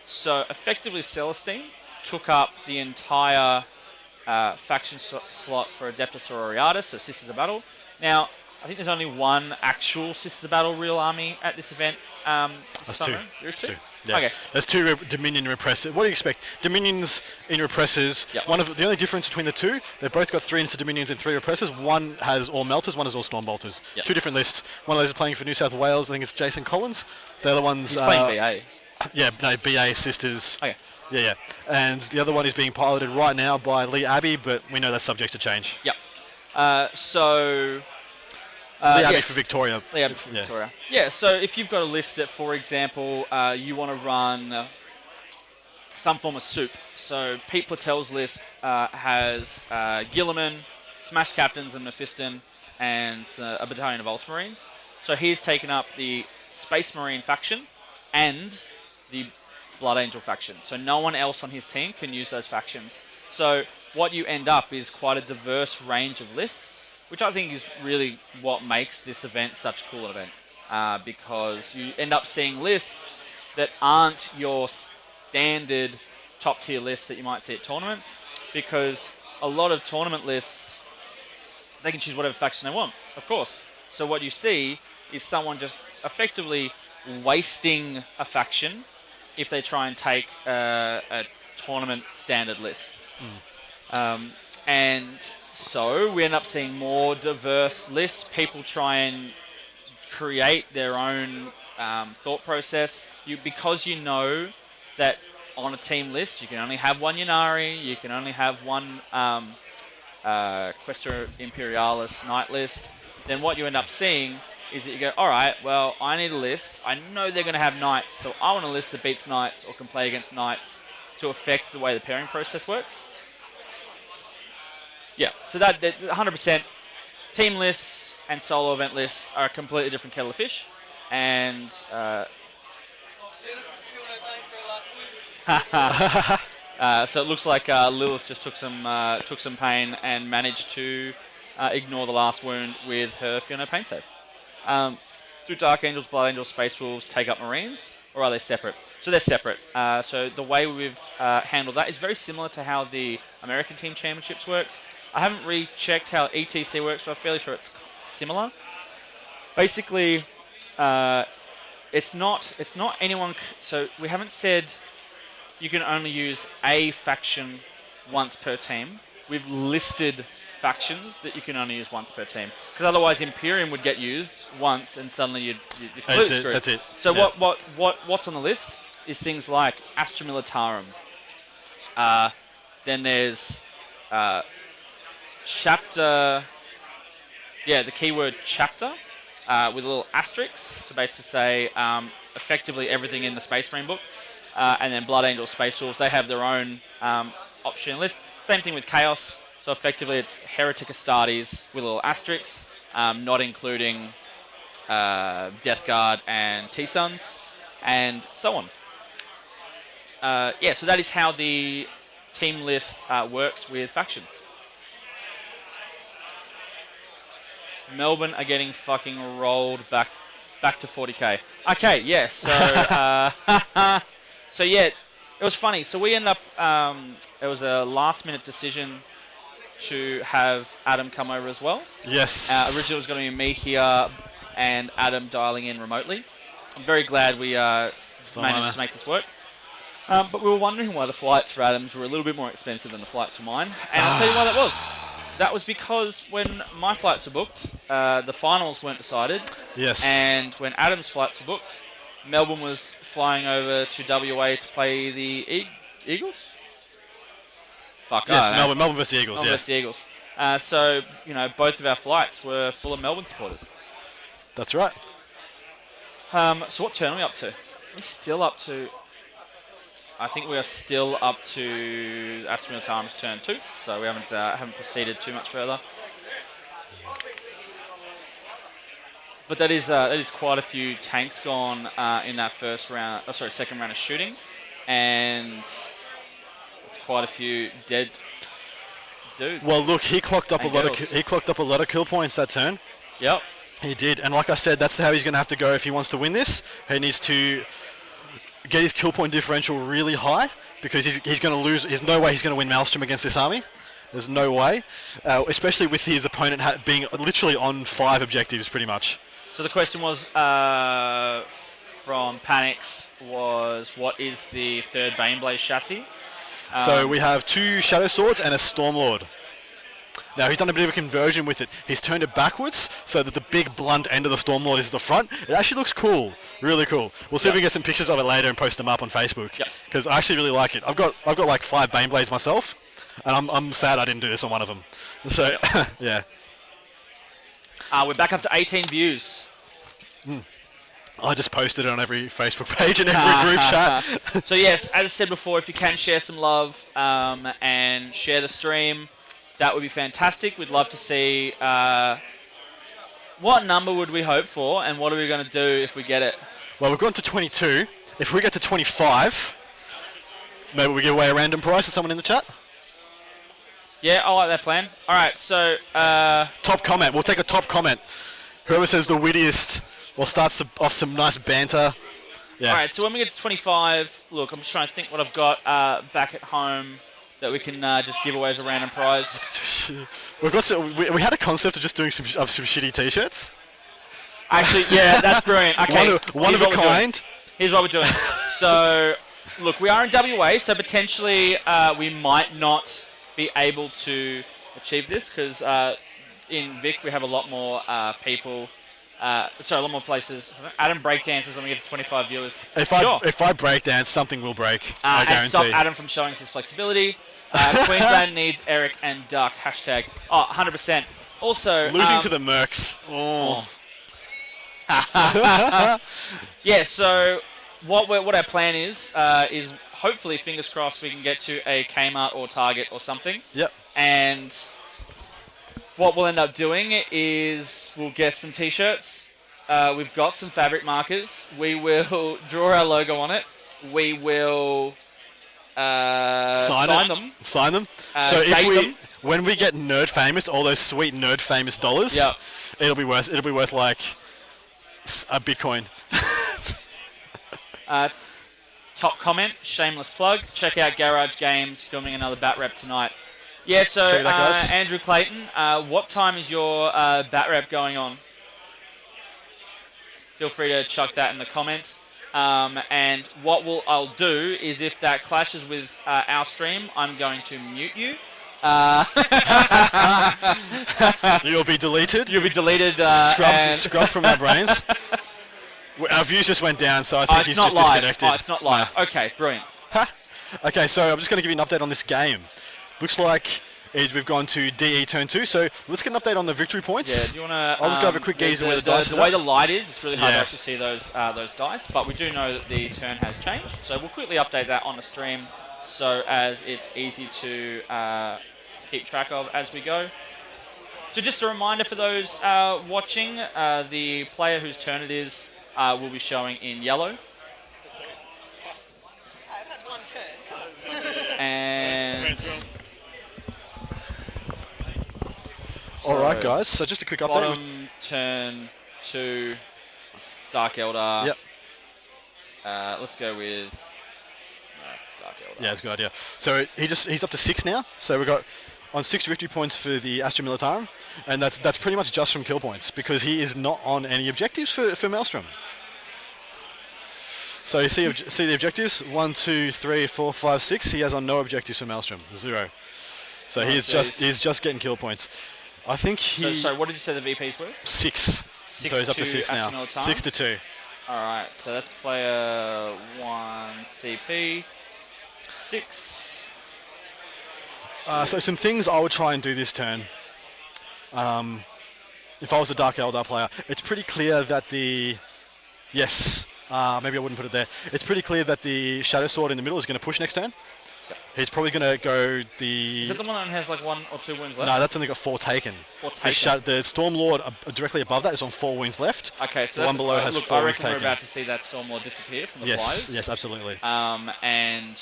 So effectively, Celestine took up the entire faction slot for Adeptus Aureatus, so Sisters of Battle. Now, I think there's only one actual Sisters of Battle real army at this event. That's two. There's two? Yeah. Okay. There's two Dominion Repressors. What do you expect? Dominions in Repressors. Yep. The only difference between the two, they've both got 3 Instant Dominions and 3 Repressors. One has all Melters, one has all Stormbolters. Yep. 2 different lists. One of those is playing for New South Wales. I think it's Jason Collins. The other one's... He's playing BA. Yeah, no, BA Sisters. Okay. Yeah. And the other one is being piloted right now by Lee Abbey, but we know that's subject to change. Yep. Lee Abbey yes. for Victoria. Lee Abbey for Victoria. Yeah, so if you've got a list that, for example, you want to run some form of soup. So Pete Platel's list has Gilliman, Smash Captains and Mephiston, and a battalion of Ultramarines. So he's taken up the Space Marine faction and the Blood Angel faction. So no one else on his team can use those factions. So what you end up is quite a diverse range of lists, which I think is really what makes this event such a cool event. Because you end up seeing lists that aren't your standard top tier lists that you might see at tournaments, because a lot of tournament lists, they can choose whatever faction they want, of course. So what you see is someone just effectively wasting a faction if they try and take a tournament standard list. And so we end up seeing more diverse lists. People try and create their own thought process. Because you know that on a team list you can only have one Ynnari, you can only have one Questor Imperialis Knight list, then what you end up seeing is that you go, alright, well, I need a list. I know they're going to have Knights, so I want a list that beats Knights or can play against Knights to affect the way the pairing process works. Yeah, so that 100% team lists and solo event lists are a completely different kettle of fish. And so it looks like Lilith just took some pain and managed to ignore the last wound with her Fiona pain save. Do Dark Angels, Blood Angels, Space Wolves take up Marines, or are they separate? So they're separate. So the way we've handled that is very similar to how the American Team Championships works. I haven't rechecked how ETC works, but I'm fairly sure it's similar. Basically, it's not anyone. So we haven't said you can only use a faction once per team. We've listed factions that you can only use once per team, because otherwise Imperium would get used once and suddenly you're completely screwed. That's it. So what's on the list is things like Astra Militarum. Then there's chapter. Yeah, the keyword chapter with a little asterisk to basically say effectively everything in the Space Marine book. And then Blood Angels, Space Wolves, they have their own option list. Same thing with Chaos. So effectively it's Heretic Astartes with a little asterisk, not including Death Guard and T-Suns, and so on. So that is how the team list works with factions. Melbourne are getting fucking rolled back to 40k. Okay, yeah, so... So yeah, it was funny. So we ended up, it was a last minute decision to have Adam come over as well. Yes. Originally it was going to be me here and Adam dialing in remotely. I'm very glad we managed to make this work. But we were wondering why the flights for Adams were a little bit more expensive than the flights for mine. And I'll tell you why that was. That was because when my flights were booked, the finals weren't decided. Yes. And when Adam's flights were booked, Melbourne was flying over to WA to play the Eagles? Fuck, yes, Melbourne versus the Eagles, Melbourne versus the Eagles. So, both of our flights were full of Melbourne supporters. That's right. So what turn are we up to? We're still up to... I think we are still up to Astra Militarum's turn 2, so we haven't proceeded too much further. But that is quite a few tanks gone in that second round of shooting, and it's quite a few dead dudes. Well, look, he clocked up a lot of kill points that turn. Yep. He did, and like I said, that's how he's going to have to go if he wants to win this. He needs to get his kill point differential really high because he's going to lose. There's no way he's going to win Maelstrom against this army. There's no way, especially with his opponent being literally on 5 objectives pretty much. So the question was from Panics was, what is the third Baneblade chassis? So we have 2 Shadow Swords and a Stormlord. Now he's done a bit of a conversion with it. He's turned it backwards so that the big blunt end of the Stormlord is at the front. It actually looks cool, really cool. We'll see if we can get some pictures of it later and post them up on Facebook because I actually really like it. I've got like 5 Baneblades myself, and I'm sad I didn't do this on one of them. So yeah. We're back up to 18 views. I just posted it on every Facebook page and every group chat. So yes, as I said before, if you can share some love and share the stream, that would be fantastic. We'd love to see what number would we hope for, and what are we going to do if we get it? Well, we've gone to 22. If we get to 25, maybe we give away a random prize to someone in the chat. Yeah, I like that plan. All right, so top comment. We'll take a top comment. Whoever says the wittiest or starts off some nice banter. Yeah. All right, so when we get to 25, look, I'm just trying to think what I've got back at home that we can just give away as a random prize. We've got we had a concept of just doing some shitty t-shirts. Actually, yeah, that's brilliant. Okay, one of a kind. Here's what we're doing. So, look, we are in WA, so potentially we might not be able to achieve this because in Vic we have a lot more people. A lot more places. Adam breakdances when we get to 25 viewers. If I breakdance, something will break. I guarantee. And stop Adam from showing his flexibility. Queensland needs Eric and Duck. Hashtag. 100%. Also, losing to the Mercs. Oh. Yeah. So what our plan is hopefully, fingers crossed, we can get to a Kmart or Target or something. Yep. And what we'll end up doing is we'll get some t-shirts. We've got some fabric markers. We will draw our logo on it. We will sign them. Sign them. So when we get Nerd Famous, all those sweet Nerd Famous dollars, it'll be worth like a Bitcoin. Top comment, shameless plug. Check out Garage Games filming another bat rep tonight. Yeah, so Andrew Clayton, what time is your bat rep going on? Feel free to chuck that in the comments. And what I'll do is if that clashes with our stream, I'm going to mute you. You'll be deleted. You'll be deleted. Scrubbed from our brains. Our views just went down, so I think he's just disconnected. Oh, it's not live. Okay, brilliant. Okay, so I'm just going to give you an update on this game. Looks like we've gone to DE turn 2, so let's get an update on the victory points. Yeah, do you want to... I'll just go over a quick gaze at where the dice is. The way the light is, it's really hard to actually see those dice, but we do know that the turn has changed, so we'll quickly update that on the stream so as it's easy to keep track of as we go. So just a reminder for those watching, the player whose turn it is will be showing in yellow. And... Alright guys, so just a quick update. Bottom turn 2, Dark Eldar. Yep. Let's go with Dark Eldar. Yeah, that's a good idea. So he's up to 6 now. So we've got on 6 victory points for the Astra Militarum, and that's pretty much just from kill points because he is not on any objectives for Maelstrom. So you see the objectives 1, 2, 3, 4, 5, 6. He has on no objectives for Maelstrom, 0. So he's just getting kill points. I think he. So what did you say the VPs were? 6. So he's up to 6 now. 6 to 2. All right. So that's player 1 CP 6. So some things I would try and do this turn. If I was a Dark Eldar player, it's pretty clear that maybe I wouldn't put it there. It's pretty clear that the Shadow Sword in the middle is going to push next turn. He's probably going to go the... Is that the one that has like 1 or 2 wounds left? No, that's only got 4 taken. 4 taken. The Stormlord directly above that is on 4 wounds left. Okay, so the one below has 4 wounds taken. I reckon we're about to see that Stormlord disappear from the flyers. Yes, absolutely. And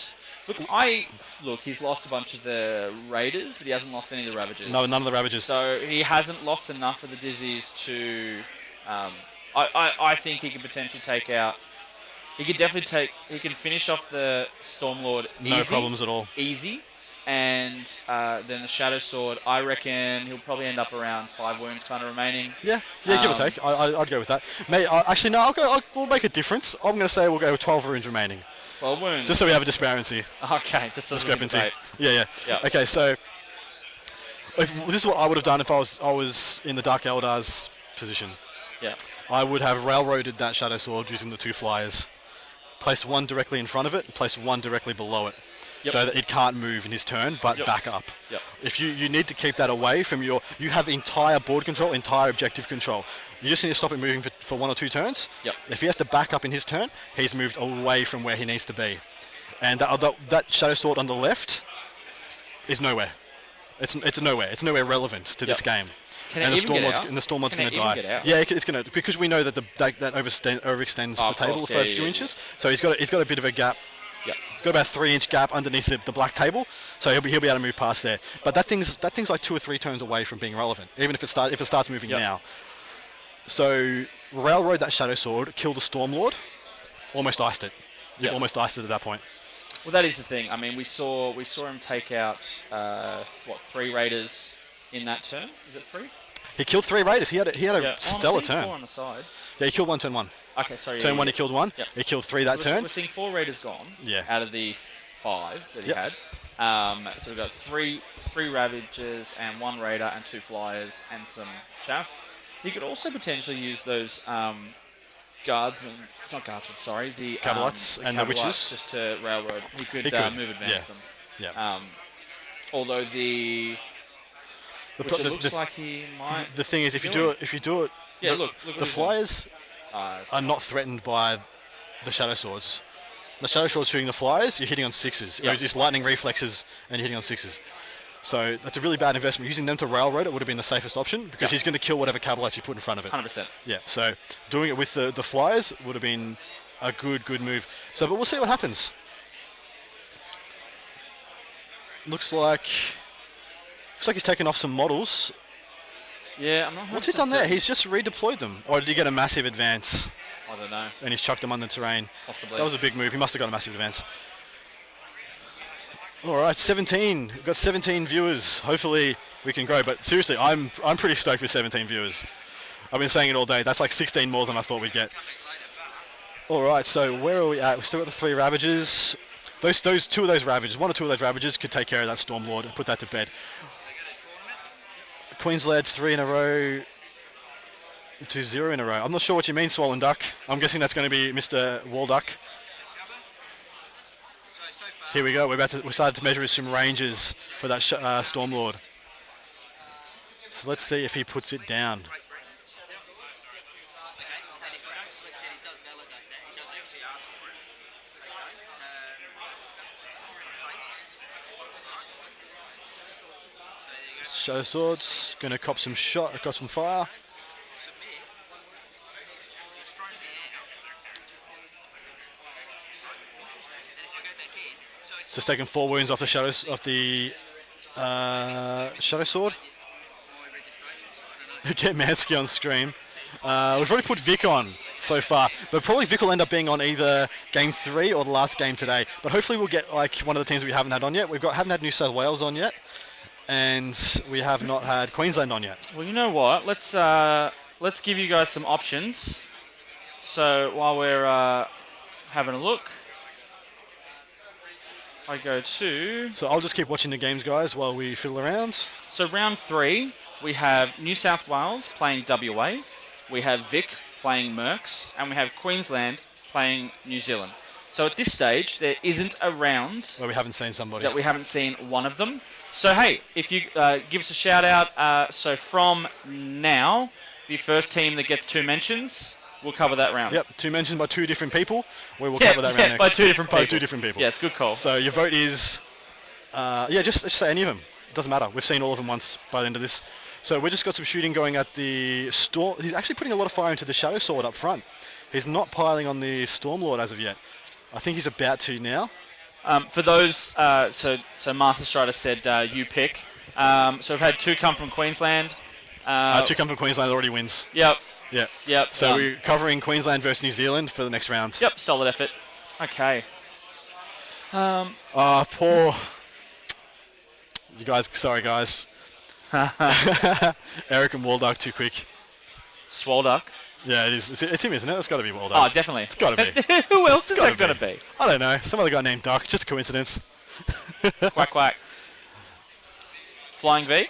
look, he's lost a bunch of the Raiders, but he hasn't lost any of the Ravagers. No, none of the Ravagers. So he hasn't lost enough of the Dizzies to... I think he could potentially take out He could definitely take. He can finish off the Stormlord No easy, problems at all. easy, and then the Shadow Sword. I reckon he'll probably end up around 5 wounds kind of remaining. Yeah, give or take. I'd go with that. Actually, no, we'll make a difference. I'm going to say we'll go with 12 wounds remaining. 12 wounds. Just so we have a disparity. Okay, just so Discrepancy. Yeah. Yeah. Okay, so this is what I would have done if I was in the Dark Eldar's position. Yeah. I would have railroaded that Shadow Sword using the 2 flyers. Place one directly in front of it, and place one directly below it. Yep. So that it can't move in his turn, but back up. Yep. If you need to keep that away from you have entire board control, entire objective control. You just need to stop it moving for 1 or 2 turns. Yep. If he has to back up in his turn, he's moved away from where he needs to be. And that Shadow Sword on the left is nowhere. It's nowhere. It's nowhere relevant to this game. Can And it even get out? the Stormlord's Can going it to even die. get out? Yeah, it's going to, because we know that that overextends Oh, the of table course, for a yeah, few yeah, inches. So he's got a bit of a gap. Yeah. He's got about 3-inch gap underneath the black table, so he'll be able to move past there. But that thing's like 2 or 3 turns away from being relevant, even if it starts moving now. So railroad that Shadow Sword, kill the Stormlord, almost iced it. You've almost iced it at that point. Well, that is the thing. I mean, we saw him take out 3 raiders in that turn. Is it 3? He killed 3 raiders. He had a stellar turn. 4 on the side. Yeah, he killed 1 turn 1. Okay, sorry. Turn 1 he killed 1. Yep. He killed 3 that turn. We're seeing 4 raiders gone. Yeah. Out of the 5 that he had. So we've got 3 Ravagers and 1 raider and 2 flyers and some chaff. He could also potentially use those guardsmen, not guardsmen, sorry, the Cabalites and the witches. Just to railroad. He could move advance them. Yeah. Although it looks like he might. The thing is, if you do it, yeah, look the flyers are not threatened by the Shadow Swords. The Shadow Swords shooting the flyers, you're hitting on 6s. Yep. It's just lightning reflexes and you're hitting on 6s. So that's a really bad investment. Using them to railroad it would have been the safest option because he's going to kill whatever Cabalites you put in front of it. 100%. Yeah, so doing it with the flyers would have been a good move. So, but we'll see what happens. Looks like he's taken off some models. Yeah, I'm not. What's he done there? He's just redeployed them, or did he get a massive advance? I don't know. And he's chucked them on the terrain. Possibly. That was a big move. He must have got a massive advance. All right, 17. We've got 17 viewers. Hopefully we can grow. But seriously, I'm pretty stoked with 17 viewers. I've been saying it all day. That's like 16 more than I thought we'd get. All right, so where are we at? We've still got the 3 Ravagers. Those 2 of those Ravagers, 1 or 2 of those Ravagers could take care of that Stormlord and put that to bed. Queensland 3 in a row. 2-0 in a row. I'm not sure what you mean, Swollen Duck. I'm guessing that's going to be Mr. Walduck. Here we go. We're starting to measure some ranges for that Stormlord. So let's see if he puts it down. Shadow Swords going to cop some fire. Just taking 4 wounds off the Shadow Sword. Get Mansky on screen. We've already put Vic on so far, but probably Vic will end up being on either game 3 or the last game today. But hopefully we'll get like one of the teams we haven't had on yet. Haven't had New South Wales on yet, and we have not had Queensland on yet. Well, you know what? Let's give you guys some options. So while we're having a look. I go to... So I'll just keep watching the games, guys, while we fiddle around. So round 3, we have New South Wales playing WA, we have Vic playing Mercs, and we have Queensland playing New Zealand. So at this stage, there isn't a round where we haven't seen somebody. That we haven't seen one of them. So hey, if you give us a shout out, so from now, the first team that gets 2 mentions... We'll cover that round. Yep, 2 mentions by 2 different people. We will cover that round next. By 2 different people. By 2 different people. Yeah, it's a good call. So your vote is, just say any of them. It doesn't matter. We've seen all of them once by the end of this. So we just got some shooting going at the Storm. He's actually putting a lot of fire into the Shadow Sword up front. He's not piling on the Stormlord as of yet. I think he's about to now. For those, so Master Strider said you pick. So we've had 2 come from Queensland. 2 come from Queensland already wins. Yep. Yeah. Yep. So done. we're covering Queensland versus New Zealand for the next round. Yep. Solid effort. Okay. Poor. You guys, sorry guys. Eric and Walduck too quick. Swolduck. Yeah, it is. It's him, isn't it? It's got to be Walduck. Oh, definitely. It's got to be. Who else is gotta that going to be? I don't know. Some other guy named Duck. Just a coincidence. Quack quack. Flying V.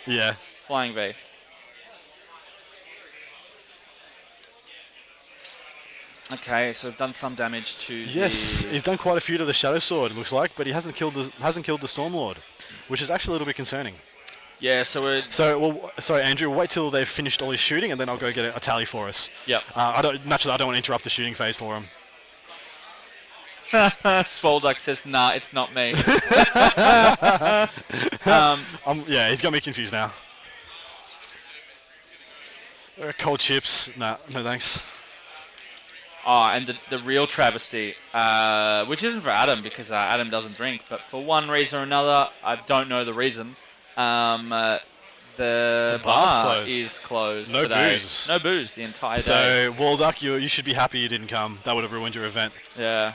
Yeah. Flying V. Okay, so I've done some damage to Yes, the... he's done quite a few to the Shadow Sword, it looks like, but he hasn't killed the Stormlord, which is actually a little bit concerning. Yeah, so we're... So, well, sorry, Andrew. We'll wait till they've finished all his shooting, and then I'll go get a tally for us. Yep. I don't want to interrupt the shooting phase for him. Swolduck says, nah, it's not me. Yeah, he's got me confused now. Cold chips. Nah, no thanks. Oh, and the real travesty, which isn't for Adam because Adam doesn't drink, but for one reason or another, I don't know the reason, the bar's bar closed. is closed No today. booze. No booze the entire day. So, Walduck, you should be happy you didn't come. That would have ruined your event. Yeah.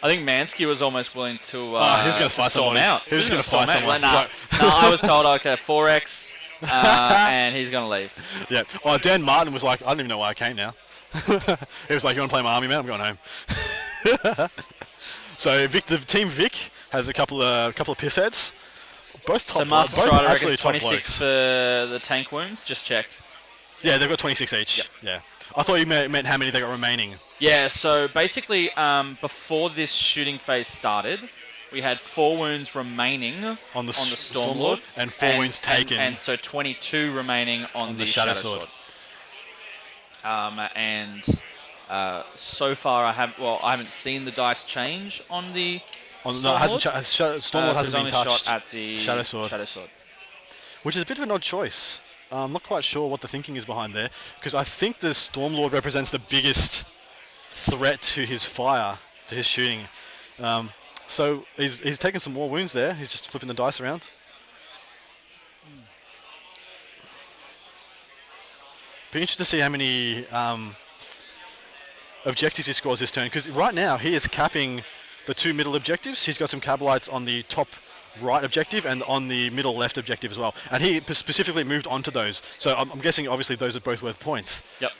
I think Mansky was almost willing to he was going to fight storm somebody. out. He was going to fight someone. Like, nah, I was told, okay, 4x, and he's going to leave. Yeah. Oh, Dan Martin was like, I don't even know why I came now. He was like, you want to play my army, man? I'm going home. So the team Vic has a couple of pissheads. Both top The Master both Strider absolutely reckons top 26 blokes. for the tank wounds. Just checked. Yeah, they've got 26 each. Yep. Yeah. I thought you meant how many they got remaining. Yeah, so basically, before this shooting phase started, we had 4 wounds remaining On the Stormlord, and 4 wounds taken. and so 22 remaining on the Shadow Sword. And so far, I haven't seen the dice change on the No, it hasn't. Stormlord. Stormlord hasn't been only touched. shot at the Shadow Sword. Which is a bit of an odd choice. I'm not quite sure what the thinking is behind there, because I think the Stormlord represents the biggest threat to his fire, to his shooting. So he's taken some more wounds there. He's just flipping the dice around. Be interested to see how many objectives he scores this turn, because right now he is capping the 2 middle objectives. He's got some Cabalites on the top right objective and on the middle left objective as well, and he specifically moved onto those. So I'm guessing obviously those are both worth points. Yep.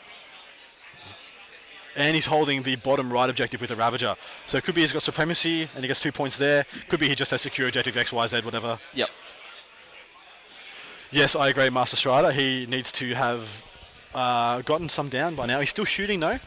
And he's holding the bottom right objective with the Ravager. So it could be he's got Supremacy and he gets 2 points there. Could be he just has secure objective X, Y, Z, whatever. Yep. Yes, I agree, Master Strider. He needs to have gotten some down by now. He's still shooting though.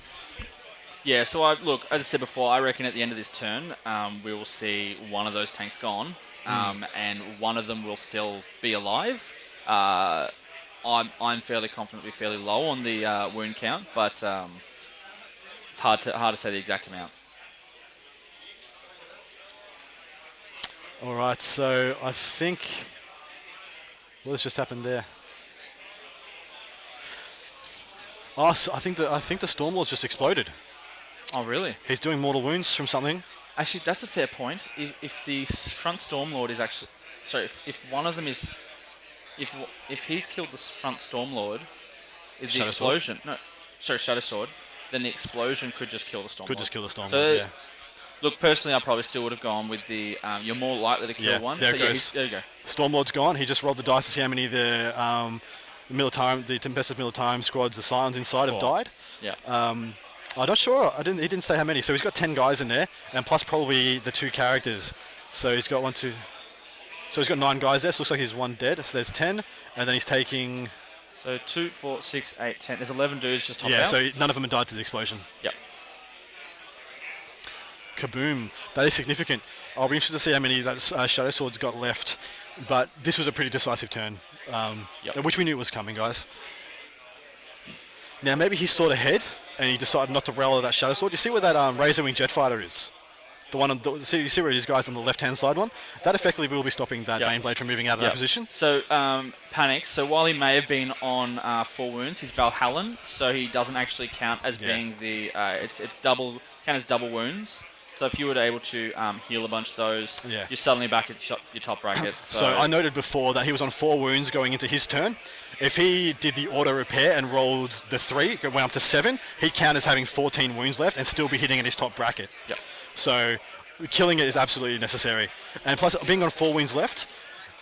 Yeah, so look, as I said before, I reckon at the end of this turn, we will see one of those tanks gone, and one of them will still be alive. I'm fairly confident we're fairly low on the wound count, but it's hard to say the exact amount. All right, so I think what has just happened there? Oh, so I think the Stormlord's just exploded. Oh, really? He's doing mortal wounds from something. Actually, that's a fair point. If the front Stormlord is actually... Sorry, if one of them is... If he's killed the front Stormlord, is the Shadow Sword? explosion... No, sorry, Shadow Sword. Then the explosion could just kill the Stormlord. Could just kill the Stormlord, So, yeah. look, personally, I probably still would have gone with the... you're more likely to kill Yeah, one. there so it goes. there you go. Stormlord's gone. He just rolled the dice to see how many the Tempestus Militarum squads, the Scions inside have died. Yeah. I'm not sure. He didn't say how many. So he's got 10 guys in there, and plus probably the 2 characters. So he's got 1, 2... So he's got 9 guys there. So it looks like he's 1 dead. So there's 10, and then he's taking... So 2, 4, 6, 8, 10. There's 11 dudes just hopped Yeah, out. so none of them have died to the explosion. Yep. Kaboom. That is significant. I'll be interested to see how many that Shadow Sword's got left. But this was a pretty decisive turn, which we knew was coming, guys. Now, maybe he's thought ahead, and he decided not to rally that Shadow Sword. You see where that Razor Wing Jet Fighter is? The one on you see where these guys on the left-hand side one? That effectively will be stopping that Baneblade from moving out of that position. So, Panic, so while he may have been on 4 wounds, he's Valhallan, so he doesn't actually count as being the... it's count as double wounds. So if you were able to heal a bunch of those, Yeah. you're suddenly back at your top bracket. So I noted before that he was on 4 wounds going into his turn. If he did the auto repair and rolled the 3, it went up to 7, he'd count as having 14 wounds left and still be hitting at his top bracket. Yep. So killing it is absolutely necessary. And plus, being on 4 wounds left,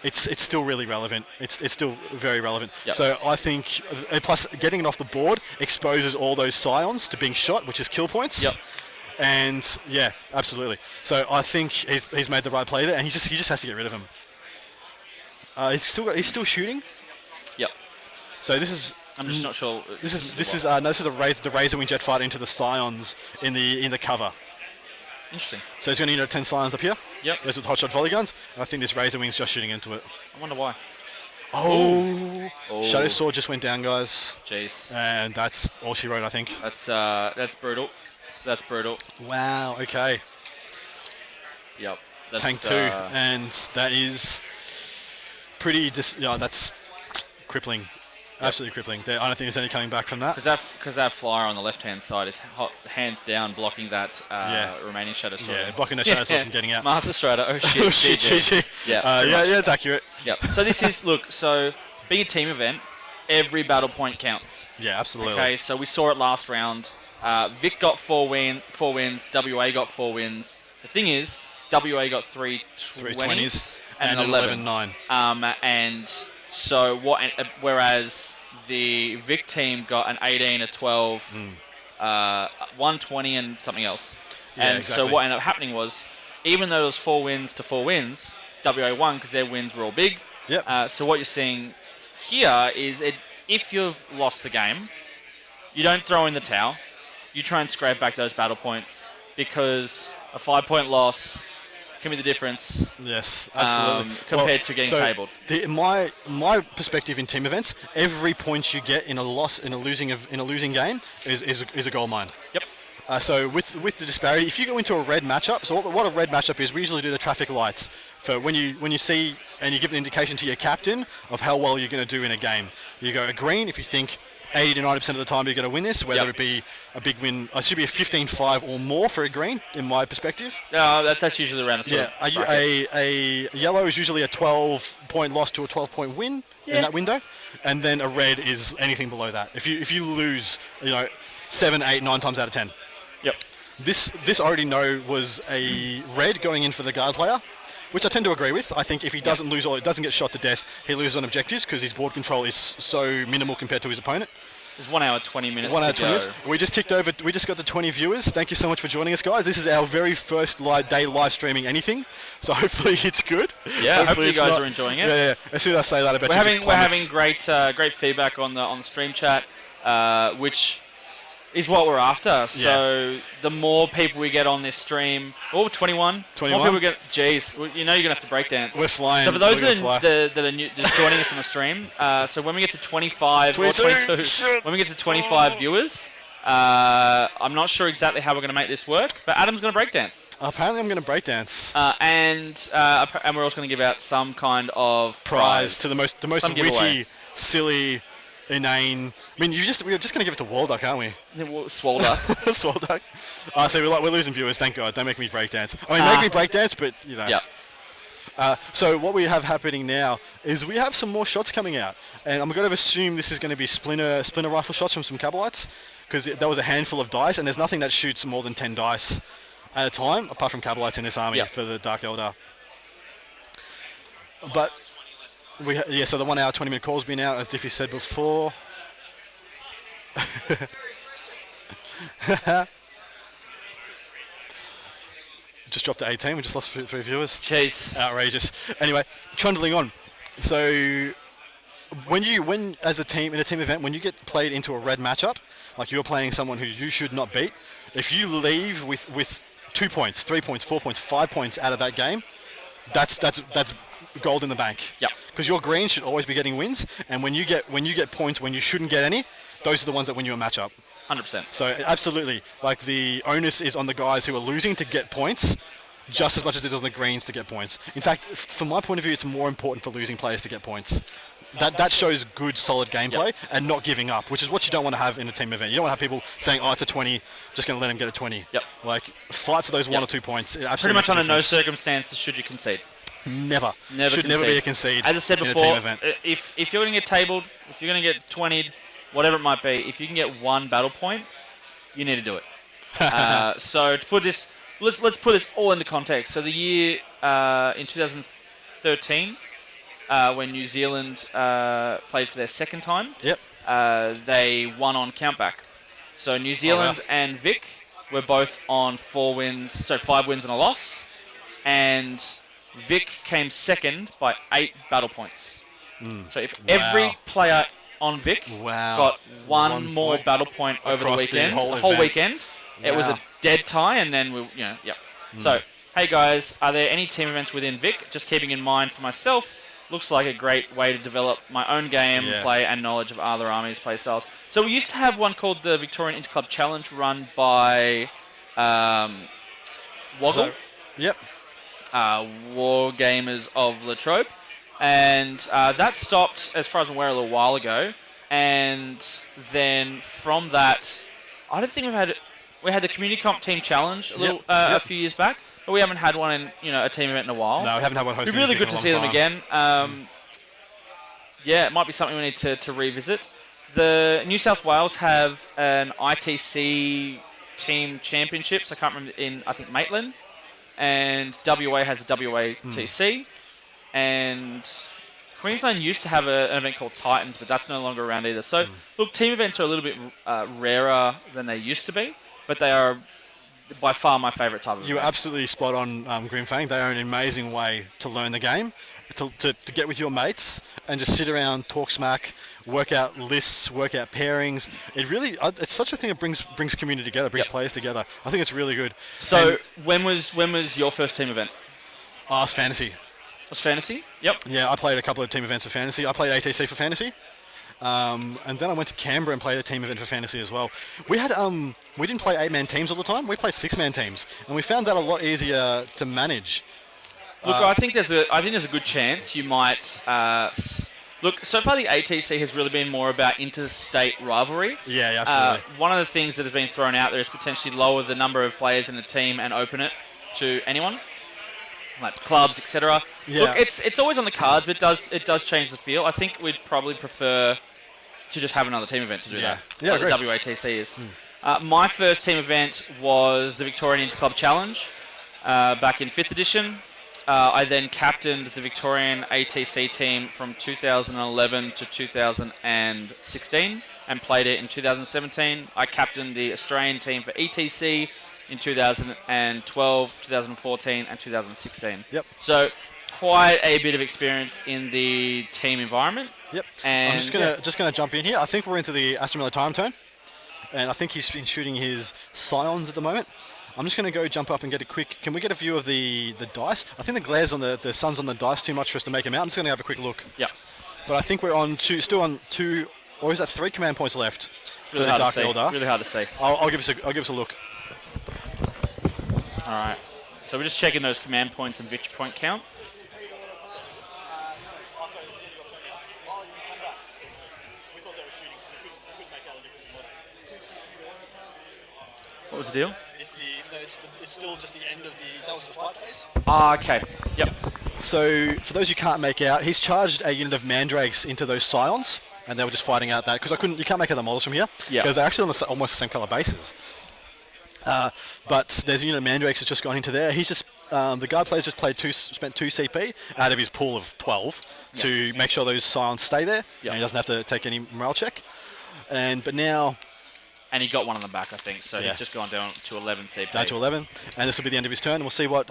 it's still really relevant. It's still very relevant. Yep. So I think, and plus getting it off the board exposes all those scions to being shot, which is kill points. Yep. And yeah, absolutely. So I think he's made the right play there, and he just has to get rid of him. He's still shooting. Yep. So this is. I'm just not sure. This is the razor wing jet fighter into the scions in the cover. Interesting. So he's going to need 10 scions up here. Yep. There's with hotshot volley guns, and I think this razor wing's just shooting into it. I wonder why. Oh. Oh. Shadow Sword just went down, guys, Jeez. and that's all she wrote, I think. That's brutal. That's brutal. Wow. Okay. Yep. That's, Tank 2, and that is pretty. That's crippling. Absolutely crippling. I don't think there's any coming back from that. Because that flyer on the left-hand side is hands down blocking that remaining Shadow Sword. Yeah, blocking the Shadow Sword from getting out. Master Strider. Oh shit. Oh shit, GG. Yeah. yeah, it's accurate. Yep. So this is so being a team event, every battle point counts. Yeah, absolutely. Okay, so we saw it last round. Vic got 4 wins. WA got 4 wins. The thing is, WA got 3 20s and an 11-9. And so whereas the Vic team got an 18, a 12, 120, and something else. Yeah, and exactly. so what ended up happening was, even though it was 4 wins to 4 wins, WA won because their wins were all big. Yep. So what you're seeing here is if you've lost the game, you don't throw in the towel. You try and scrape back those battle points, because a 5-point loss can be the difference. Yes, absolutely. Compared to getting tabled. My perspective in team events, every point you get in a losing game is a gold mine. Yep. So with the disparity, if you go into a red matchup, so what a red matchup is, we usually do the traffic lights for when you see, and you give an indication to your captain of how well you're going to do in a game. You go a green if you think 80 to 90% of the time you're going to win this, whether it be a big win. It should be a 15-5 or more for a green, in my perspective. That's usually around a yellow is usually a 12-point loss to a 12-point win in that window, and then a red is anything below that. If you lose, 7, 8, 9 times out of 10. Yep. This I already know was a red going in for the guard player, which I tend to agree with. I think if he doesn't lose, or it doesn't get shot to death, he loses on objectives because his board control is so minimal compared to his opponent. It's 1 hour 20 minutes. 1 hour 20 minutes. We just ticked over. We just got to 20 viewers. Thank you so much for joining us, guys. This is our very first day live streaming anything, so hopefully it's good. Yeah, hopefully you guys are enjoying it. Yeah. As soon as I say that, I bet we're having great feedback on the stream chat, which is what we're after. So the more people we get on this stream, 21. 21. More people we get. Jeez, you're gonna have to breakdance. We're flying. So for those that are new, just joining us on the stream, so when we get to 25 or 22, when we get to 25 viewers, I'm not sure exactly how we're gonna make this work, but Adam's gonna breakdance. Apparently, I'm gonna breakdance. And we're also gonna give out some kind of prize to the most witty, giveaway. silly, inane. I mean, we're just going to give it to Walduck, aren't we? Swolder. Swolduck. So we're losing viewers, thank God. Don't make me breakdance. I mean, make me breakdance, but, Yeah. So what we have happening now is we have some more shots coming out. And I'm going to assume this is going to be splinter rifle shots from some Cabalites, because there was a handful of dice, and there's nothing that shoots more than 10 dice at a time, apart from Cabalites in this army for the Dark Eldar. But, so the 1 hour 20 minute call's been out, as Diffie said before. Just dropped to 18. We just lost 3 viewers. Jeez. Outrageous. Anyway, trundling on. So when as a team in a team event, when you get played into a red matchup, like you're playing someone who you should not beat, if you leave with 2 points, 3 points, 4 points, 5 points out of that game, that's gold in the bank. Yeah. Because your greens should always be getting wins, and when you get points when you shouldn't get any, those are the ones that win you a matchup. 100%. So absolutely, like the onus is on the guys who are losing to get points, just as much as it is on the greens to get points. In fact, from my point of view, it's more important for losing players to get points. that shows good, solid gameplay and not giving up, which is what you don't want to have in a team event. You don't want to have people saying, "Oh, it's a 20, just going to let him get a 20." Yep. Like, fight for those 1 or 2 points. It Pretty absolutely much makes a under no difference. circumstances should you concede. Never. Never Should never concede. be a concede. As I said in a before, team event. if you're going to get tabled, if you're going to get 20'd, whatever it might be, if you can get 1 battle point, you need to do it. So to put this, let's put this all into context. So the year in 2013, when New Zealand played for their second time, Yep. they won on countback. So New Zealand and Vic were both on 4 wins, so 5 wins and a loss, and Vic came second by 8 battle points. So if every player on Vic got one more point battle point over the across weekend, the whole event. weekend, it was a dead tie, and then So, hey guys, are there any team events within Vic? Just keeping in mind for myself, looks like a great way to develop my own game play and knowledge of other armies' play styles. So we used to have one called the Victorian Interclub Challenge, run by Woggle. Yep. War Gamers of Latrobe, and that stopped, as far as I'm aware, a little while ago. And then from that, I don't think we had the Community Comp Team Challenge a few years back, but we haven't had one in a team event in a while. No, we haven't had one hosted. It'd be really good to see them again. It might be something we need to revisit. The New South Wales have an ITC Team Championships. I can't remember, I think Maitland. And WA has a WATC, and Queensland used to have an event called Titans, but that's no longer around either. So, look, team events are a little bit rarer than they used to be, but they are by far my favourite type of event. You're absolutely spot on, Grimfang. They are an amazing way to learn the game, to get with your mates and just sit around, talk smack, work out lists, work out pairings. It really, it's such a thing that brings community together, brings players together. I think it's really good. So when was your first team event? It's Fantasy. Was Fantasy? Yep. Yeah, I played a couple of team events for Fantasy. I played ATC for Fantasy. And then I went to Canberra and played a team event for Fantasy as well. We didn't play 8-man teams all the time. We played 6-man teams, and we found that a lot easier to manage. Look, I think there's a good chance you might. Look, so far the ATC has really been more about interstate rivalry. Yeah, absolutely. One of the things that has been thrown out there is potentially lower the number of players in the team and open it to anyone, like clubs, etc. Yeah. Look, it's always on the cards, but it does change the feel. I think we'd probably prefer to just have another team event to do that. Yeah, like the WATC is. My first team event was the Victorian Interclub Challenge back in 5th edition. I then captained the Victorian ATC team from 2011 to 2016 and played it in 2017. I captained the Australian team for ETC in 2012, 2014 and 2016. Yep. So quite a bit of experience in the team environment. Yep. And I'm just gonna jump in here. I think we're into the Aston Miller time turn, and I think he's been shooting his Scions at the moment. I'm just going to go jump up and get a quick... Can we get a view of the dice? I think the glare's on the sun's on the dice too much for us to make them out. I'm just going to have a quick look. Yeah. But I think we're still on 2, or is that 3 command points left for Really the hard Dark to see. Eldar? Really hard to see. I'll give us a look. All right. So we're just checking those command points and victory point count. What was the deal? It's still just the end of that was the fight phase. Okay. Yep. So, for those who can't make out, he's charged a unit of mandrakes into those Scions, and they were just fighting out that, because you can't make out the models from here, because they're actually on almost the same colour bases. But there's a unit of mandrakes that's just gone into there. He's just, the guard player's just spent 2 CP out of his pool of 12 to make sure those Scions stay there, and he doesn't have to take any morale check. But now... And he got one on the back, I think, so he's just gone down to 11 CP. Down to 11, and this will be the end of his turn, and we'll see what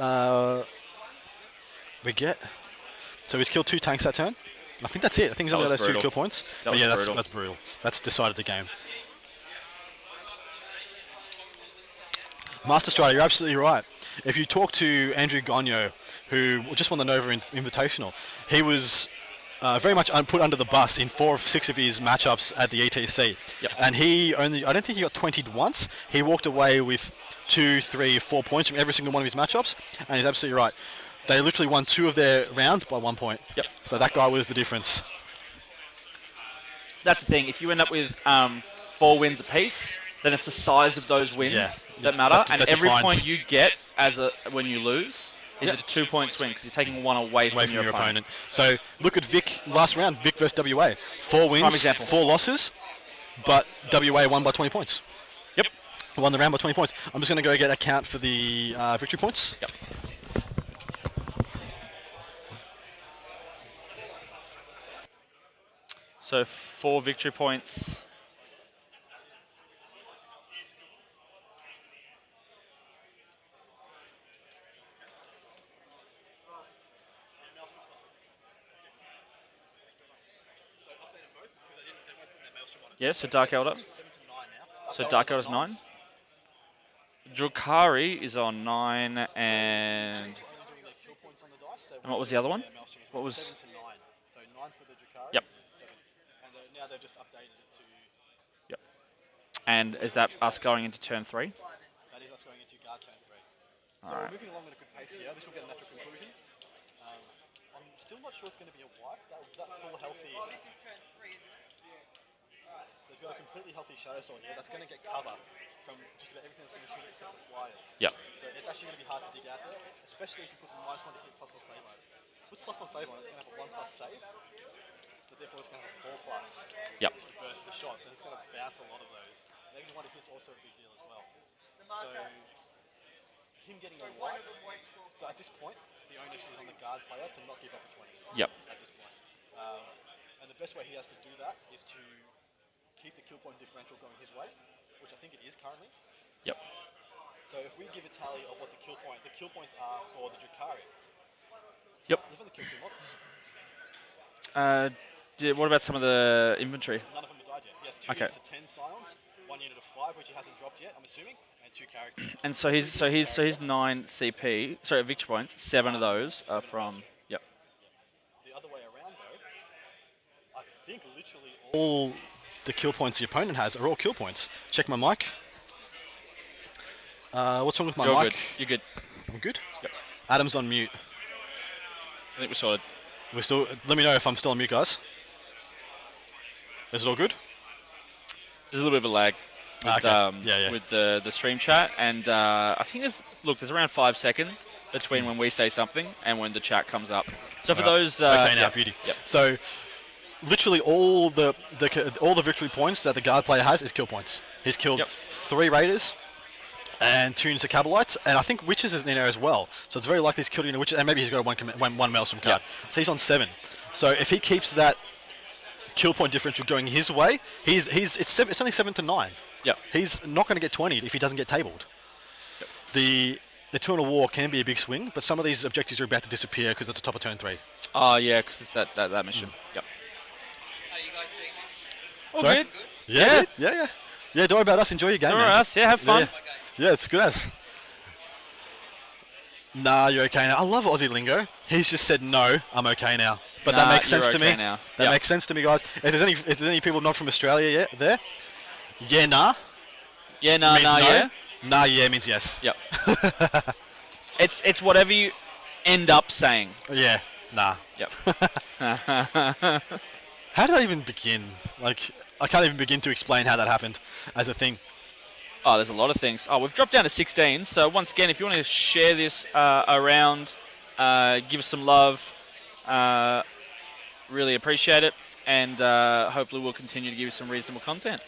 we get. So he's killed 2 tanks that turn. I think that's it. I think he's only got those 2 kill points. But yeah, that's brutal. That's decided the game. Master Strider, you're absolutely right. If you talk to Andrew Gagno, who just won the Nova Invitational, he was... very much put under the bus in 4 of 6 of his matchups at the ETC. Yep. And I don't think he got 20'd once. He walked away with 2, 3, 4 points from every single one of his matchups, and he's absolutely right. They literally won 2 of their rounds by 1 point. Yep. So that guy was the difference. That's the thing. If you end up with 4 wins apiece, then it's the size of those wins Yeah. that matter, and that every defines- point you get when you lose is a 2-point swing because you're taking one away from your opponent. So look at Vic last round, Vic versus WA. 4 Prime wins, example. 4 losses, but WA won by 20 points. Yep. Won the round by 20 points. I'm just going to go get a count for the victory points. Yep. So 4 victory points. Yeah, so Dark Elder. 7 to 9 now. So Dark Elder's 9. Drukari is on 9, and what was the other one? What was? 7 to 9. So 9 for the Drakari. Yep. 7. And now they've just updated it to. Yep. And is that us going into turn 3? That is us going into guard turn 3. So Alright. we're moving along at a good pace here. This will get a natural conclusion. I'm still not sure it's going to be a wipe. That full healthy. There's got a completely healthy Shadow Sword here. That's going to get cover from just about everything that's going to shoot except the flyers. Yep. So it's actually going to be hard to dig out there, especially if you put some -1 to hit +1 save on it. Puts +1 save on it, it's going to have a 1+ save. So therefore it's going to have a 4+. Yep. Versus the shots, and it's going to bounce a lot of those. Maybe 1 to hit's also a big deal as well. So him getting a wipe. So at this point, the onus is on the guard player to not give up a 20. Yep. At this point, and the best way he has to do that is to keep the kill point differential going his way, which I think it is currently. Yep. So if we give a tally of what the kill points are for the Drakari. Yep. You've only killed 2 models. What about some of the inventory? None of them have died yet. He has 2 units of 10 Scions, 1 unit of 5, which he hasn't dropped yet, I'm assuming, and 2 characters. And so he's 9 CP. Sorry, victory points. 7 of those are from. Yep. The other way around, though, I think literally All the kill points the opponent has are all kill points. Check my mic. What's wrong with my You're mic? good. You're good. I'm good? Yep. Adam's on mute. I think we're sorted. We're still. Let me know if I'm still on mute, guys. Is it all good? There's a little bit of a lag with, Yeah. with the stream chat, and I think there's around 5 seconds between when we say something and when the chat comes up. So for those, Okay, now yep. beauty. Yep. So, literally all the victory points that the guard player has is kill points. He's killed Yep. 3 raiders and 2 units of Cabalites, and I think witches is in there as well. So it's very likely he's killed a unit of witches, and maybe he's got one Maelstrom card. Yep. So he's on 7. So if he keeps that kill point differential going his way, it's only 7 to 9. Yep. He's not going to get 20 if he doesn't get tabled. Yep. The 2 in a war can be a big swing, but some of these objectives are about to disappear because it's the top of turn 3. Oh yeah, because it's that mission. Yep. Are you guys seeing this? All Sorry? good. Yeah. Yeah, don't worry about us. Enjoy your game, All man. right, us. Yeah, have fun. Yeah, it's good as. Nah, you're okay now. I love Aussie lingo. He's just said no, I'm okay now. But that Nah, makes sense you're to me. okay now. That Yep. makes sense to me, guys. If there's any people not from Australia yet there, yeah, nah Yeah, nah, means no. yeah. Nah, yeah means yes. Yep. It's whatever you end up saying. Yeah, nah. Yep. How did I even begin? Like, I can't even begin to explain how that happened as a thing. Oh, there's a lot of things. Oh, we've dropped down to 16. So once again, if you want to share this around, give us some love. Really appreciate it, and hopefully we'll continue to give you some reasonable content.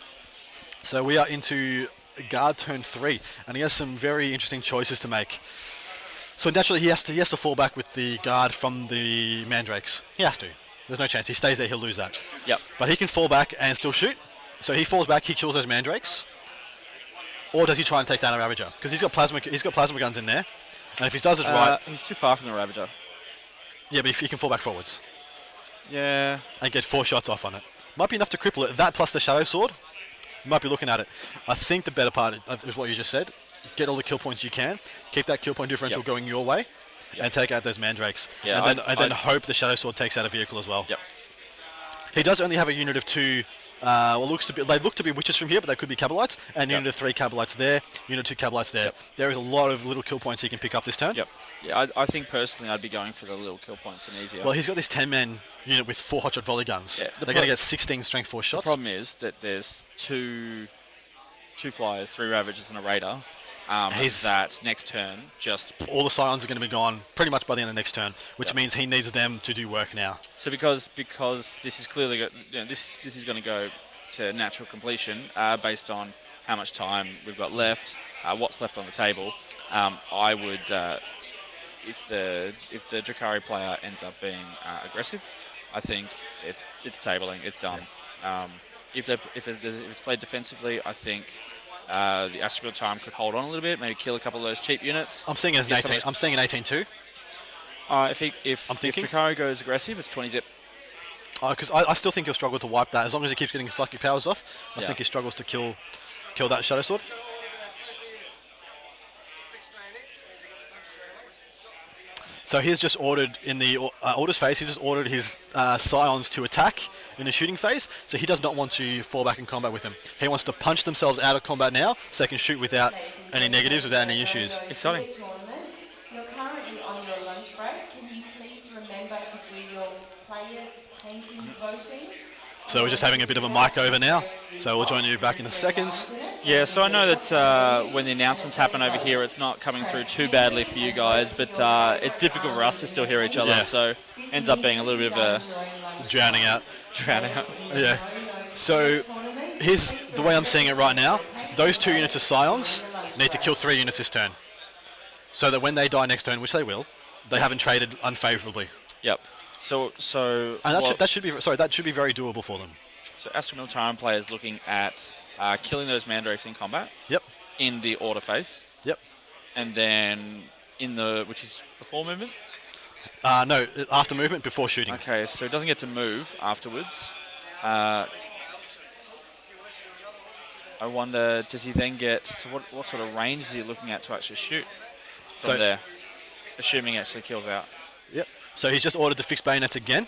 So we are into guard turn 3, and he has some very interesting choices to make. So naturally, he has to fall back with the guard from the mandrakes. He has to. There's no chance. He stays there, he'll lose that. Yep. But he can fall back and still shoot. So he falls back, he kills those mandrakes. Or does he try and take down a Ravager? Because he's got plasma guns in there, and if he does it right, He's too far from the Ravager. yeah, but if he can fall back forwards Yeah. and get 4 shots off on it, might be enough to cripple it. That plus the Shadow Sword, you might be looking at it. I think the better part is what you just said. Get all the kill points you can, keep that kill point differential Yep. going your way, Yep. and take out those mandrakes. Yeah, and then I'd- hope the Shadow Sword takes out a vehicle as well. Yep. He does only have a unit of 2. They look to be witches from here, but they could be Cabalites. And Yep. unit of 3 Cabalites there, unit 2 Cabalites there. Yep. There is a lot of little kill points he can pick up this turn. Yep. Yeah, I think personally I'd be going for the little kill points and easier. Well, he's got this 10-man unit with 4 hotshot volley guns. Yeah, They're going to get 16 strength 4 The shots. problem is that there's two flyers, 3 Ravagers, and a Raider. That next turn just... All the Scions are going to be gone pretty much by the end of next turn, which means he needs them to do work now. So because this is clearly this is going to go to natural completion based on how much time we've got left, what's left on the table. I would, if the Drakari player ends up being aggressive, I think it's tabling, it's done. If it's played defensively, I think the Astral time could hold on a little bit, maybe kill a couple of those cheap units. I'm seeing it as an 18. I'm seeing an 18-2. If Drakari goes aggressive, it's 20 zip. Because I still think he'll struggle to wipe that as long as he keeps getting his psychic powers off. I think he struggles to kill that Shadow Sword. So he's just ordered in the orders phase. He just ordered his Scions to attack in the shooting phase. So he does not want to fall back in combat with them. He wants to punch themselves out of combat now, so they can shoot without any negatives, without any issues. Exciting. You're currently on your lunch break. Can you please remember to do your players painting voting? So we're just having a bit of a mic over now. So we'll join you back in a second. Yeah, so I know that when the announcements happen over here, it's not coming through too badly for you guys, but it's difficult for us to still hear each other, so ends up being a little bit of a... Drowning out. Yeah. So here's the way I'm seeing it right now. Those 2 units of Scions need to kill 3 units this turn. So that when they die next turn, which they will, they haven't traded unfavourably. Yep. So and that should be very doable for them. So Astral Militarum players looking at killing those Mandrakes in combat. Yep. In the order phase. Yep. And then which is before movement. No, after movement, before shooting. Okay, so it doesn't get to move afterwards. I wonder, does he then get... So what sort of range is he looking at to actually shoot from there? Assuming he actually kills out. Yep. So he's just ordered to fix bayonets again.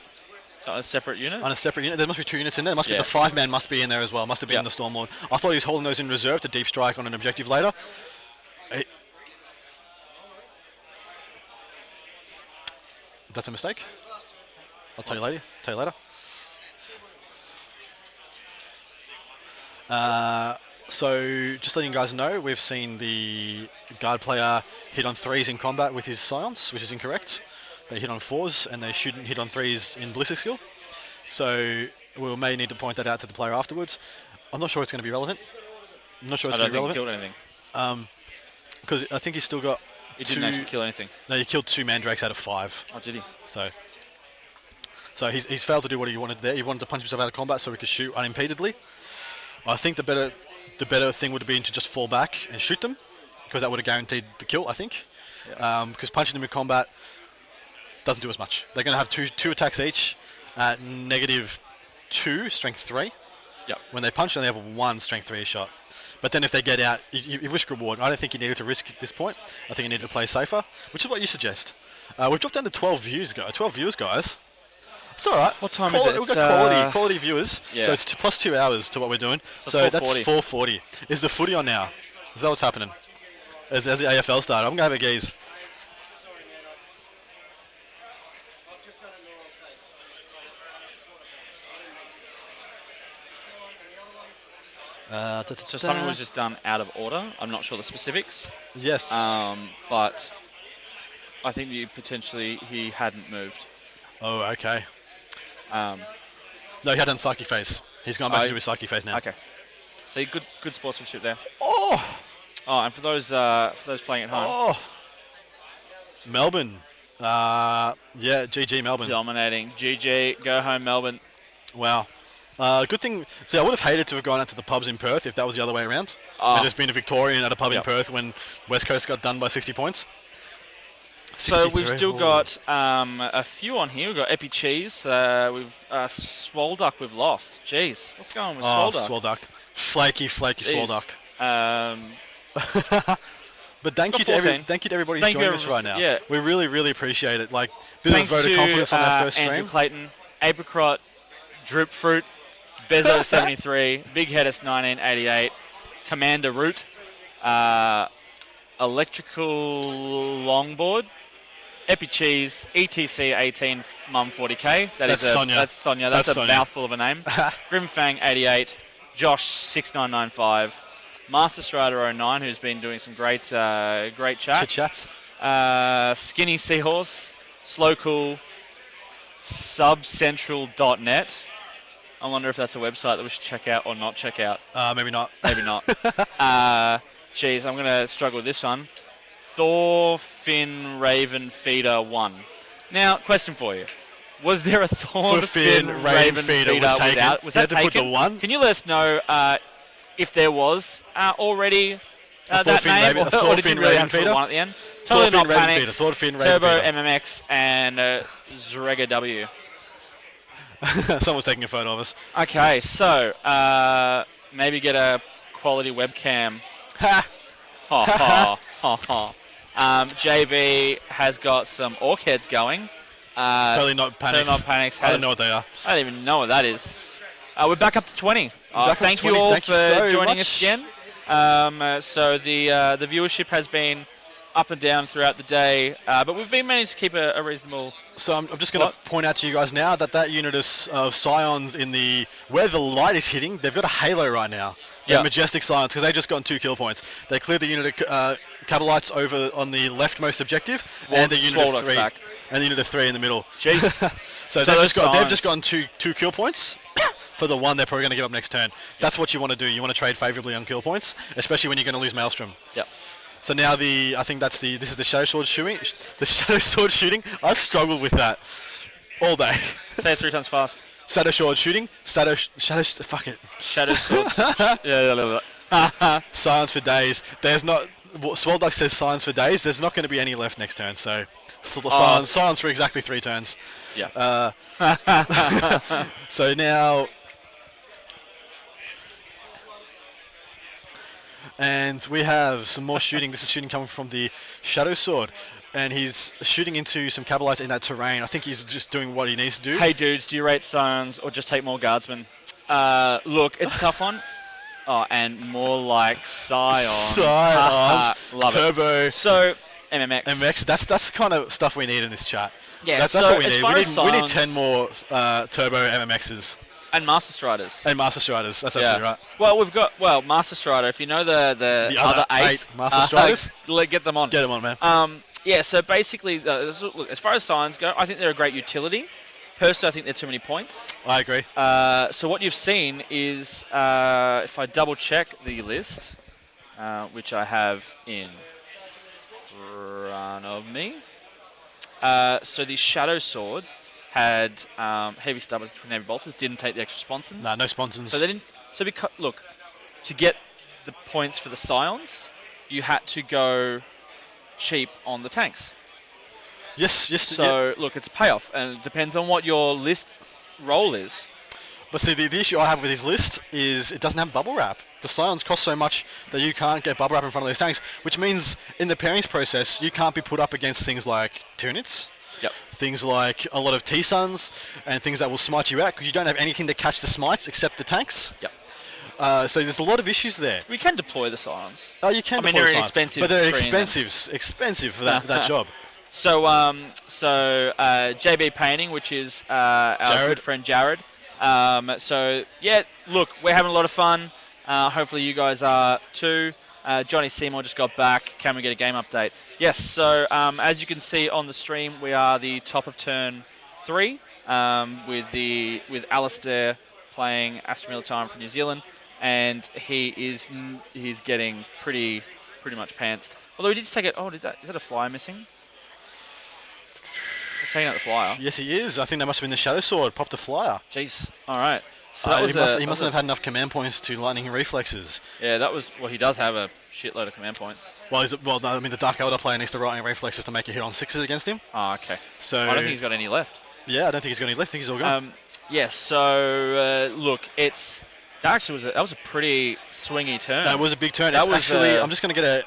So on a separate unit? On a separate unit. There must be 2 units in there. Must be the 5-man must be in there as well. Must have been the Stormlord. I thought he was holding those in reserve to deep strike on an objective later. That's a mistake. I'll tell you later. So just letting you guys know, we've seen the guard player hit on 3s in combat with his Scions, which is incorrect. They hit on 4s and they shouldn't hit on 3s in ballistic skill. So we may need to point that out to the player afterwards. I'm not sure it's going to be relevant. I'm not sure it's going to be relevant. I don't think he killed anything. Because I think he's still got... He didn't actually kill anything. No, he killed 2 Mandrakes out of 5. Oh, did he? So he's failed to do what he wanted there. He wanted to punch himself out of combat so he could shoot unimpededly. I think the better thing would have been to just fall back and shoot them, because that would have guaranteed the kill, I think. Yeah. Because punching them in combat doesn't do as much. They're going to have two attacks each at -2, strength 3. Yep. When they punch, then they have 1 strength 3 shot. But then if they get out, you risk reward. I don't think you needed to risk at this point. I think you need to play safer, which is what you suggest. We've dropped down to 12 views, guys. It's all right. What time is it? We've got quality viewers. Yeah. So it's plus 2 hours to what we're doing. So that's 4:40. Is the footy on now? Is that what's happening? As the AFL started, I'm going to have a gaze. So something was just done out of order. I'm not sure the specifics. Yes. But I think potentially he hadn't moved. Oh, okay. No, he had done psychic phase. He's gone back to do his psychic phase now. Okay. So good sportsmanship there. Oh, and for those playing at home. Oh, Melbourne. GG Melbourne. Dominating. GG. Go home Melbourne. Wow. Good thing. See, I would have hated to have gone out to the pubs in Perth if that was the other way around. And just been a Victorian at a pub in Perth when West Coast got done by 60 points. So we've still got a few on here. We've got Epi Cheese. We've Swolduck we've lost. Jeez, what's going on with Swolduck? Swolduck. Flaky Swolduck. But thank you to everybody who's joining us right now. Yeah. We really appreciate it. Like, bit of vote of confidence on our first stream. Andrew Clayton, Apricot, Droop Fruit, Bezo 73, Big Headus 1988, Commander Root, Electrical Longboard, Epi Cheese, ETC 18, Mum 40k. That's Sonia. That's Sonia. That's a Sonia. mouthful of a name. Grimfang 88, Josh 6995, Master Strider 09, who's been doing some great chat. Chit-chats. Skinny Seahorse, Slow Cool, subcentral.net. I wonder if that's a website that we should check out or not check out. Maybe not. Maybe not. Geez, I'm going to struggle with this one. Thorfinn Raven Feeder 1. Now, question for you. Was there a Thorfinn Raven Feeder was taken. without? Was You that had to put taken? the 1. Can you let us know if there was already that Thorfinn name, Raven- or Thorfinn did you really Raven have to put Feeder? 1 at the end? Totally Thorfinn not Raven Panics, Feeder. Thorfinn Raven Turbo Feeder. MMX, and Zrega W. Someone's taking a photo of us. Okay, so maybe get a quality webcam. Ha! Ha ha ha ha. JB has got some orc heads going. Totally not panics. Totally not panics. I don't know what they are. I don't even know what that is. We're back up to 20. Back up to Thank 20. you all Thank for you so joining much. us again. So the viewership has been up and down throughout the day, but we've been managed to keep a reasonable. So I'm just going to point out to you guys now that unit of Scions in the where the light is hitting, they've got a halo right now. They're Yeah. Majestic Scions because they just got 2 kill points. They cleared the unit of Cabalites over on the leftmost objective, and the unit of Swallock's 3, back. and the unit of 3 in the middle. Jeez. So those they've just Scions- gotten two kill points. For the 1 they're probably going to give up next turn. That's what you want to do. You want to trade favourably on kill points, especially when you're going to lose Maelstrom. Yep. So now I think this is the Shadow Sword shooting. The Shadow Sword shooting. I've struggled with that all day. Say it 3 times fast. Shadow Sword shooting. Fuck it. Shadow swords. Yeah. Silence for days. There's not. Swolduck says silence for days. There's not going to be any left next turn. So silence for exactly 3 turns. Yeah. So now. And we have some more shooting. This is shooting coming from the Shadow Sword. And he's shooting into some Cabalites in that terrain. I think he's just doing what he needs to do. Hey dudes, do you rate Scions or just take more Guardsmen? Look, it's a tough one. Oh, and more like Scions. Scions. Love Turbo. it. So, MMX. MX. That's the kind of stuff we need in this chat. Yeah, that's so what we as need. far as We need Scions- 10 more Turbo MMXs. And Master Striders. And Master Striders. That's absolutely right. Well, we've got Master Strider. If you know the other 8 Master Striders? get them on. Get them on, man. Yeah. So basically, look, as far as Scions go, I think they're a great utility. Personally, I think they're too many points. I agree. So what you've seen is, if I double check the list, which I have in front of me. So the Shadow Sword had heavy stubbers, twin heavy bolters, didn't take the extra sponsons. No sponsons. So they didn't. So because look, to get the points for the Scions, you had to go cheap on the tanks. Yes. So look, it's a payoff, and it depends on what your list role is. But see, the issue I have with his list is it doesn't have bubble wrap. The Scions cost so much that you can't get bubble wrap in front of these tanks, which means in the pairings process, you can't be put up against things like Tyranids. Yep. Things like a lot of T-Suns and things that will smite you out because you don't have anything to catch the smites except the tanks. Yep. So there's a lot of issues there. We can deploy the Scions. Oh, you can. I mean, deploy they're Scions, expensive but they're tree in them. expensive for that job. So, JB Painting, which is our Jared. good friend Jared. So, yeah, look, we're having a lot of fun. Hopefully you guys are too. Johnny Seymour just got back. Can we get a game update? Yes, so as you can see on the stream, we are the top of turn 3 with Alistair playing Astra Militime from New Zealand, and he's getting pretty much pantsed. Although he did just take it. Oh, is that a flyer missing? He's taking out the flyer. Yes, he is. I think that must have been the Shadow Sword. Popped a flyer. Jeez. All right. So that was he mustn't have had enough command points to lightning reflexes. Yeah, that was. Well, he does have a shitload of command points. Well, no, I mean the Dark Eldar player needs to lightning reflexes to make a hit on 6s against him. Oh, okay. So I don't think he's got any left. Yeah, I don't think he's got any left. I think he's all gone. Yeah. So look, that was a pretty swingy turn. That was a big turn. That It's was, actually, I'm just going to get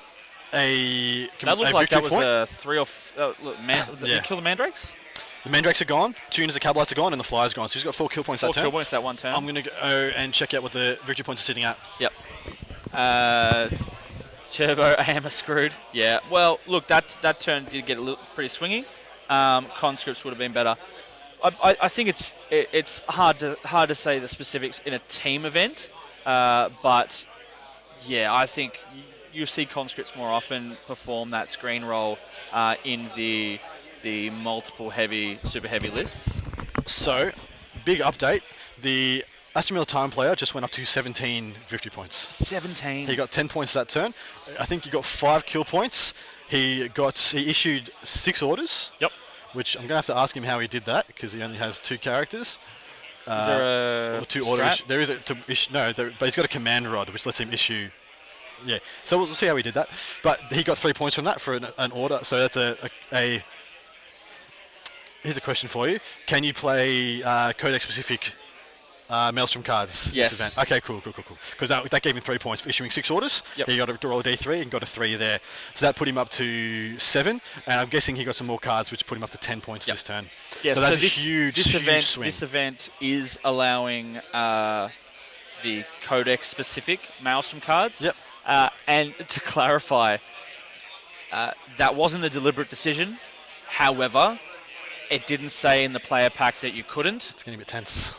a That looked a like victory that was point. a 3 or. Look, did Yeah. he kill the Mandrakes? The Mandrakes are gone, 2 units of Cabalites are gone, and the Flyer's gone. So he's got 4 kill points 4 that turn. kill points that one turn. I'm going to go and check out what the victory points are sitting at. Yep. Turbo AM are screwed. Yeah. Well, look, that turn did get pretty swingy. conscripts would have been better. I think it's hard to say the specifics in a team event, but yeah, I think you see conscripts more often perform that screen roll in the multiple super heavy lists. So, big update. The Aston Villa time player just went up to 17 victory points. 17. He got 10 points that turn. I think he got 5 kill points. He issued 6 orders. Yep. Which I'm going to have to ask him how he did that because he only has 2 characters. Is there a 2 strat? orders. There is but he's got a command rod which lets him issue. Yeah. So we'll see how he did that. But he got 3 points from that for an order. So that's a. Here's a question for you: can you play codex specific Maelstrom cards Yes. this event? Okay, cool. Because that gave him 3 points for issuing 6 orders. Yep. He got to roll a d3 and got a 3 there. So that put him up to 7. And I'm guessing he got some more cards, which put him up to 10 points this turn. Yeah, so that's this, a huge swing. This event is allowing the codex specific Maelstrom cards. Yep. And to clarify, that wasn't a deliberate decision. However, it didn't say in the player pack that you couldn't. It's going to be tense.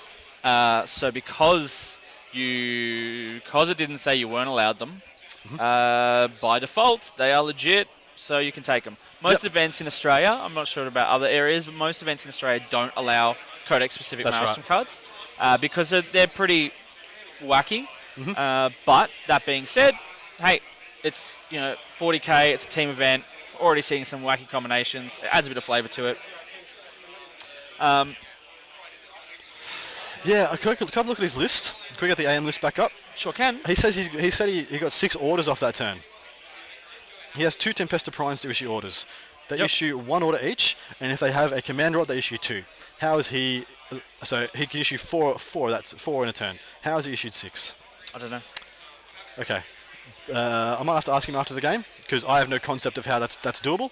So because it didn't say you weren't allowed them, by default they are legit, so you can take them. Most events in Australia, I'm not sure about other areas, but most events in Australia don't allow codex-specific Maelstrom cards because they're pretty wacky. But that being said, hey, it's 40k, it's a team event. Already seeing some wacky combinations. It adds a bit of flavour to it. Yeah, can I have a look at his list? Can we get the AM list back up? Sure can. He said he got 6 orders off that turn. He has 2 Tempesta Primes to issue orders. They issue 1 order each, and if they have a command rod, they issue 2. How is he? So he can issue 4. That's 4 in a turn. How has he issued 6? I don't know. Okay. I might have to ask him after the game because I have no concept of how that's doable.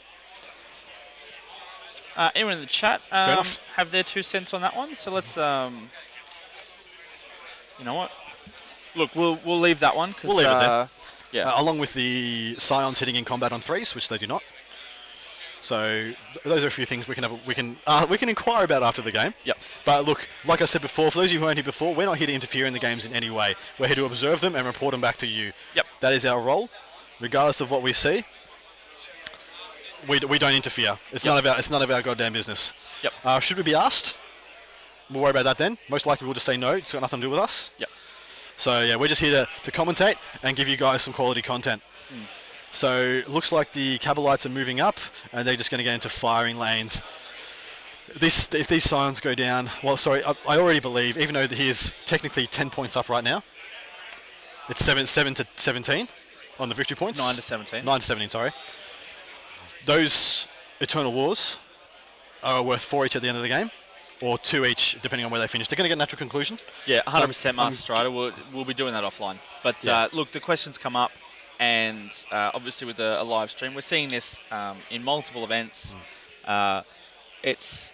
Anyone in the chat enough. have their 2 cents on that one? So let's, you know what? Look, we'll leave that one. We'll leave it then. Yeah. Along with the Scions hitting in combat on 3s, which they do not. So those are a few things we can inquire about after the game. Yep. But look, like I said before, for those of you who weren't here before, we're not here to interfere in the games in any way. We're here to observe them and report them back to you. Yep. That is our role, regardless of what we see. We don't interfere. It's none of our goddamn business. Yep. Should we be asked? We'll worry about that then. Most likely we'll just say no. It's got nothing to do with us. Yep. So yeah, we're just here to commentate and give you guys some quality content. So it looks like the Cabalites are moving up, and they're just going to get into firing lanes. If these Scions go down, well, sorry, I already believe, even though he is technically 10 points up right now, it's 7 to 17 on the victory points. 9 to 17. 9 to 17, sorry. Those Eternal Wars are worth 4 each at the end of the game, or 2 each, depending on where they finish. They're going to get natural conclusion. Yeah, 100% Master Strider. We'll be doing that offline. But look, the questions come up, and obviously with a live stream, we're seeing this in multiple events. It's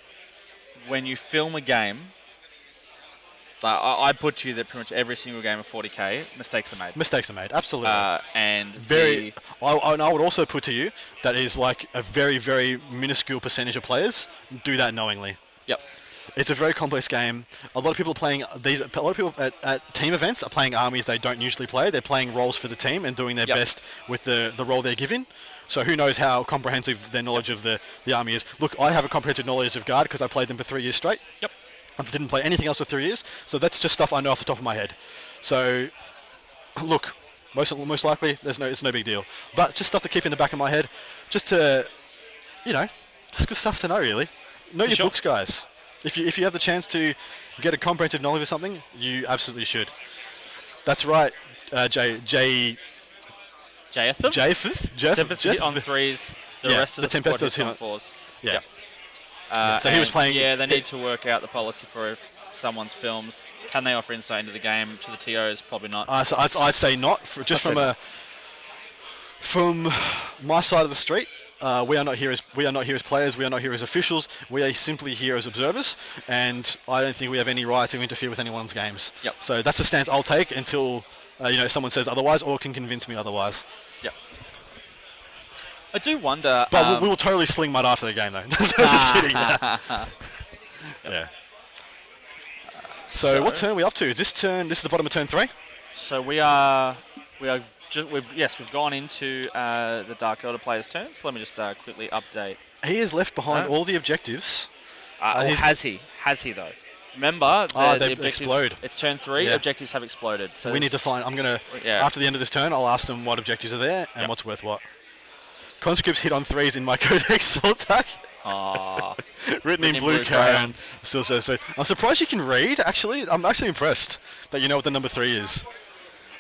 when you film a game. I put to you that pretty much every single game of 40k, mistakes are made. Mistakes are made, absolutely. And I would also put to you that is like a very, very minuscule percentage of players do that knowingly. Yep. It's a very complex game. A lot of people playing these. A lot of people at team events are playing armies they don't usually play. They're playing roles for the team and doing their best with the role they're given. So who knows how comprehensive their knowledge of the army is. Look, I have a comprehensive knowledge of Guard because I played them for 3 years straight. Yep. I didn't play anything else for 3 years, so that's just stuff I know off the top of my head. So, look, most likely it's no big deal, but just stuff to keep in the back of my head, just to, just good stuff to know really. Know your books, guys. If you have the chance to get a comprehensive knowledge of something, you absolutely should. That's right, Japheth hit on 3s. The rest of the squad hit on 4s. Yeah. Yep. So he was playing. Yeah, they need to work out the policy for if someone's films. Can they offer insight into the game to the TOs? Probably not. So I'd say not. From my side of the street, we are not here as players. We are not here as officials. We are simply here as observers, and I don't think we have any right to interfere with anyone's games. Yep. So that's the stance I'll take until someone says otherwise or can convince me otherwise. Yep. I do wonder. But we will totally sling mud after the game, though. Just kidding. Yeah. So what turn are we up to? Is this turn? This is the bottom of turn 3. So we've gone into the Dark Elder player's turn. So let me just quickly update. He has left behind all the objectives. Or has he? Has he though? Remember, the they objectives explode. It's turn 3. Yeah. Objectives have exploded. So We need to find. I'm gonna after the end of this turn, I'll ask them what objectives are there and what's worth what. Conscripts hit on 3s in my codex spell attack. Written in blue crayon. Still says so. I'm surprised you can read. Actually, I'm actually impressed that you know what the number 3 is.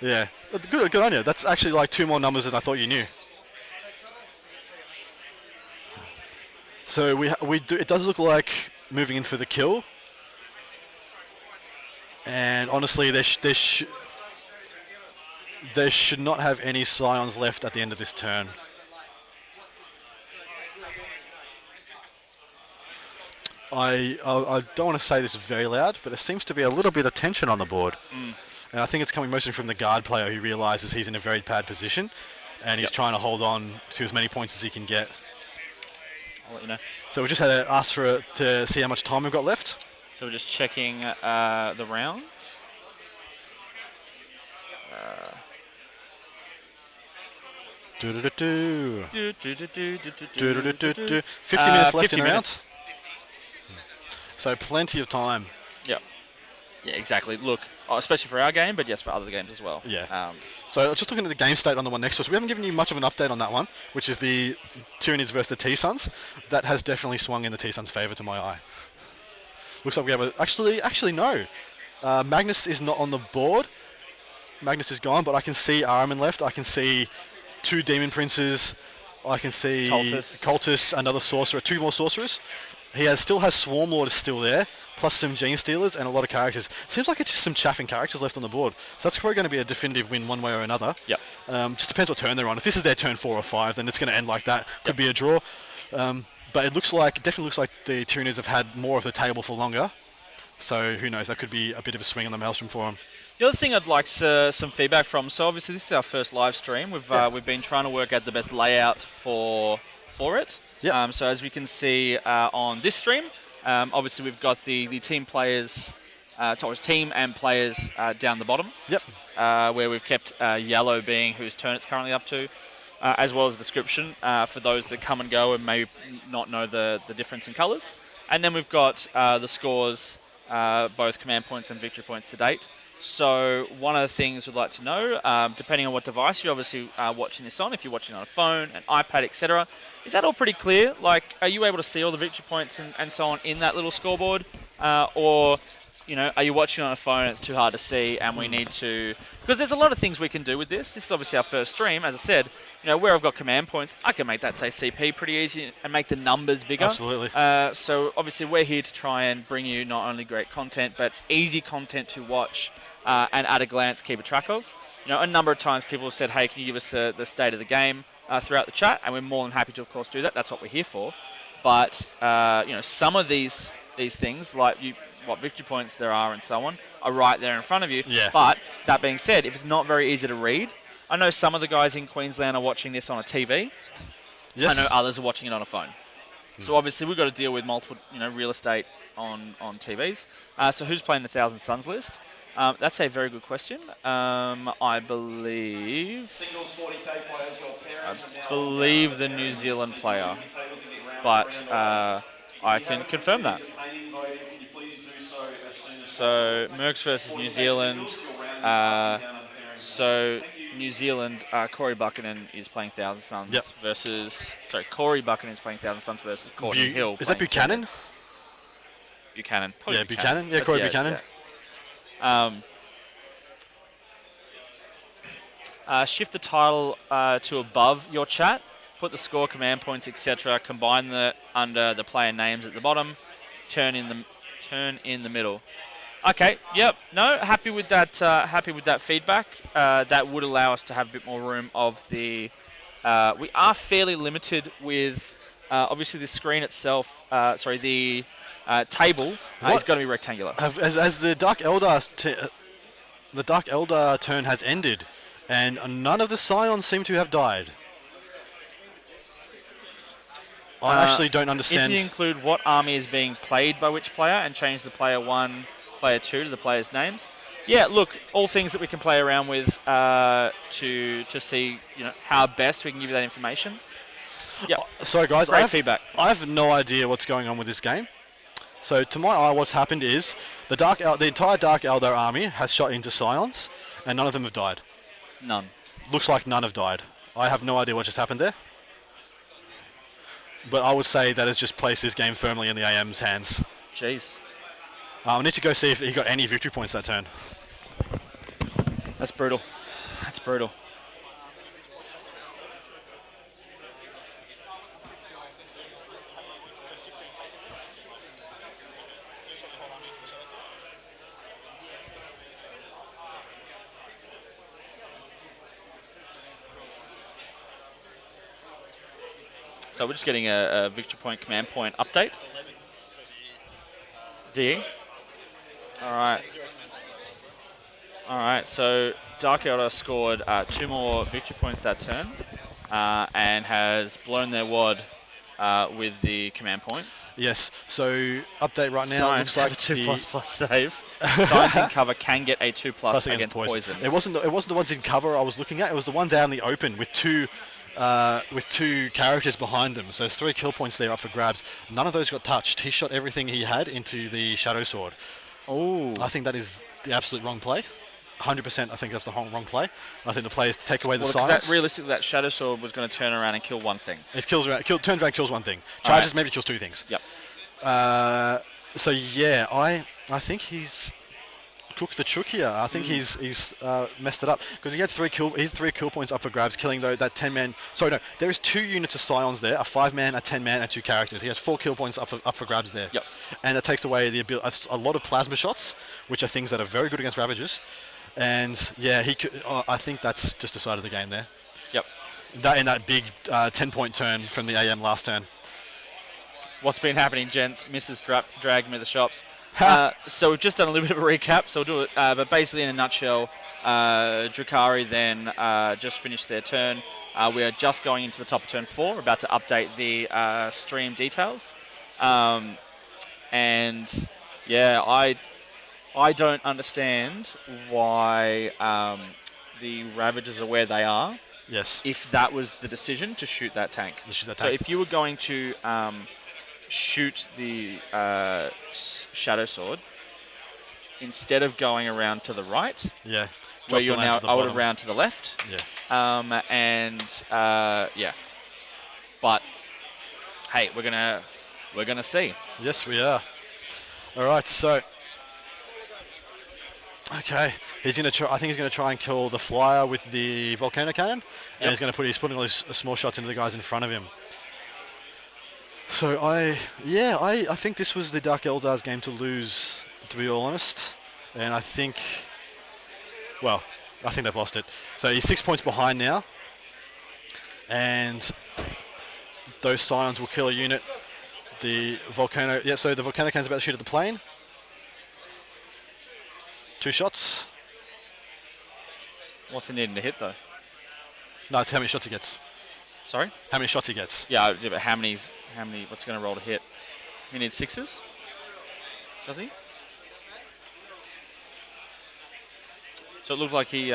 Yeah, that's good on you. That's actually like 2 more numbers than I thought you knew. So we do. It does look like moving in for the kill. And honestly, there should not have any Scions left at the end of this turn. I don't want to say this very loud, but there seems to be a little bit of tension on the board. And I think it's coming mostly from the guard player who realises he's in a very bad position and he's trying to hold on to as many points as he can get. I'll let you know. So we just had to ask to see how much time we've got left. So we're just checking the round. 50 minutes left in the round. So plenty of time. Yep. Yeah, exactly. Look, especially for our game, but yes, for other games as well. Yeah. So just looking at the game state on the one next to us, we haven't given you much of an update on that one, which is the Tyranids versus the T-Suns. That has definitely swung in the T-Suns' favour to my eye. Looks like we have actually no. Magnus is not on the board. Magnus is gone, but I can see Ahriman left. I can see 2 Demon Princes. I can see Cultists, another Sorcerer, 2 more Sorcerers. He still has Swarm Lord is still there, plus some Gene Stealers and a lot of characters. Seems like it's just some chaffing characters left on the board. So that's probably going to be a definitive win one way or another. Yep. Just depends what turn they're on. If this is their turn 4 or 5, then it's going to end like that. Could be a draw. But it definitely looks like the Tyranids have had more of the table for longer. So who knows? That could be a bit of a swing on the maelstrom for them. The other thing I'd like some feedback from. So obviously this is our first live stream. We've been trying to work out the best layout for it. Yep. So as we can see on this stream, obviously we've got the team players, team and players down the bottom. Yep. Where we've kept yellow being whose turn it's currently up to, as well as a description for those that come and go and may not know the difference in colours. And then we've got the scores, both command points and victory points to date. So one of the things we'd like to know, depending on what device you're obviously watching this on, if you're watching on a phone, an iPad, etc., is that all pretty clear? Like, are you able to see all the victory points and so on in that little scoreboard? Or, are you watching on a phone and it's too hard to see and we need to... Because there's a lot of things we can do with this. This is obviously our first stream. As I said, where I've got command points, I can make that say CP pretty easy and make the numbers bigger. Absolutely. So obviously we're here to try and bring you not only great content, but easy content to watch and at a glance keep a track of. A number of times people have said, hey, can you give us the state of the game throughout the chat? And we're more than happy to, of course, do that. That's what we're here for. But, some of these things, like what victory points there are and so on, are right there in front of you. Yeah. But that being said, if it's not very easy to read, I know some of the guys in Queensland are watching this on a TV. Yes. I know others are watching it on a phone. So obviously we've got to deal with multiple, real estate on TVs. So who's playing the Thousand Suns list? That's a very good question. I believe... Singles 40k players, your parents I believe the New Zealand player. But I can confirm that. So Mercs versus New Zealand. So New Zealand, Corey Buchanan is playing Thousand Suns versus... Sorry, Corey Buchanan is playing Thousand Suns versus Courtney Hill. Is that Buchanan? Buchanan. Yeah, Buchanan. Yeah, Corey Buchanan. Shift the title to above your chat. Put the score, command points, etc. Combine the under the player names at the bottom. Turn in the middle. Okay. Yep. No. Happy with that. Happy with that feedback. That would allow us to have a bit more room of the. We are fairly limited with obviously the screen itself. The table is going to be rectangular. As the Dark Eldar the Dark Eldar turn has ended, and none of the Scions seem to have died. I actually don't If understand. you include what army is being played by which player and change the player 1, player 2 to the players' names. Yeah, look, all things that we can play around with to see, how best we can give you that information. Yeah, So guys, great feedback. I have no idea what's going on with this game. So to my eye, what's happened is the entire Dark Eldar army has shot into Scions, and none of them have died. None. Looks like none have died. I have no idea what just happened there. But I would say that has just placed this game firmly in the AM's hands. Jeez. I need to go see if he got any victory points that turn. That's brutal. That's brutal. So we're just getting a victory point, command point update. DE. All right. So Dark Eldar scored 2 more victory points that turn, and has blown their wad with the command points. Yes. So update right now. Science Looks like have a 2 the plus save. Science in cover can get a 2 plus against poison. It wasn't the ones in cover I was looking at. It was the ones out in the open with two characters behind them. So there's 3 kill points there up for grabs. None of those got touched. He shot everything he had into the Shadow Sword. Oh. I think that is the absolute wrong play. 100%. I think that's the wrong play. I think the play is to take away the silence. Realistically, that Shadow Sword was going to turn around and kill one thing. It turns around, kills one thing. Charges, maybe kills 2 things. Yep. So yeah, I think he's cooked the chook here. I think he's messed it up because he had 3 kill points up for grabs, killing that 10-man. Sorry, no, there is 2 units of Scions there: a 5-man, a 10-man, and 2 characters. He has 4 kill points up for grabs there. Yep. And that takes away a lot of plasma shots, which are things that are very good against Ravagers. And yeah, I think that's just decided the game there. Yep. That big 10-point turn from the AM last turn. What's been happening, gents? Mrs. dragged me to the shops. So we've just done a little bit of a recap, so we'll do it. But basically, in a nutshell, Drukhari then just finished their turn. We are just going into the top of turn 4, about to update the stream details. And yeah, I don't understand why the Ravagers are where they are. Yes. If that was the decision to shoot that tank. So if you were going to shoot the Shadow Sword, instead of going around to the right, yeah, where you're now around to the left, yeah, yeah. But hey, we're gonna see. Yes, we are. All right, so okay, he's gonna try. I think he's gonna try and kill the flyer with the volcano cannon, and he's putting all his small shots into the guys in front of him. So I think this was the Dark Eldar's game to lose, to be all honest. And I think they've lost it. So he's 6 points behind now. And those Scions will kill a unit. The volcano, so the volcano cannon's about to shoot at the plane. 2 shots. What's he needing to hit though? No, it's how many shots he gets. Sorry? How many shots he gets. Yeah, but how many, what's he going to roll to hit? He needs 6s? Does he? So it looked like he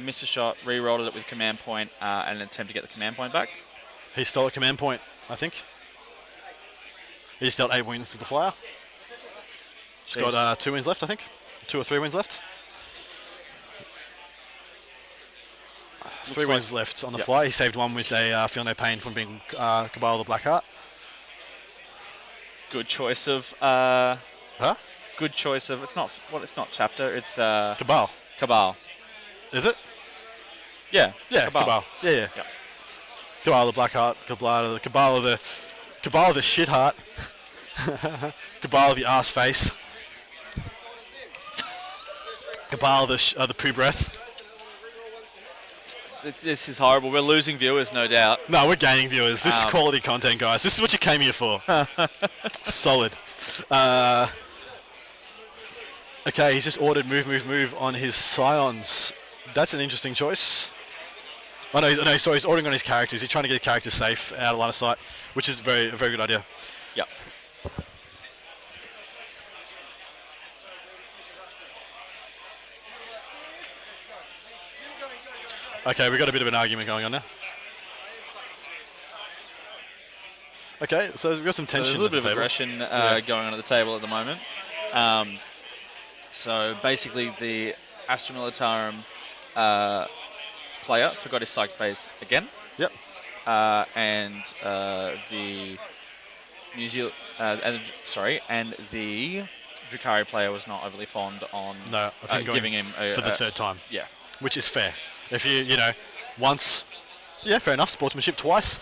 missed a shot, re-rolled it with command point, and an attempt to get the command point back. He stole a command point, I think. He just dealt 8 wins to the flyer. He's got 2 wins left, I think. 2 or 3 wins left. 3 wins left on the fly. He saved 1 with a Feel No Pain from being Cabal the Blackheart. Good choice of... Good choice of... It's not Chapter, it's... Cabal. Cabal. Is it? Yeah. Yeah, Cabal. Yeah. Yep. Cabal the Blackheart. Cabal of the shit heart. Cabal of the arse face. Cabal of the poo breath. This is horrible. We're losing viewers, no doubt. No, we're gaining viewers. This is quality content, guys. This is what you came here for. Solid. Okay, he's just ordered move on his Scions. That's an interesting choice. Oh no, sorry, he's ordering on his characters. He's trying to get his characters safe out of line of sight, which is a very good idea. Yep. Okay, we've got a bit of an argument going on now. Okay, so we've got some So there's tension. a little at bit of the table. aggression going on at the table at the moment. So basically, the Astra Militarum player forgot his psychic phase again. Yep. And the New Zealand, and the Drukhari player was not overly fond on No, I think giving him for the third time. Yeah. Which is fair. If you know, once, yeah, fair enough, sportsmanship. Twice,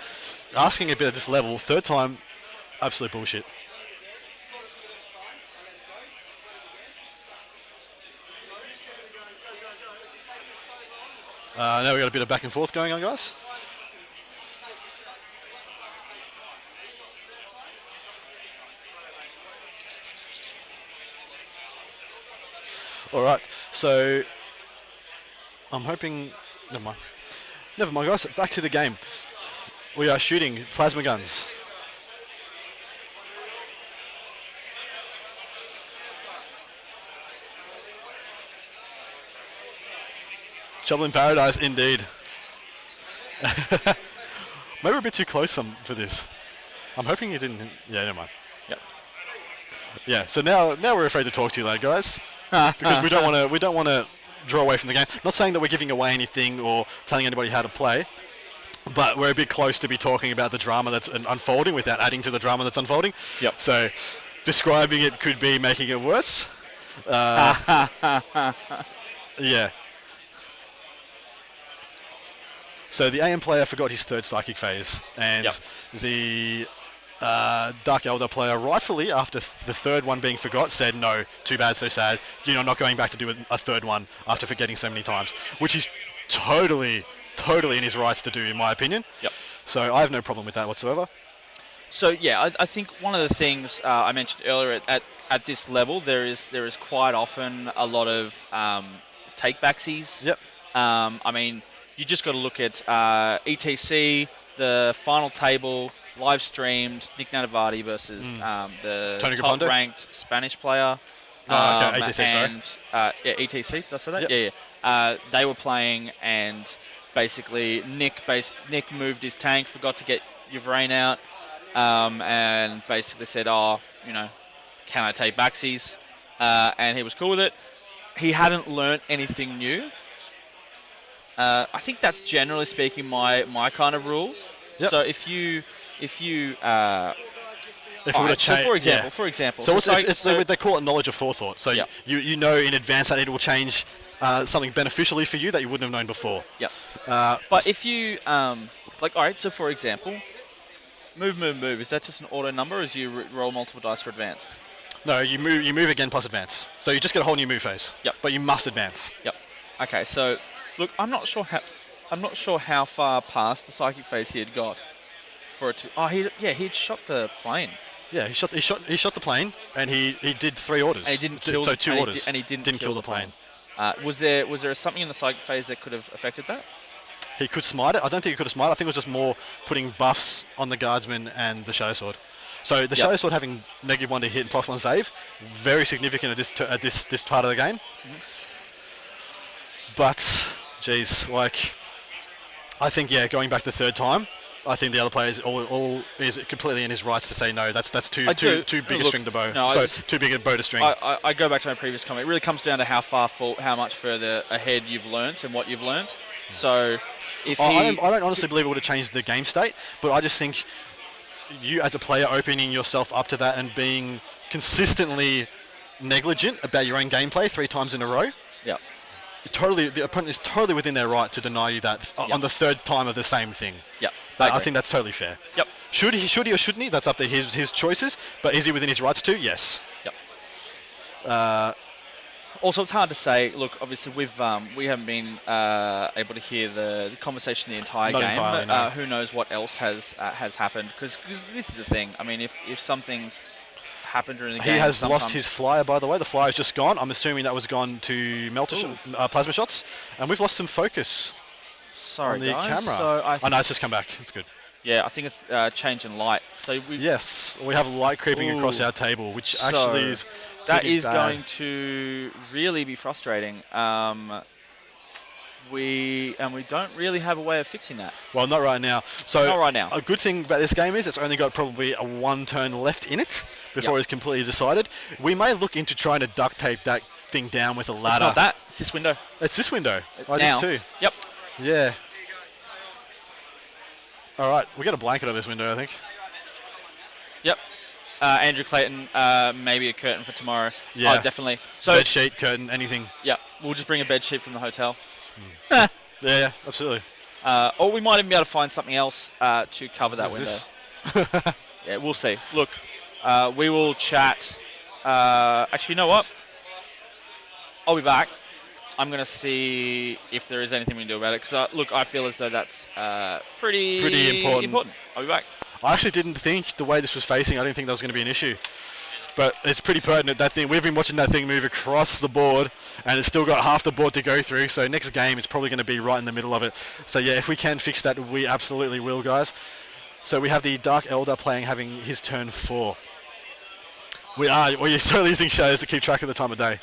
asking a bit at this level, third time, absolute bullshit. Now we've got a bit of back and forth going on, guys. All right, so I'm hoping. Never mind, guys. Back to the game. We are shooting plasma guns. Trouble in Paradise, indeed. Maybe we're a bit too close for this. I'm hoping you didn't. Yeah, never mind. Yep. Yeah. So now we're afraid to talk to you, lad, guys, because we don't want to draw away from the game. Not saying that we're giving away anything or telling anybody how to play, but we're a bit close to be talking about the drama that's unfolding without adding to the drama that's unfolding. Yep. So describing it could be making it worse. Yeah. So the AM player forgot his third psychic phase, and Yep. the Dark Eldar player, rightfully, after the third one being forgot, said, no, too bad, so sad. You're not going back to do a third one after forgetting so many times, which is totally in his rights to do, in my opinion. Yep. So I have no problem with that whatsoever. So yeah, I think one of the things I mentioned earlier at this level, there is quite often a lot of take backsies. Yep. I mean, you just got to look at ETC, the final table, live streamed, Nick Nanavati versus the Tony top Grapondo? ranked Spanish player. Oh, okay, ETC, sorry. and, yeah, ETC, did I say that? Yep. Yeah. They were playing, and basically Nick moved his tank, forgot to get Yvrain out, and basically said, oh, can I take backsies? And he was cool with it. He hadn't learnt anything new. I think that's generally speaking my kind of rule. Yep. So if you If we alright, were to so change, for example, So so they call it knowledge of forethought. So Yep. you know in advance that it will change something beneficially for you that you wouldn't have known before. Yep. But if you alright, so for example, move. Is that just an auto number, or do you roll multiple dice for advance? No, you move again plus advance. So you just get a whole new move phase. Yep. But you must advance. Yep. Okay, so look, I'm not sure how far past the psychic phase he had got for it to. Oh, he'd shot the plane. Yeah, he shot the plane, and he did 3 orders. And he didn't kill. So 2 and orders. He didn't kill the plane. Was there something in the psychic phase that could have affected that? He could smite it. I don't think he could have smite it. I think it was just more putting buffs on the guardsman and the shadow sword. So the shadow sword having -1 to hit and +1 save, very significant at this part of the game. But, geez, I think going back the third time, I think the other players all is completely in his rights to say no. That's too big a string to bow. No, too big a bow to string. I go back to my previous comment. It really comes down to how much further ahead you've learnt and what you've learnt. So if I don't honestly believe it would have changed the game state, but I just think you as a player opening yourself up to that and being consistently negligent about your own gameplay 3 times in a row. Yeah. The opponent is totally within their right to deny you that on the third time of the same thing. Yep. I think that's totally fair. Yep. Should he or shouldn't he? That's up to his choices. But is he within his rights to? Yes. Yep. Also, it's hard to say. Look, obviously, we haven't been able to hear the conversation the entire Not game. entirely, But no. who knows what else has happened? Because this is the thing. I mean, if something's happened during the game, He has lost sometimes- his flyer, by the way. The flyer's just gone. I'm assuming that was gone to plasma shots. And we've lost some focus. sorry, on the guys. camera. So Oh, no, it's just come back. It's good. yeah, I think it's change in light. So we Yes, we have light creeping across Ooh. our table, which So actually is that pretty is bad. going to really be frustrating. We don't really have a way of fixing that. Well, not right now. So Not right now. a good thing about this game is it's only got probably a 1 turn left in it before it's completely decided. We may look into trying to duct tape that thing down with a It's ladder. not that. It's this window. It's this window. Oh, now. this too. Yep. Yeah. All right, we got a blanket on this window, I think. Yep. Andrew Clayton, maybe a curtain for tomorrow. Yeah. Oh, definitely. So Bed sheet, curtain, anything. yeah, we'll just bring a bed sheet from the hotel. Yeah, absolutely. Or we might even be able to find something else to cover that What window. is Yeah, we'll see. Look, we will chat. Actually, you know what? I'll be back. I'm going to see if there is anything we can do about it. Because, look, I feel as though that's pretty important. I'll be back. I actually didn't think the way this was facing, I didn't think that was going to be an issue. But it's pretty pertinent, that thing. We've been watching that thing move across the board, and it's still got half the board to go through. So next game, it's probably going to be right in the middle of it. So yeah, if we can fix that, we absolutely will, guys. So we have the Dark Eldar playing, having his turn 4. We're still using shows to keep track of the time of day.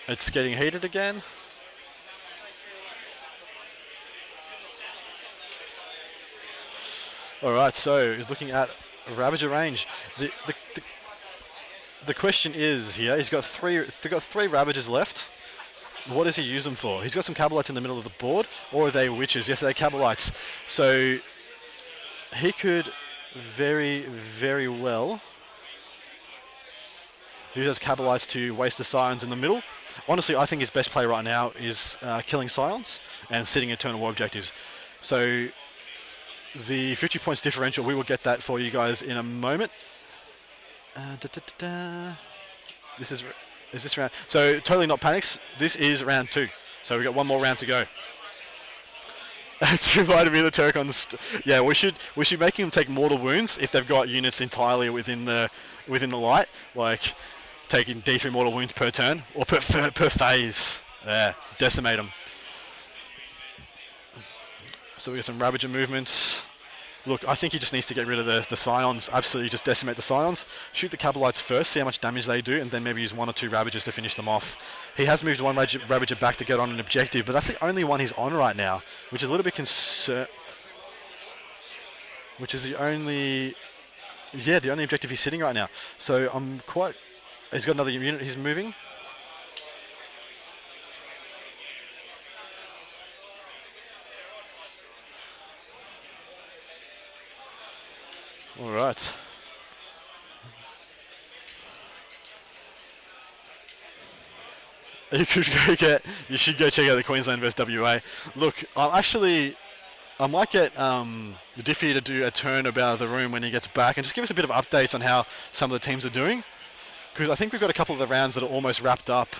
It's getting heated again. All right, so he's looking at Ravager range. The question is here. He's got three Ravagers left. What does he use them for? He's got some Cabalites in the middle of the board, or are they Witches? Yes, they're Cabalites. So he could very, very well use those Cabalites to waste the Scions in the middle. Honestly, I think his best play right now is killing Scions and sitting Eternal War objectives. So the 50 points differential, we will get that for you guys in a moment. This is this round? So totally not panics. This is round 2. So we've got one more round to go. It's reminded me of the Turkons. Yeah, we should make them take mortal wounds if they've got units entirely within the light, like taking D3 mortal wounds per turn or per phase. Yeah, decimate them. So we got some Ravager movements. Look, I think he just needs to get rid of the Scions. Absolutely just decimate the Scions. Shoot the Cabalites first, see how much damage they do, and then maybe use 1 or 2 Ravagers to finish them off. He has moved one Ravager back to get on an objective, but that's the only one he's on right now, which is a little bit which is the only objective he's sitting right now. So he's got another unit he's moving. All right. You should go check out the Queensland vs WA. Look, I might get Diffie to do a turn about the room when he gets back and just give us a bit of updates on how some of the teams are doing. Because I think we've got a couple of the rounds that are almost wrapped up.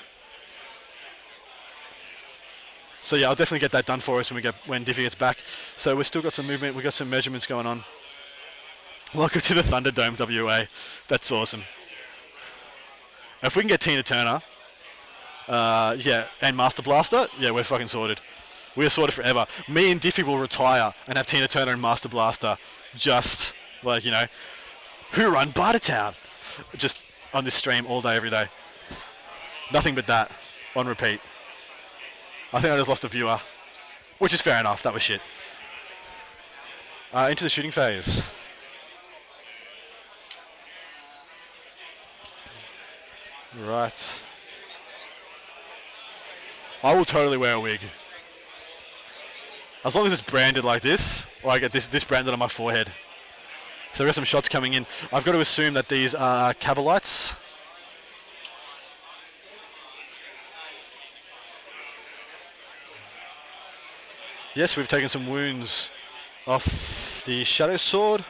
So yeah, I'll definitely get that done for us when Diffie gets back. So we've still got some movement, we've got some measurements going on. Welcome to the Thunderdome, WA. That's awesome. If we can get Tina Turner, and Master Blaster, yeah, we're fucking sorted. We're sorted forever. Me and Diffie will retire and have Tina Turner and Master Blaster just, like, who run Bartertown? Just on this stream all day, every day. Nothing but that, on repeat. I think I just lost a viewer, which is fair enough. That was shit. Into the shooting phase. Right. I will totally wear a wig. As long as it's branded like this, or I get this branded on my forehead. So we've got some shots coming in. I've got to assume that these are Cabalites. Yes, we've taken some wounds off the Shadow Sword.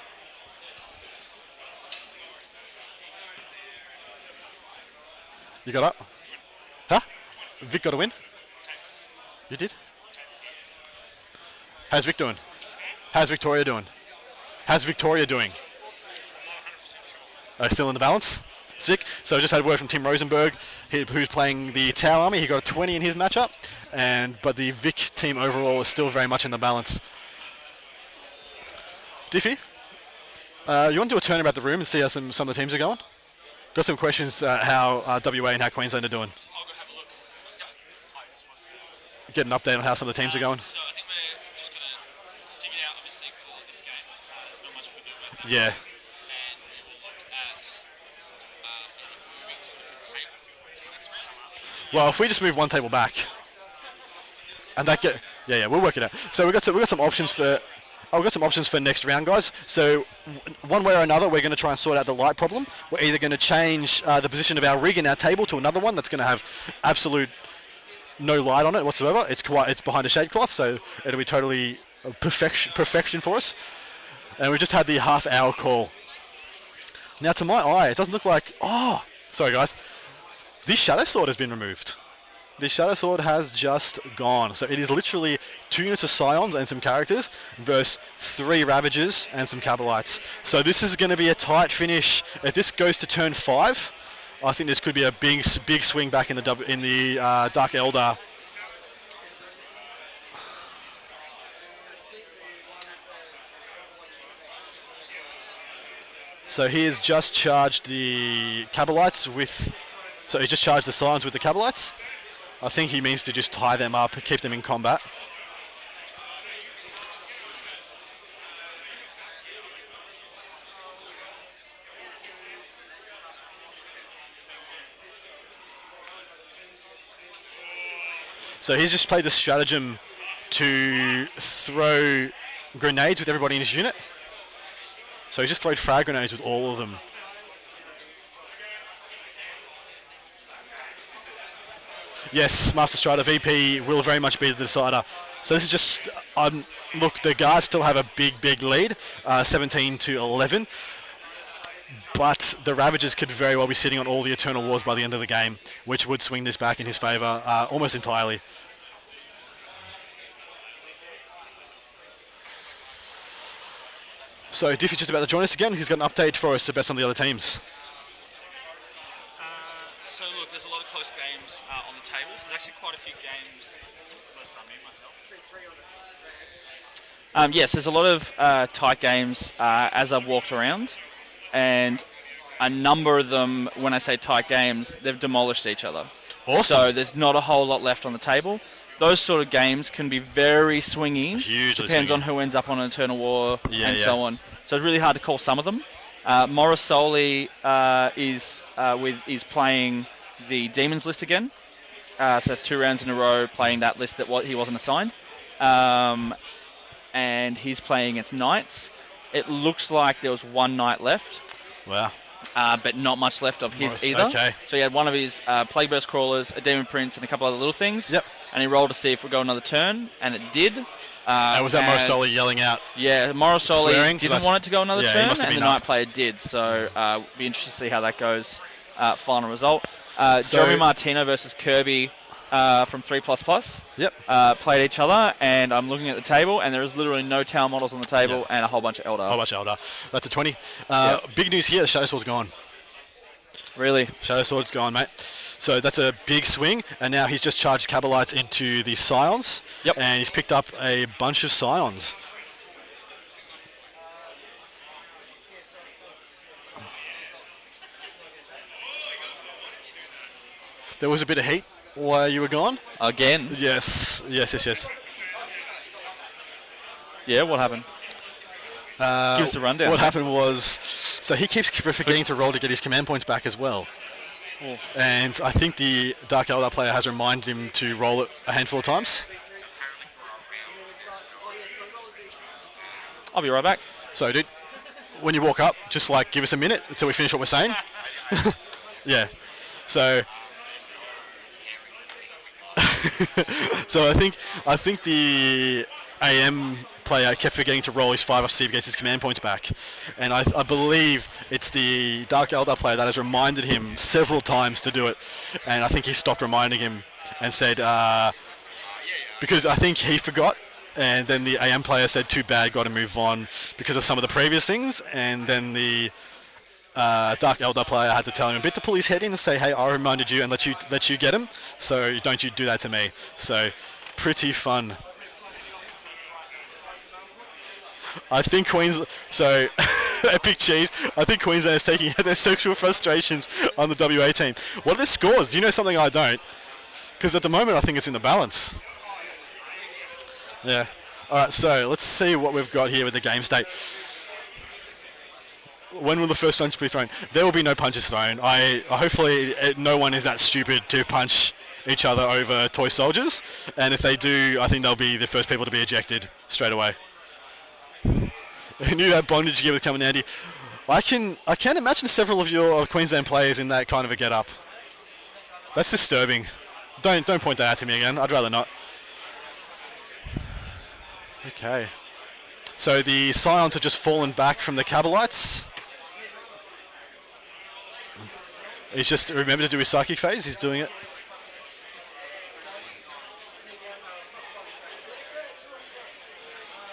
You got up? Huh? Vic got a win? You did? How's Vic doing? How's Victoria doing? How's Victoria doing? Still in the balance? Sick. So I just had word from Tim Rosenberg, who's playing the Tau Army. He got a 20 in his matchup, but the Vic team overall is still very much in the balance. Diffie, you want to do a turn about the room and see how some of the teams are going? Got some questions how WA and how Queensland are doing. I'll go have a look. Get an update on how some of the teams are going. So I think we're just going to stick it out, obviously, for this game. There's not much we can do about that. Yeah. And we'll look at moving to a different table to the next round. Well, if we just move one table back, and that we'll work it out. So we got some options for. We've got some options for next round, guys. So one way or another, we're going to try and sort out the light problem. We're either going to change the position of our rig in our table to another one that's going to have absolute no light on it whatsoever. It's behind a shade cloth, so it'll be totally perfection for us. And we just had the half-hour call. Now, to my eye, it doesn't look like. Oh, sorry, guys. This Shadow Sword has been removed. The Shadow Sword has just gone. So it is literally 2 units of Scions and some characters versus 3 Ravagers and some Cabalites. So this is going to be a tight finish. If this goes to turn 5, I think this could be a big swing back in the Dark Eldar. So he has just charged the Cabalites with. So he just charged the Scions with the Cabalites. I think he means to just tie them up, keep them in combat. So he's just played the stratagem to throw grenades with everybody in his unit. So he just throwed frag grenades with all of them. Yes, Master Strider VP will very much be the decider. So this is just, look, the guards still have a big lead, 17 to 11. But the Ravagers could very well be sitting on all the Eternal Wars by the end of the game, which would swing this back in his favour almost entirely. So Diffie's just about to join us again. He's got an update for us about some of the other teams. So look, there's a lot of close games on the tables. There's actually quite a few games. Let's unmute myself. Yes, there's a lot of tight games as I've walked around, and a number of them, when I say tight games, they've demolished each other. Awesome. So there's not a whole lot left on the table. Those sort of games can be very swingy. Hugely Depends swingy. on who ends up on an Eternal War Yeah. so on. So it's really hard to call some of them. Morrisoli is playing the Demons list again. So that's 2 rounds in a row playing that list that he wasn't assigned. And he's playing against Knights. It looks like there was 1 Knight left. Wow. But not much left of his either. Okay. So he had one of his Plague Burst Crawlers, a Demon Prince, and a couple other little things. Yep. And he rolled to see if we'd go another turn, and it did. And was that Morrisoli yelling out? Yeah, Morrisoli Swearing? didn't want it to go another Yeah, he turn, must have and the been up. Knight player did. So be interested to see how that goes. Final result. So- Jeremy Martino versus Kirby from 3++. Yep. Played each other, and I'm looking at the table, and there is literally no town models on the table, and a whole bunch of Eldar. How much Eldar? That's a 20. Yep. Big news here, the Shadow Sword's gone. Really? Shadow Sword's gone, mate. So that's a big swing, and now he's just charged Cabalites into the Scions, Yep. and he's picked up a bunch of Scions. There was a bit of heat while you were gone. Again? Yes. Yeah, what happened? Give us a rundown. What happened was, so he keeps forgetting to roll to get his command points back as well. Oh. And I think the Dark Eldar player has reminded him to roll it a handful of times. I'll be right back. So, dude, when you walk up, just like give us a minute until we finish what we're saying. Yeah. So, so I think the AM player kept forgetting to roll his 5 up Steve against his command points back, and I believe it's the Dark Eldar player that has reminded him several times to do it, and I think he stopped reminding him and said because I think he forgot, and then the AM player said too bad, got to move on because of some of the previous things, and then the Dark Eldar player had to tell him a bit to pull his head in and say, hey, I reminded you and let you get him, so don't you do that to me. So pretty fun. I think so Epic Cheese, I think Queensland is taking out their sexual frustrations on the WA team. What are their scores? Do you know something I don't? Because at the moment I think it's in the balance. Yeah. Alright, so let's see what we've got here with the game state. When will the first punch be thrown? There will be no punches thrown. Hopefully no one is that stupid to punch each other over toy soldiers. And if they do, I think they'll be the first people to be ejected straight away. I knew that bondage gear was coming handy. I can imagine several of your Queensland players in that kind of a get-up. That's disturbing. Don't point that out to me again. I'd rather not. Okay. So the Scions have just fallen back from the Cabalites. He's just remembered to do his psychic phase. He's doing it.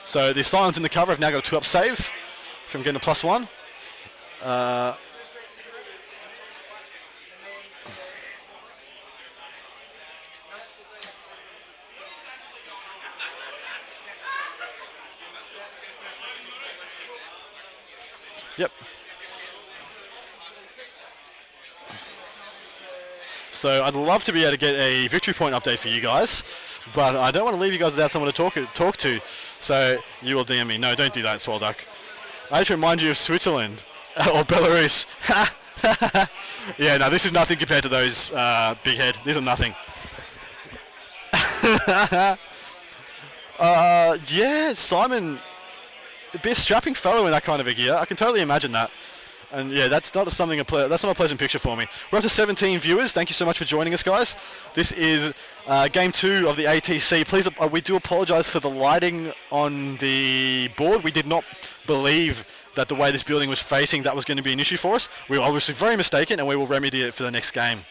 So the Scions in the cover have now got a 2-up save from getting a +1. Yep. So I'd love to be able to get a victory point update for you guys, but I don't want to leave you guys without someone to talk to. So you will DM me. No, don't do that, Swalduck. I just remind you of Switzerland or Belarus. Yeah, no, this is nothing compared to those big head. These are nothing. Yeah, Simon, be a strapping fellow in that kind of a gear. I can totally imagine that. And yeah, that's not a pleasant picture for me. We're up to 17 viewers. Thank you so much for joining us, guys. This is game 2 of the ATC. Please, we do apologise for the lighting on the board. We did not believe that the way this building was facing, that was going to be an issue for us. We were obviously very mistaken, and we will remedy it for the next game.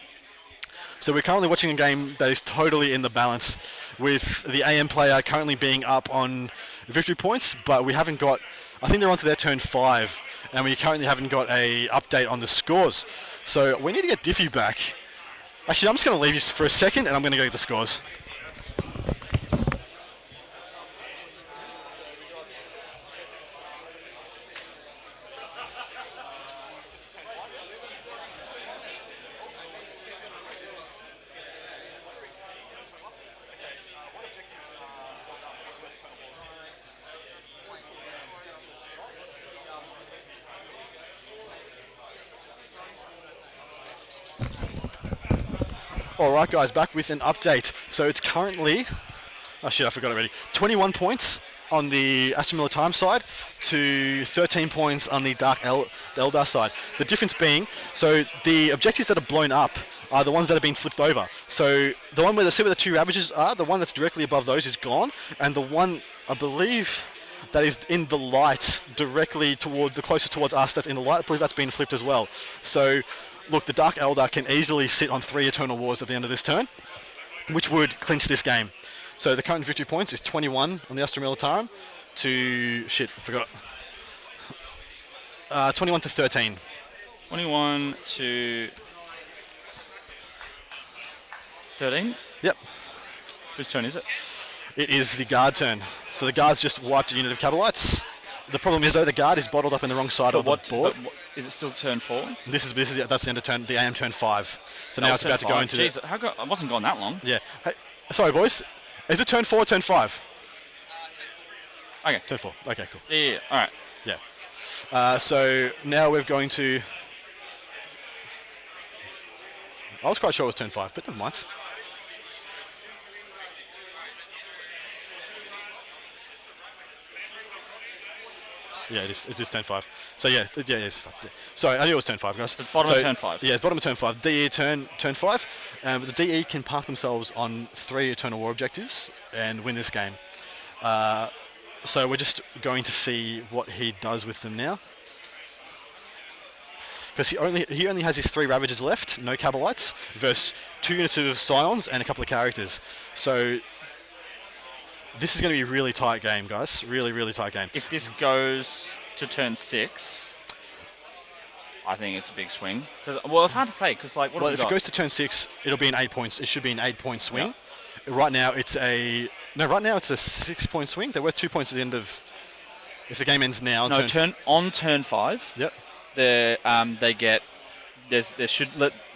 So we're currently watching a game that is totally in the balance, with the AM player currently being up on victory points, but we haven't got, I think they're on to their turn 5, and we currently haven't got a update on the scores. So we need to get Diffie back. Actually, I'm just going to leave you for a second, and I'm going to go get the scores. Alright guys, back with an update. So it's currently, oh shit, I forgot already, 21 points on the Aston Miller Time side to 13 points on the Dark Eldar side. The difference being, so the objectives that are blown up are the ones that have been flipped over. So the one where the 2 ravages are, the one that's directly above those is gone, and the one, I believe, that is in the light directly towards, the closest towards us that's in the light, I believe that's been flipped as well. So look, the Dark Eldar can easily sit on 3 Eternal Wars at the end of this turn, which would clinch this game. So the current victory points is 21 on the Astra Militarum to, shit, I forgot. 21 to 13. 21 to 13? Yep. Whose turn is it? It is the guard turn. So the guard's just wiped a unit of Cabalites. The problem is though, the guard is bottled up in the wrong side of the board. Is it still turn 4? That's the end of turn, the AM turn 5. So now it's about to go into Jeez, I wasn't gone that long. Yeah. Hey, sorry boys, is it turn 4 or turn 5? Okay. Turn 4. Okay, cool. Yeah. All right. Yeah. So now we're going to. I was quite sure it was turn 5, but never mind. Yeah, it is turn 5. So yeah, it's 5. Yeah. Sorry, I knew it was turn 5, guys. It's bottom of turn 5. Yeah, it's bottom of turn 5. DE turn 5. But the DE can park themselves on 3 Eternal War objectives and win this game. So we're just going to see what he does with them now. Because he only has his 3 Ravagers left, no Cabalites, versus 2 units of Scions and a couple of characters. So this is going to be a really tight game, guys. Really, really tight game. If this goes to turn 6, I think it's a big swing. Well, it's hard to say because like what Well, have if we it got? goes to turn 6, it'll be an 8 points. It should be an 8-point swing. Right now, it's a 6-point swing. They're worth 2 points at the end of. If the game ends now, No, on turn 5. Yep. They get.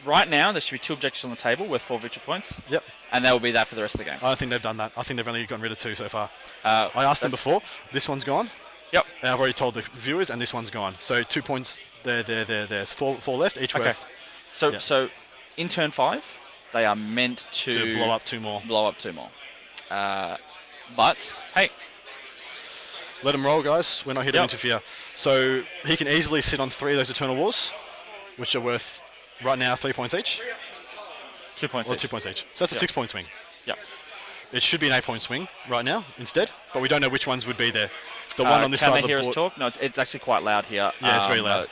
Right now there should be 2 objectives on the table worth 4 victory points. Yep. And that will be that for the rest of the game. I don't think they've done that. I think they've only gotten rid of 2 so far. I asked them before. This one's gone. Yep. And I've already told the viewers, and this one's gone. So 2 points. There's four left. Each worth. So in turn 5, they are meant to blow up 2 more. But hey, let him roll, guys. We're not here to interfere. So he can easily sit on 3 of those Eternal Wars, which are worth right now 3 points each. 2 points. Or each. 2 points each. So that's a 6-point swing. Yep. It should be an 8-point swing right now instead, but we don't know which ones would be there. The one on this side of the board. Can they hear us talk? No, it's actually quite loud here. Yeah, it's very loud.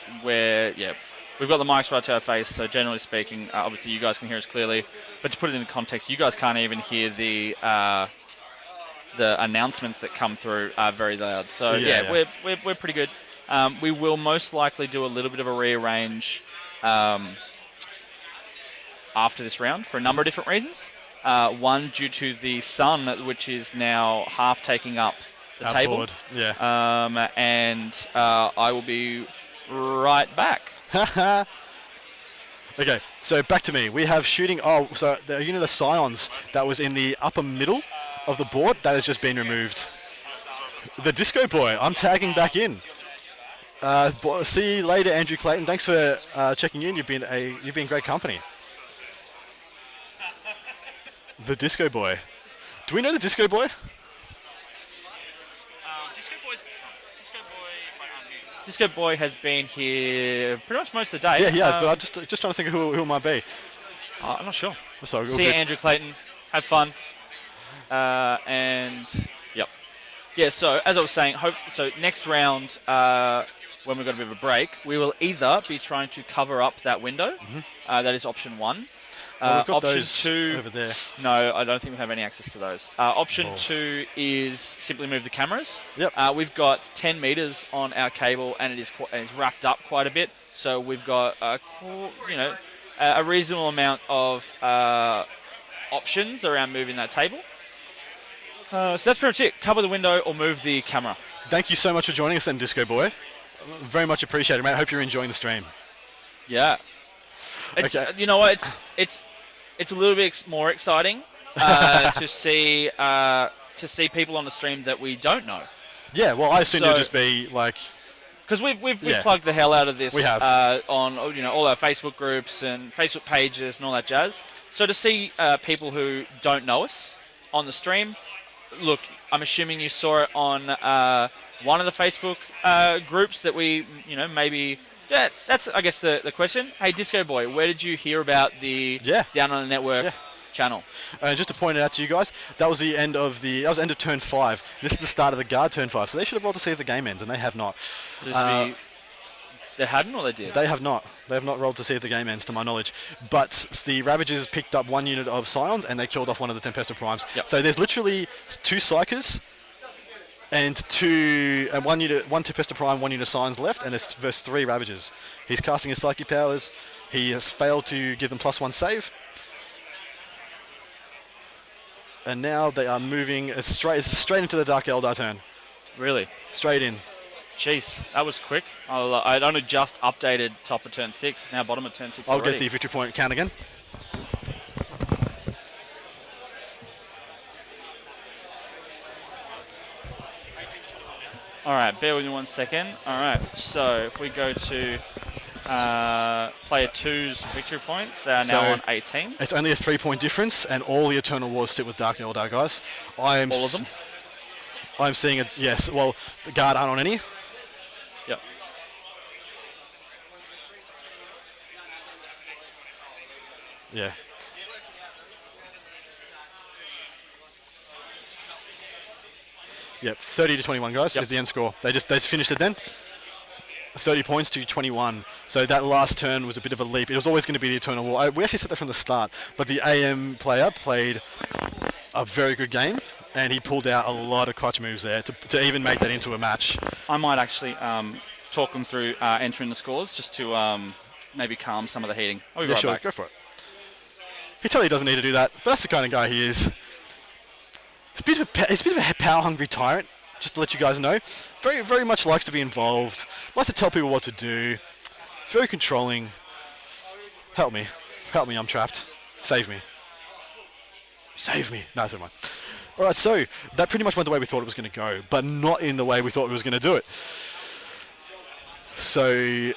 We've got the mics right to our face, so generally speaking, obviously you guys can hear us clearly. But to put it into context, you guys can't even hear the announcements that come through are very loud. So we're pretty good. We will most likely do a little bit of a rearrange after this round for a number of different reasons. One, due to the sun, which is now half taking up the table. Board. Yeah. And I will be right back. Okay, so back to me. We have shooting. Oh, so the unit of Scions that was in the upper middle of the board, that has just been removed. The Disco Boy, I'm tagging back in. See you later, Andrew Clayton. Thanks for checking in. You've been great company. The Disco Boy. Do we know the Disco Boy? Disco Boy has been here pretty much most of the day. Yeah, he has, but I'm just trying to think of who it might be. I'm not sure. Sorry, See you, Andrew Clayton. Have fun. And, yep. Yeah, so as I was saying, so next round, when we've got a bit of a break, we will either be trying to cover up that window. That is option 1. Well, we've got option those 2 over there. No, I don't think we have any access to those. Option 2 is simply move the cameras. Yep. We've got 10 meters on our cable, and it is racked up quite a bit. So we've got a reasonable amount of options around moving that table. So that's pretty much it. Cover the window or move the camera. Thank you so much for joining us then, Disco Boy. Very much appreciated, mate. I hope you're enjoying the stream. Yeah. It's, Okay. You know what? It's a little bit more exciting to see people on the stream that we don't know. Yeah, well, I assume you'll just be like... Because we've plugged the hell out of this. We have. On all our Facebook groups and Facebook pages and all that jazz. So to see people who don't know us on the stream, look, I'm assuming you saw it on one of the Facebook groups that we, maybe... Yeah, that's, I guess, the question. Hey, Disco Boy, where did you hear about the Down Under Network channel? Just to point it out to you guys, that was the end of end of turn 5. This is the start of the guard turn 5, so they should have rolled to see if the game ends, and they have not. They hadn't, or they did? They have not. They have not rolled to see if the game ends, to my knowledge. But the Ravagers picked up 1 unit of Scions, and they killed off one of the Tempesta Primes. Yep. So there's literally 2 Psychers and 1 Tempesta Prime, 1 unit of Scions left, and it's versus 3 Ravagers. He's casting his Psychic powers. He has failed to give them +1 save. And now they are moving straight into the Dark Eldar turn. Really? Straight in. Jeez, that was quick. I'd only just updated top of turn 6, now bottom of turn 6 I'll already. get the victory point count again. Alright, bear with me 1 second. Alright, so if we go to player 2's victory points, they are now on 18. It's only a 3-point difference, and all the Eternal Wars sit with Dark Eldar, guys. All of them? I'm seeing it, yes. Well, the Guard aren't on any. Yep. Yeah. Yep, 30 to 21, guys, is the end score. They just finished it then. 30 points to 21. So that last turn was a bit of a leap. It was always going to be the Eternal War. We actually said that from the start, but the AM player played a very good game, and he pulled out a lot of clutch moves there to even make that into a match. I might actually talk them through entering the scores, just to maybe calm some of the heating. I'll be Yeah, right sure, back. go for it. He totally doesn't need to do that, but that's the kind of guy he is. He's a bit of a power-hungry tyrant, just to let you guys know. Very, very much likes to be involved, likes to tell people what to do. It's very controlling. Help me, I'm trapped. Save me. Save me. No, never mind. All right, so that pretty much went the way we thought it was going to go, but not in the way we thought it was going to do it. So,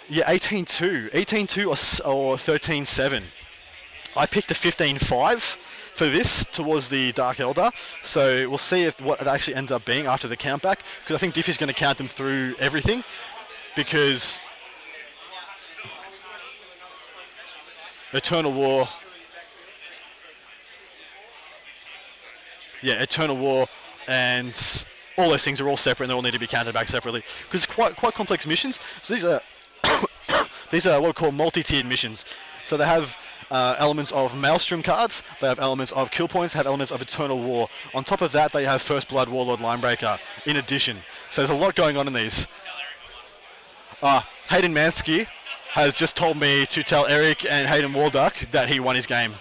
yeah, 18-2. 18-2 or 13-7. I picked a 15-5 for this towards the Dark Eldar, so we'll see if what it actually ends up being after the countback, because I think Diffy's going to count them through everything, because Eternal War... Yeah, Eternal War and all those things are all separate and they all need to be counted back separately, because it's quite complex missions. So these are what we call multi-tiered missions. So they have elements of Maelstrom cards, they have elements of kill points, they have elements of Eternal War. On top of that, they have First Blood, Warlord, Linebreaker in addition. So there's a lot going on in these. Hayden Mansky has just told me to tell Eric and Hayden Walduck that he won his game.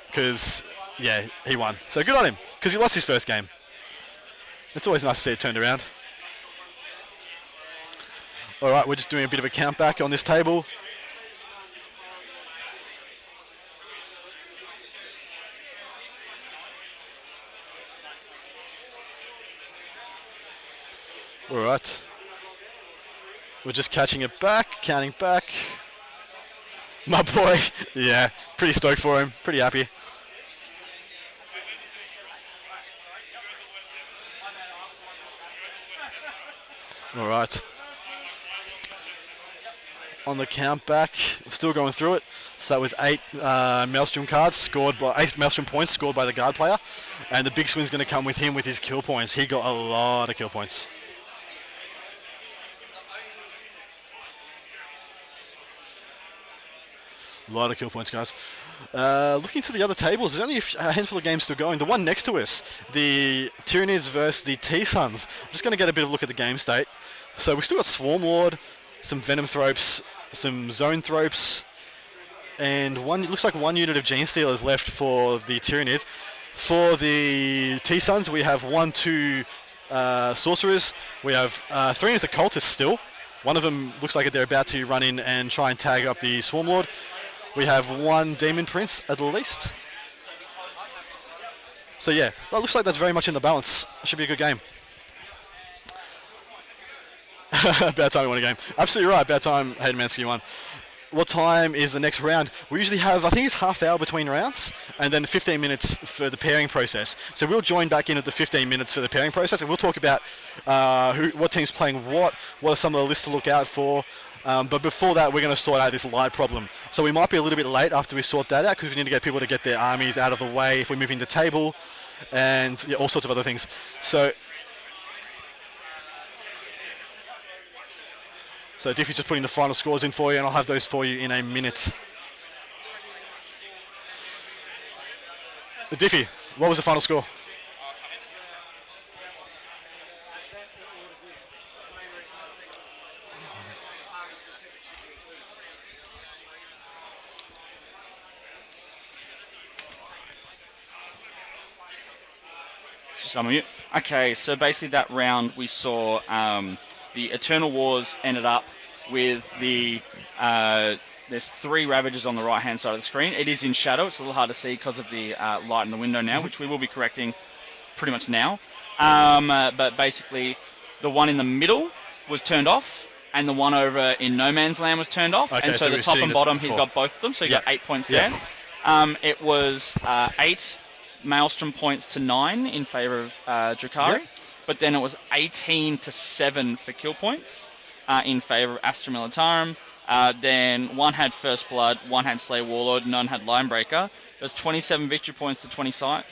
Because, yeah, he won. So good on him, because he lost his first game. It's always nice to see it turned around. All right, we're just doing a bit of a count back on this table. All right. We're just catching it back, counting back. My boy, yeah, pretty stoked for him, pretty happy. All right. On the count back, still going through it. So that was 8 Maelstrom cards scored by 8 Maelstrom points scored by the guard player, and the big swing's going to come with him with his kill points. He got a lot of kill points. A lot of kill points, guys. Looking to the other tables, there's only a handful of games still going. The one next to us, the Tyranids versus the T-Suns. I'm just going to get a bit of a look at the game state. So we've still got Swarm Lord, some Venom Thropes, some Zone Thropes, and it looks like one unit of Gene Stealers left for the Tyranids. For the T-Suns, we have 2 Sorcerers. We have 3 units of Cultists still. One of them looks like they're about to run in and try and tag up the Swarm Lord. We have 1 Demon Prince at the least. So yeah, that looks like that's very much in the balance. Should be a good game. About time we won a game. Absolutely right, about time Hayden Mansky won. What time is the next round? We usually have, I think it's half hour between rounds, and then 15 minutes for the pairing process. So we'll join back in at the 15 minutes for the pairing process, and we'll talk about what team's playing what are some of the lists to look out for. But before that, we're going to sort out this light problem. So we might be a little bit late after we sort that out, because we need to get people to get their armies out of the way if we're moving the table, and yeah, all sorts of other things. So Diffy's just putting the final scores in for you, and I'll have those for you in a minute. Diffy, what was the final score? Some of you. Okay, so basically that round we saw the Eternal Wars ended up with the there's 3 Ravagers on the right hand side of the screen. It is in shadow. It's a little hard to see because of the light in the window now, which we will be correcting pretty much now. But basically the one in the middle was turned off, and the one over in No Man's Land was turned off. Okay, and so the top and bottom, he's got both of them, so he got 8 points there. It was 8 Maelstrom points to 9 in favour of Drakari, but then it was 18-7 for kill points in favour of Astra Militarum. Then one had First Blood, one had Slay Warlord, none had Linebreaker. It was 27 victory points to 25,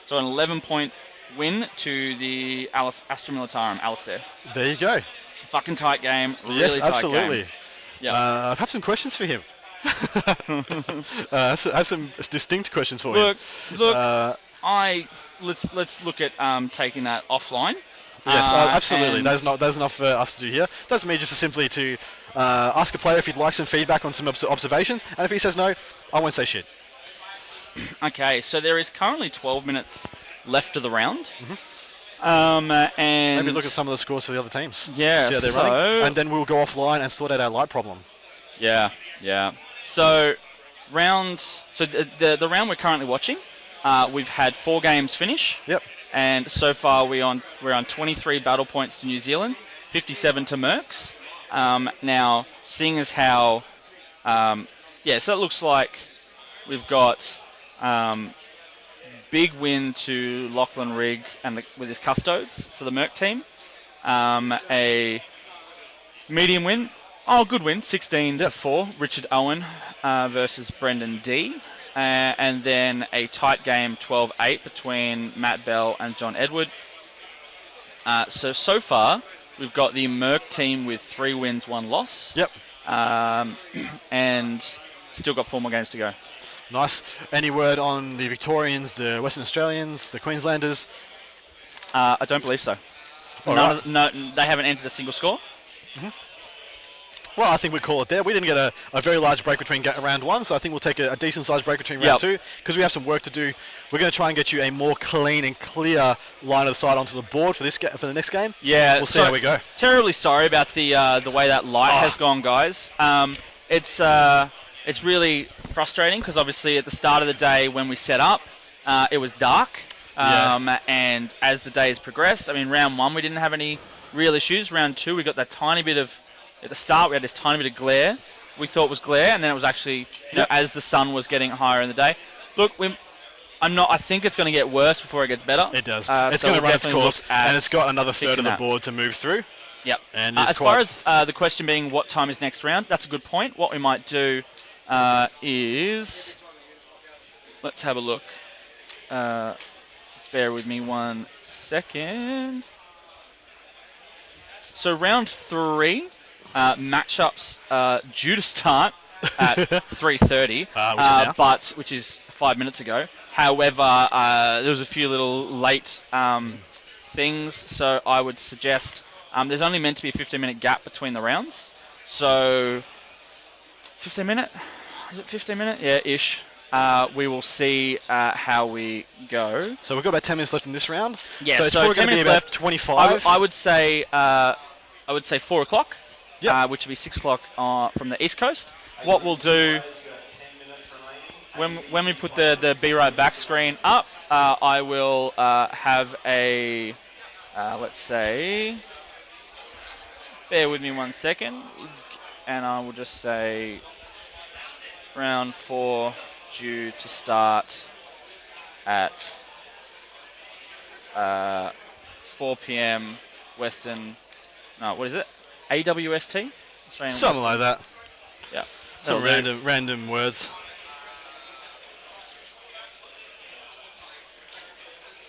so an 11-point win to the Astra Militarum, Alistair. There you go. Fucking tight game, really yes, tight absolutely. game. Yeah. I've had some questions for him. I have some distinct questions for him. Look. Let's look at taking that offline. Yes, absolutely. and- There's enough for us to do here. That's me just simply to ask a player if he'd like some feedback on some observations, and if he says no, I won't say shit. Okay, so there is currently 12 minutes left of the round. And Maybe look at some of the scores for the other teams. Yeah, See how they're so- running, and then we'll go offline and sort out our light problem. Yeah. So the round we're currently watching, we've had 4 games finish. Yep. And so far we're on 23 battle points to New Zealand, 57 to Mercs. Now, seeing as how, so it looks like we've got big win to Lachlan Rigg and with his custodes for the Merc team. A medium win, good win, 16 to 4, Richard Owen versus Brendan D. And then a tight game, 12-8 between Matt Bell and John Edward. So far, we've got the Merc team with 3 wins, 1 loss. Yep. And still got 4 more games to go. Nice. Any word on the Victorians, the Western Australians, the Queenslanders? I don't believe so. All No, they haven't entered a single score. Well, I think we call it there. We didn't get a very large break between round 1, so I think we'll take a decent-sized break between round 2, because we have some work to do. We're going to try and get you a more clean and clear line of sight onto the board for for the next game. Yeah, we'll see how we go. Terribly sorry about the way that light has gone, guys. It's really frustrating because obviously at the start of the day when we set up, it was dark. And as the days progressed, I mean, round 1 we didn't have any real issues. Round 2 we got that tiny bit of, at the start we had this tiny bit of glare. We thought was glare, and then it was actually, as the sun was getting higher in the day. Look, I think it's going to get worse before it gets better. It does. so It's going to we'll run its definitely course, look at and it's got another third of fixing the that. board to move through. Yep. And As far as the question being what time is next round, that's a good point. What we might do is, let's have a look. Bear with me 1 second. So round 3, matchups due to start at 3:30, which is 5 minutes ago. However, there was a few little late things, so I would suggest there's only meant to be a 15-minute gap between the rounds. So 15 minute? Is it 15 minute? Yeah, ish. We will see how we go. So we've got about 10 minutes left in this round. Yeah, so it's so probably 10 going to be minutes about left. 25. I would say 4 o'clock, which would be 6 o'clock from the East Coast. What we'll do when we put the Be Right Back screen up, I will have a let's say. Bear with me 1 second, and I will just say round 4 due to start at 4 p.m. Western. No, what is it? AWST? Australian Something like that. Yeah. Some That'll do. random words.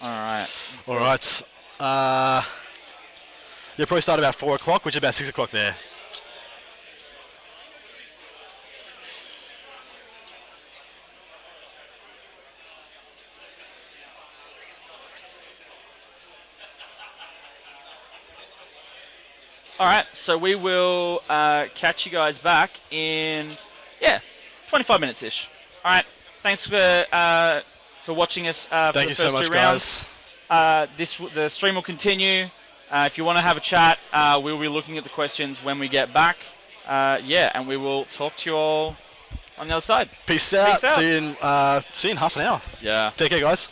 All right. All right. You'll probably start about 4 o'clock, which is about 6 o'clock there. All right. So we will catch you guys back in 25 minutes ish. All right. Thanks for watching us. For Thank the you so first much, 2 rounds. The stream will continue. If you want to have a chat, we'll be looking at the questions when we get back. And we will talk to you all on the other side. Peace out. Peace out. See you in half an hour. Yeah. Take care, guys.